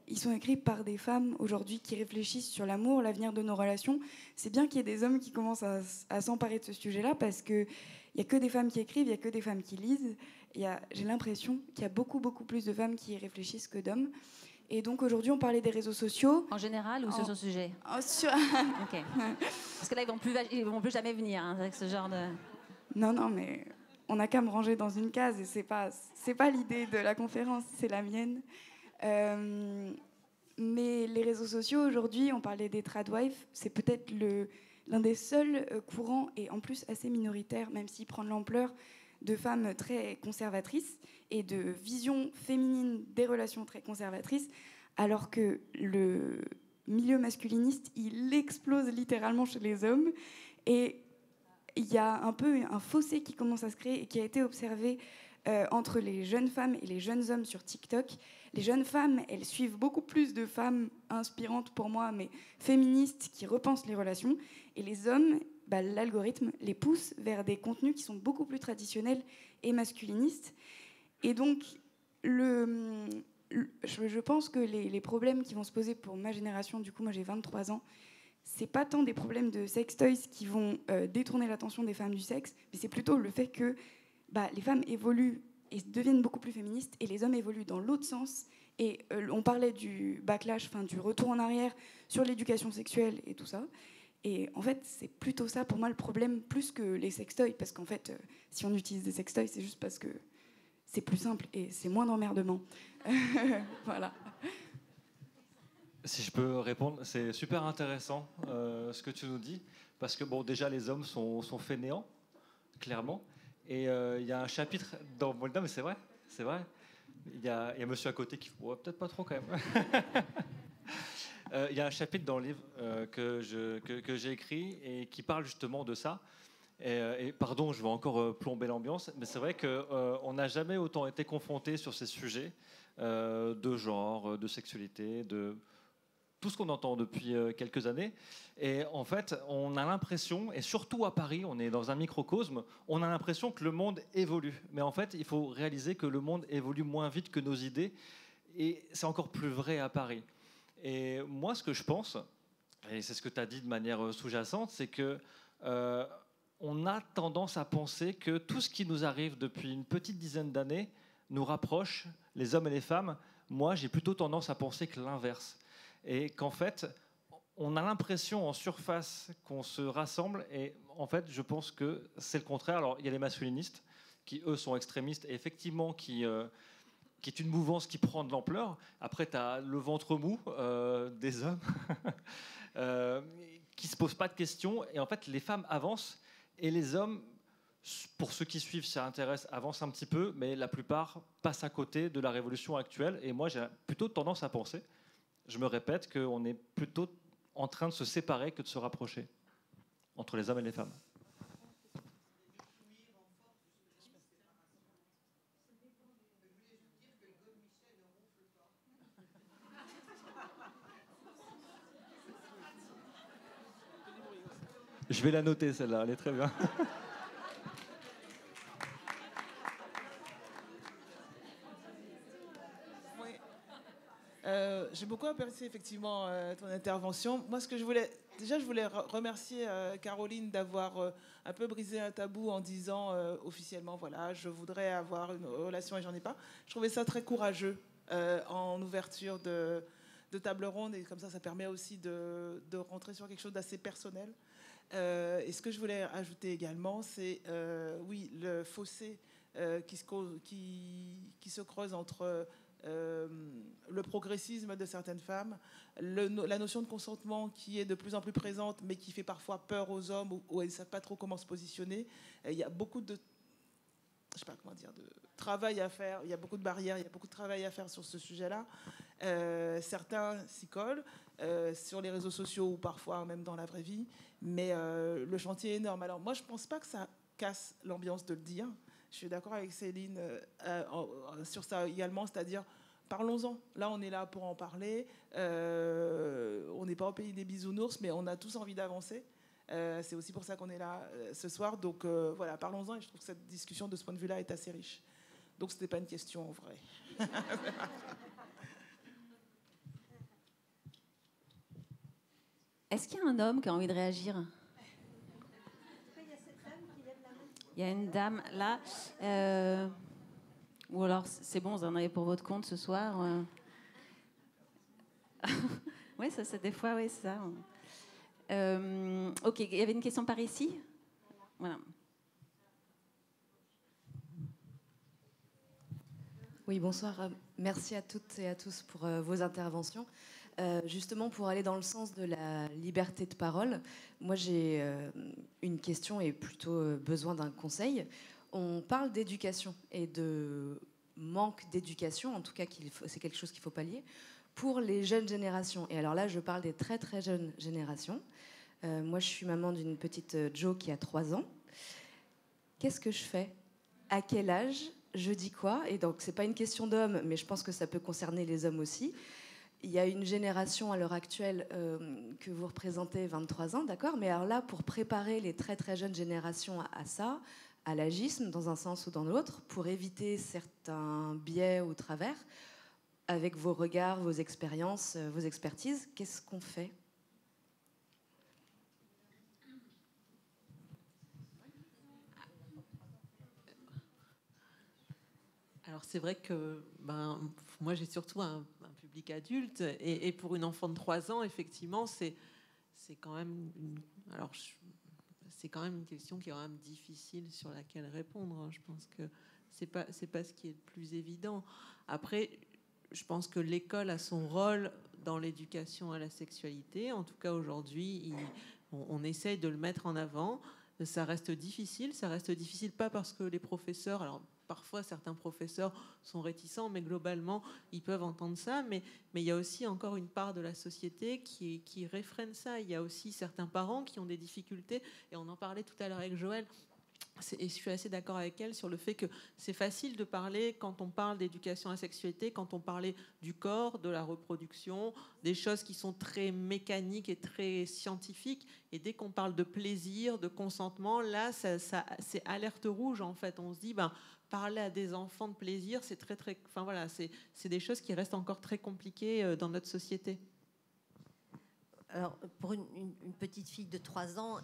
ils sont écrits par des femmes aujourd'hui qui réfléchissent sur l'amour, l'avenir de nos relations. C'est bien qu'il y ait des hommes qui commencent à s'emparer de ce sujet-là, parce qu'il n'y a que des femmes qui écrivent, il n'y a que des femmes qui lisent. J'ai l'impression qu'il y a beaucoup, beaucoup plus de femmes qui y réfléchissent que d'hommes. Et donc aujourd'hui, on parlait des réseaux sociaux. En général ou sur ce sujet ? Ok. Parce que là, ils vont plus jamais venir avec ce genre de... Non, mais on n'a qu'à me ranger dans une case, et c'est pas l'idée de la conférence, c'est la mienne. Mais les réseaux sociaux, aujourd'hui, on parlait des tradwives, c'est peut-être l'un des seuls courants, et en plus assez minoritaire, même s'il prend de l'ampleur, de femmes très conservatrices et de vision féminine des relations très conservatrices, alors que le milieu masculiniste, il explose littéralement chez les hommes. Et il y a un peu un fossé qui commence à se créer et qui a été observé entre les jeunes femmes et les jeunes hommes sur TikTok. Les jeunes femmes, elles suivent beaucoup plus de femmes inspirantes pour moi, mais féministes, qui repensent les relations. Et les hommes, l'algorithme les pousse vers des contenus qui sont beaucoup plus traditionnels et masculinistes. Et donc, je pense que les problèmes qui vont se poser pour ma génération, du coup, moi j'ai 23 ans, c'est pas tant des problèmes de sextoys qui vont détourner l'attention des femmes du sexe, mais c'est plutôt le fait que les femmes évoluent et deviennent beaucoup plus féministes, et les hommes évoluent dans l'autre sens. Et on parlait du backlash, du retour en arrière sur l'éducation sexuelle et tout ça. Et en fait, c'est plutôt ça pour moi le problème, plus que les sextoys, parce qu'en fait, si on utilise des sextoys, c'est juste parce que c'est plus simple et c'est moins d'emmerdement. Voilà. Si je peux répondre, c'est super intéressant ce que tu nous dis, parce que déjà les hommes sont fainéants, clairement, et il y a un chapitre dans Moldave, mais c'est vrai. Il y a monsieur à côté qui... Ouais, peut-être pas trop quand même. Il y a un chapitre dans le livre que j'ai écrit et qui parle justement de ça. Et pardon, je vais encore plomber l'ambiance, mais c'est vrai qu'on n'a jamais autant été confronté sur ces sujets de genre, de sexualité, de tout ce qu'on entend depuis quelques années. Et en fait, on a l'impression, et surtout à Paris, on est dans un microcosme, on a l'impression que le monde évolue. Mais en fait, il faut réaliser que le monde évolue moins vite que nos idées, et c'est encore plus vrai à Paris. Et moi, ce que je pense, et c'est ce que tu as dit de manière sous-jacente, c'est que on a tendance à penser que tout ce qui nous arrive depuis une petite dizaine d'années nous rapproche, les hommes et les femmes. Moi, j'ai plutôt tendance à penser que l'inverse. et qu'en fait, on a l'impression en surface qu'on se rassemble, et en fait, je pense que c'est le contraire. Alors, il y a les masculinistes qui, eux, sont extrémistes, et effectivement, qui est une mouvance qui prend de l'ampleur. Après, tu as le ventre mou des hommes qui ne se posent pas de questions, et en fait, les femmes avancent, et les hommes, pour ceux qui suivent, ça intéresse, avancent un petit peu, mais la plupart passent à côté de la révolution actuelle, et moi, j'ai plutôt tendance à penser, je me répète, qu'on est plutôt en train de se séparer que de se rapprocher entre les hommes et les femmes. Je vais la noter, celle-là, elle est très bien. J'ai beaucoup apprécié effectivement ton intervention. Moi, ce que je voulais remercier Caroline d'avoir un peu brisé un tabou en disant officiellement, voilà, je voudrais avoir une relation et j'en ai pas. Je trouvais ça très courageux en ouverture de table ronde, et comme ça permet aussi de rentrer sur quelque chose d'assez personnel. Et ce que je voulais ajouter également, c'est oui, le fossé qui se creuse entre le progressisme de certaines femmes, la notion de consentement qui est de plus en plus présente, mais qui fait parfois peur aux hommes, où elles ne savent pas trop comment se positionner. Il y a beaucoup de, je sais pas comment dire, de travail à faire, il y a beaucoup de barrières, il y a beaucoup de travail à faire sur ce sujet-là. Certains s'y collent sur les réseaux sociaux ou parfois même dans la vraie vie, mais le chantier est énorme. Alors moi, je ne pense pas que ça casse l'ambiance de le dire. Je suis d'accord avec Céline sur ça également, c'est-à-dire parlons-en. Là, on est là pour en parler. On n'est pas au pays des bisounours, mais on a tous envie d'avancer. C'est aussi pour ça qu'on est là ce soir. Donc voilà, parlons-en. Et je trouve que cette discussion, de ce point de vue-là, est assez riche. Donc ce n'était pas une question en vrai. Est-ce qu'il y a un homme qui a envie de réagir ? Il y a une dame là. Ou alors, c'est bon, vous en avez pour votre compte ce soir. Oui, ça, c'est des fois, oui, c'est ça. Ok, il y avait une question par ici. Voilà. Oui, bonsoir. Merci à toutes et à tous pour vos interventions. Justement, pour aller dans le sens de la liberté de parole, moi j'ai une question et plutôt besoin d'un conseil. On parle d'éducation et de manque d'éducation, en tout cas c'est quelque chose qu'il faut pallier, pour les jeunes générations. Et alors là, je parle des très très jeunes générations. Moi, je suis maman d'une petite Jo qui a 3 ans. Qu'est-ce que je fais ? À quel âge ? Je dis quoi ? Et donc, c'est pas une question d'homme, mais je pense que ça peut concerner les hommes aussi. Il y a une génération à l'heure actuelle que vous représentez, 23 ans, d'accord ? Mais alors là, pour préparer les très très jeunes générations à ça, à l'agisme, dans un sens ou dans l'autre, pour éviter certains biais ou travers, avec vos regards, vos expériences, vos expertises, qu'est-ce qu'on fait ? Alors c'est vrai que moi j'ai surtout un public adulte, et pour une enfant de 3 ans, effectivement, c'est quand même c'est quand même une question qui est quand même difficile sur laquelle répondre. Je pense que c'est pas ce qui est le plus évident. Après, je pense que l'école a son rôle dans l'éducation à la sexualité. En tout cas, aujourd'hui, on essaye de le mettre en avant. Ça reste difficile pas parce que les professeurs... Alors, parfois, certains professeurs sont réticents, mais globalement, ils peuvent entendre ça. Mais il y a aussi encore une part de la société qui réfrène ça. Il y a aussi certains parents qui ont des difficultés. Et on en parlait tout à l'heure avec Joël. Et je suis assez d'accord avec elle sur le fait que c'est facile de parler quand on parle d'éducation à la sexualité, quand on parlait du corps, de la reproduction, des choses qui sont très mécaniques et très scientifiques. Et dès qu'on parle de plaisir, de consentement, là, ça c'est alerte rouge en fait. On se dit, parler à des enfants de plaisir, c'est très, enfin voilà, c'est des choses qui restent encore très compliquées dans notre société. Alors, pour une petite fille de 3 ans,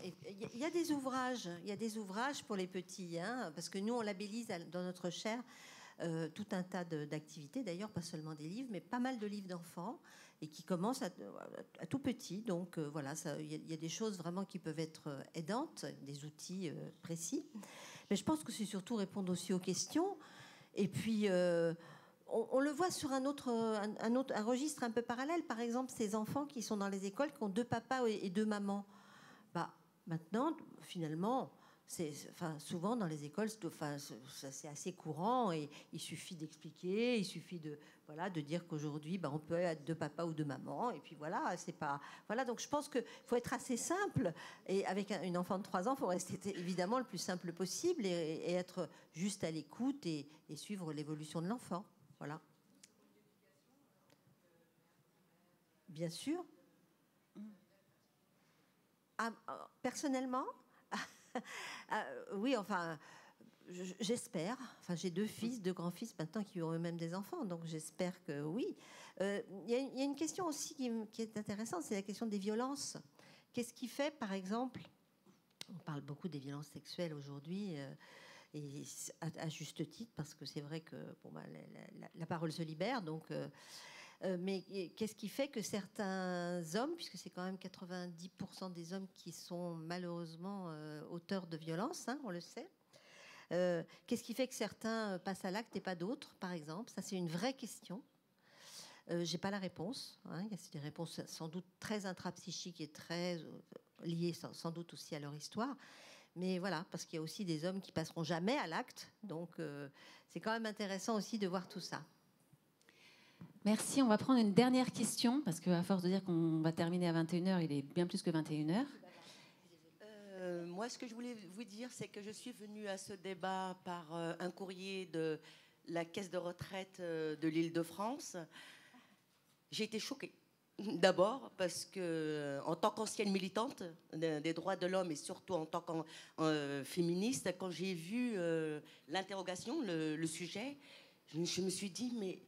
il y a des ouvrages pour les petits, hein, parce que nous, on labellise dans notre chaire tout un tas d'activités, d'ailleurs, pas seulement des livres, mais pas mal de livres d'enfants, et qui commencent à tout petit. Donc voilà, il y a des choses vraiment qui peuvent être aidantes, des outils précis. Mais je pense que c'est surtout répondre aussi aux questions. Et puis, on le voit sur un registre un peu parallèle. Par exemple, ces enfants qui sont dans les écoles, qui ont 2 papas et 2 mamans. Bah, maintenant, finalement... souvent dans les écoles, c'est assez courant et il suffit d'expliquer, il suffit de dire qu'aujourd'hui, on peut être 2 papas ou 2 mamans, et puis voilà, c'est pas... Voilà, donc je pense qu'il faut être assez simple, et avec une enfant de 3 ans, il faut rester évidemment le plus simple possible et être juste à l'écoute et suivre l'évolution de l'enfant. Voilà. Bien sûr. Personnellement, oui, enfin, j'espère. Enfin, j'ai 2 fils, 2 grands-fils maintenant qui ont eux-mêmes des enfants, donc j'espère que oui. Il y a une question aussi qui est intéressante, c'est la question des violences. Qu'est-ce qui fait, par exemple, on parle beaucoup des violences sexuelles aujourd'hui, et à juste titre, parce que c'est vrai que la parole se libère, donc... mais qu'est-ce qui fait que certains hommes, puisque c'est quand même 90% des hommes qui sont malheureusement auteurs de violences, on le sait, qu'est-ce qui fait que certains passent à l'acte et pas d'autres, par exemple? Ça, c'est une vraie question. J'ai pas la réponse. Il y a des réponses sans doute très intrapsychiques et très liées sans doute aussi à leur histoire. Mais voilà, parce qu'il y a aussi des hommes qui passeront jamais à l'acte. Donc, c'est quand même intéressant aussi de voir tout ça. Merci. On va prendre une dernière question, parce qu'à force de dire qu'on va terminer à 21h, il est bien plus que 21h. Moi, ce que je voulais vous dire, c'est que je suis venue à ce débat par un courrier de la caisse de retraite de l'Île-de-France. J'ai été choquée. D'abord, parce que en tant qu'ancienne militante des droits de l'homme et surtout en tant que féministe, quand j'ai vu l'interrogation, le sujet, je me suis dit, mais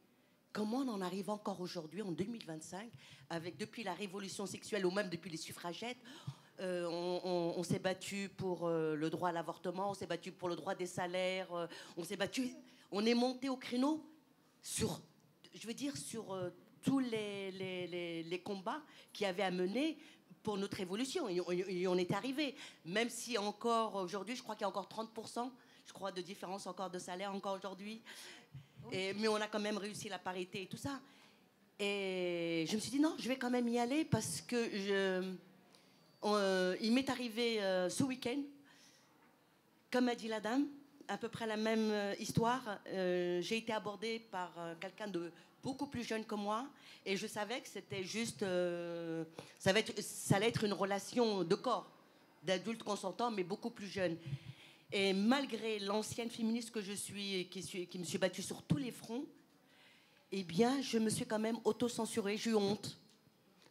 comment on en arrive encore aujourd'hui, en 2025, avec depuis la révolution sexuelle ou même depuis les suffragettes, on s'est battu pour le droit à l'avortement, on s'est battu pour le droit des salaires, on est monté au créneau sur tous les combats qu'il y avait à mener pour notre évolution. Et on est arrivé. Même si encore aujourd'hui, je crois qu'il y a encore 30%, je crois, de différence encore de salaire encore aujourd'hui. Mais on a quand même réussi la parité et tout ça. Et je me suis dit, non, je vais quand même y aller parce que il m'est arrivé ce week-end, comme a dit la dame, à peu près la même histoire. J'ai été abordée par quelqu'un de beaucoup plus jeune que moi et je savais que c'était juste... ça allait être une relation de corps, d'adulte consentant, mais beaucoup plus jeune. Et malgré l'ancienne féministe que je suis, qui me suis battue sur tous les fronts, eh bien, je me suis quand même auto-censurée. J'ai eu honte.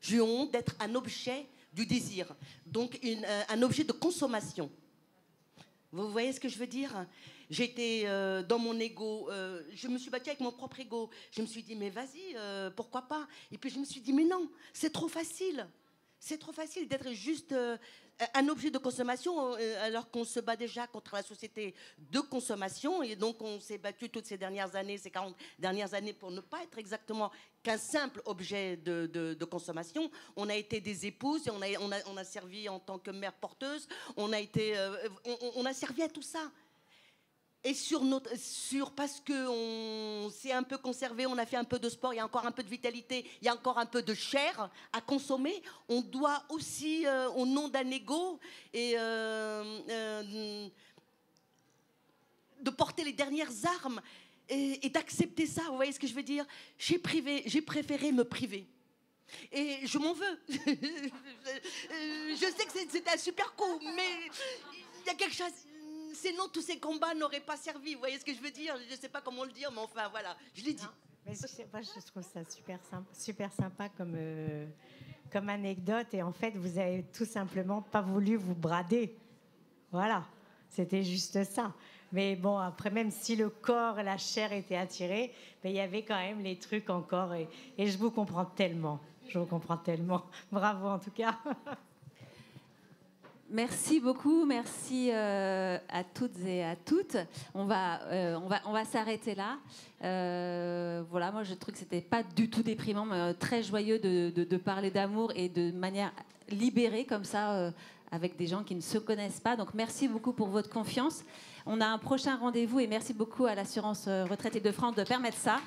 J'ai eu honte d'être un objet du désir, donc un objet de consommation. Vous voyez ce que je veux dire? J'étais dans mon ego, je me suis battue avec mon propre ego. Je me suis dit, mais vas-y, pourquoi pas? Et puis je me suis dit, mais non, c'est trop facile. C'est trop facile d'être juste un objet de consommation alors qu'on se bat déjà contre la société de consommation. Et donc, on s'est battu toutes ces dernières années, ces 40 dernières années, pour ne pas être exactement qu'un simple objet de consommation. On a été des épouses, et on a servi en tant que mère porteuse. On a servi à tout ça. Et parce qu'on s'est un peu conservé, on a fait un peu de sport, il y a encore un peu de vitalité, il y a encore un peu de chair à consommer, on doit aussi, au nom d'un ego, et de porter les dernières armes et d'accepter ça. Vous voyez ce que je veux dire? J'ai préféré me priver. Et je m'en veux. Je sais que c'est un super coup, mais il y a quelque chose... Sinon, tous ces combats n'auraient pas servi. Vous voyez ce que je veux dire? Je ne sais pas comment le dire, mais enfin, voilà, je l'ai dit. Mais moi, je trouve ça super sympa comme anecdote. Et en fait, vous avez tout simplement pas voulu vous brader. Voilà, c'était juste ça. Mais bon, après, même si le corps et la chair étaient attirés, il y avait quand même les trucs encore. Et je vous comprends tellement. Je vous comprends tellement. Bravo, en tout cas. Merci beaucoup, merci à toutes et à toutes. On va s'arrêter là. Voilà, moi je trouve que c'était pas du tout déprimant, mais très joyeux de parler d'amour et de manière libérée comme ça, avec des gens qui ne se connaissent pas. Donc merci beaucoup pour votre confiance. On a un prochain rendez-vous et merci beaucoup à l'assurance retraite de France de permettre ça.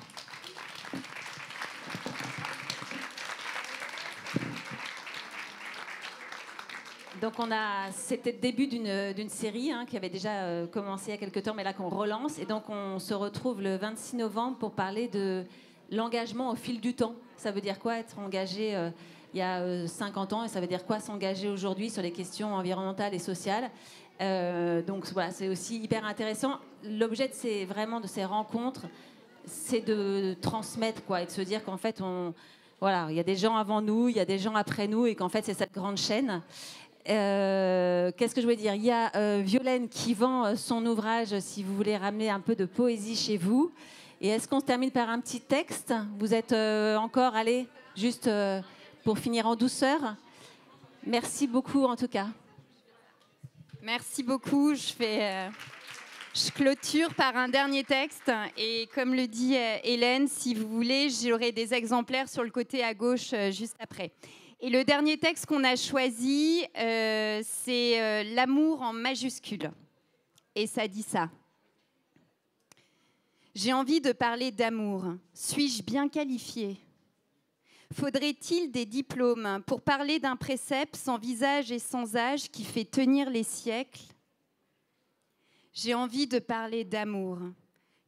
Donc c'était le début d'une série qui avait déjà commencé il y a quelques temps, mais là qu'on relance. Et donc on se retrouve le 26 novembre pour parler de l'engagement au fil du temps. Ça veut dire quoi être engagé il y a 50 ans et ça veut dire quoi s'engager aujourd'hui sur les questions environnementales et sociales. Donc voilà, c'est aussi hyper intéressant. L'objet de ces rencontres, c'est de transmettre et de se dire qu'en fait, il y a des gens avant nous, il y a des gens après nous et qu'en fait, c'est cette grande chaîne. Qu'est-ce que je voulais dire? Il y a Violaine qui vend son ouvrage si vous voulez ramener un peu de poésie chez vous. Et est-ce qu'on se termine par un petit texte? Vous êtes encore allés juste pour finir en douceur? Merci beaucoup en tout cas. Merci beaucoup. Je clôture par un dernier texte. Et comme le dit Hélène, si vous voulez, j'aurai des exemplaires sur le côté à gauche juste après. Et le dernier texte qu'on a choisi, c'est l'amour en majuscule. Et ça dit ça. J'ai envie de parler d'amour. Suis-je bien qualifiée? Faudrait-il des diplômes pour parler d'un précepte sans visage et sans âge qui fait tenir les siècles? J'ai envie de parler d'amour,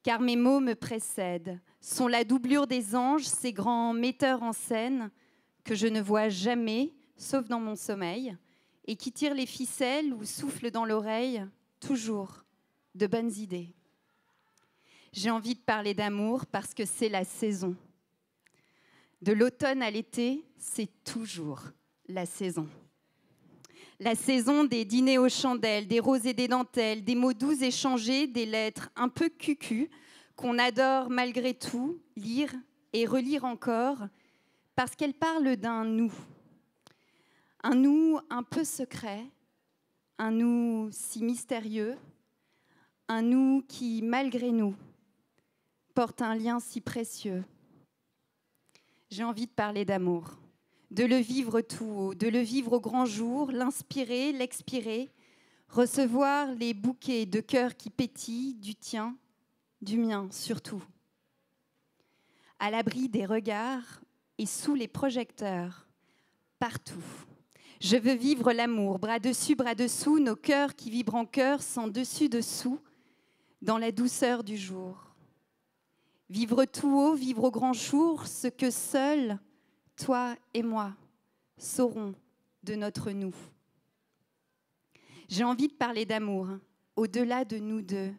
car mes mots me précèdent, sont la doublure des anges, ces grands metteurs en scène, que je ne vois jamais, sauf dans mon sommeil, et qui tirent les ficelles ou soufflent dans l'oreille, toujours, de bonnes idées. J'ai envie de parler d'amour parce que c'est la saison. De l'automne à l'été, c'est toujours la saison. La saison des dîners aux chandelles, des roses et des dentelles, des mots doux échangés, des lettres un peu cucu qu'on adore malgré tout lire et relire encore, parce qu'elle parle d'un nous. Un nous un peu secret, un nous si mystérieux, un nous qui, malgré nous, porte un lien si précieux. J'ai envie de parler d'amour, de le vivre tout haut, de le vivre au grand jour, l'inspirer, l'expirer, recevoir les bouquets de cœur qui pétillent, du tien, du mien surtout. À l'abri des regards et sous les projecteurs, partout. Je veux vivre l'amour, bras dessus, bras dessous, nos cœurs qui vibrent en cœur sans dessus-dessous, dans la douceur du jour. Vivre tout haut, vivre au grand jour, ce que seuls, toi et moi, saurons de notre nous. J'ai envie de parler d'amour, au-delà de nous deux.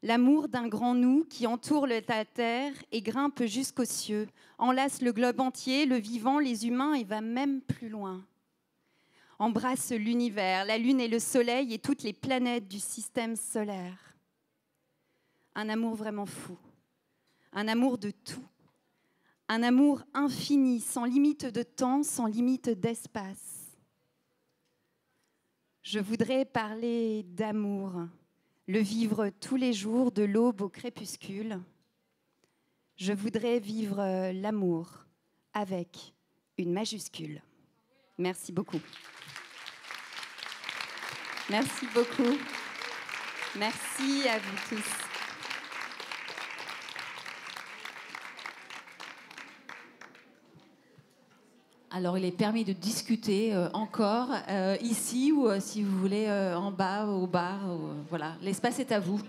L'amour d'un grand nous qui entoure la terre et grimpe jusqu'aux cieux, enlace le globe entier, le vivant, les humains et va même plus loin. Embrasse l'univers, la lune et le soleil et toutes les planètes du système solaire. Un amour vraiment fou, un amour de tout, un amour infini, sans limite de temps, sans limite d'espace. Je voudrais parler d'amour, le vivre tous les jours, de l'aube au crépuscule. Je voudrais vivre l'amour avec une majuscule. Merci beaucoup. Merci beaucoup. Merci à vous tous. Alors, il est permis de discuter encore ici ou si vous voulez en bas, au bar. Voilà, l'espace est à vous.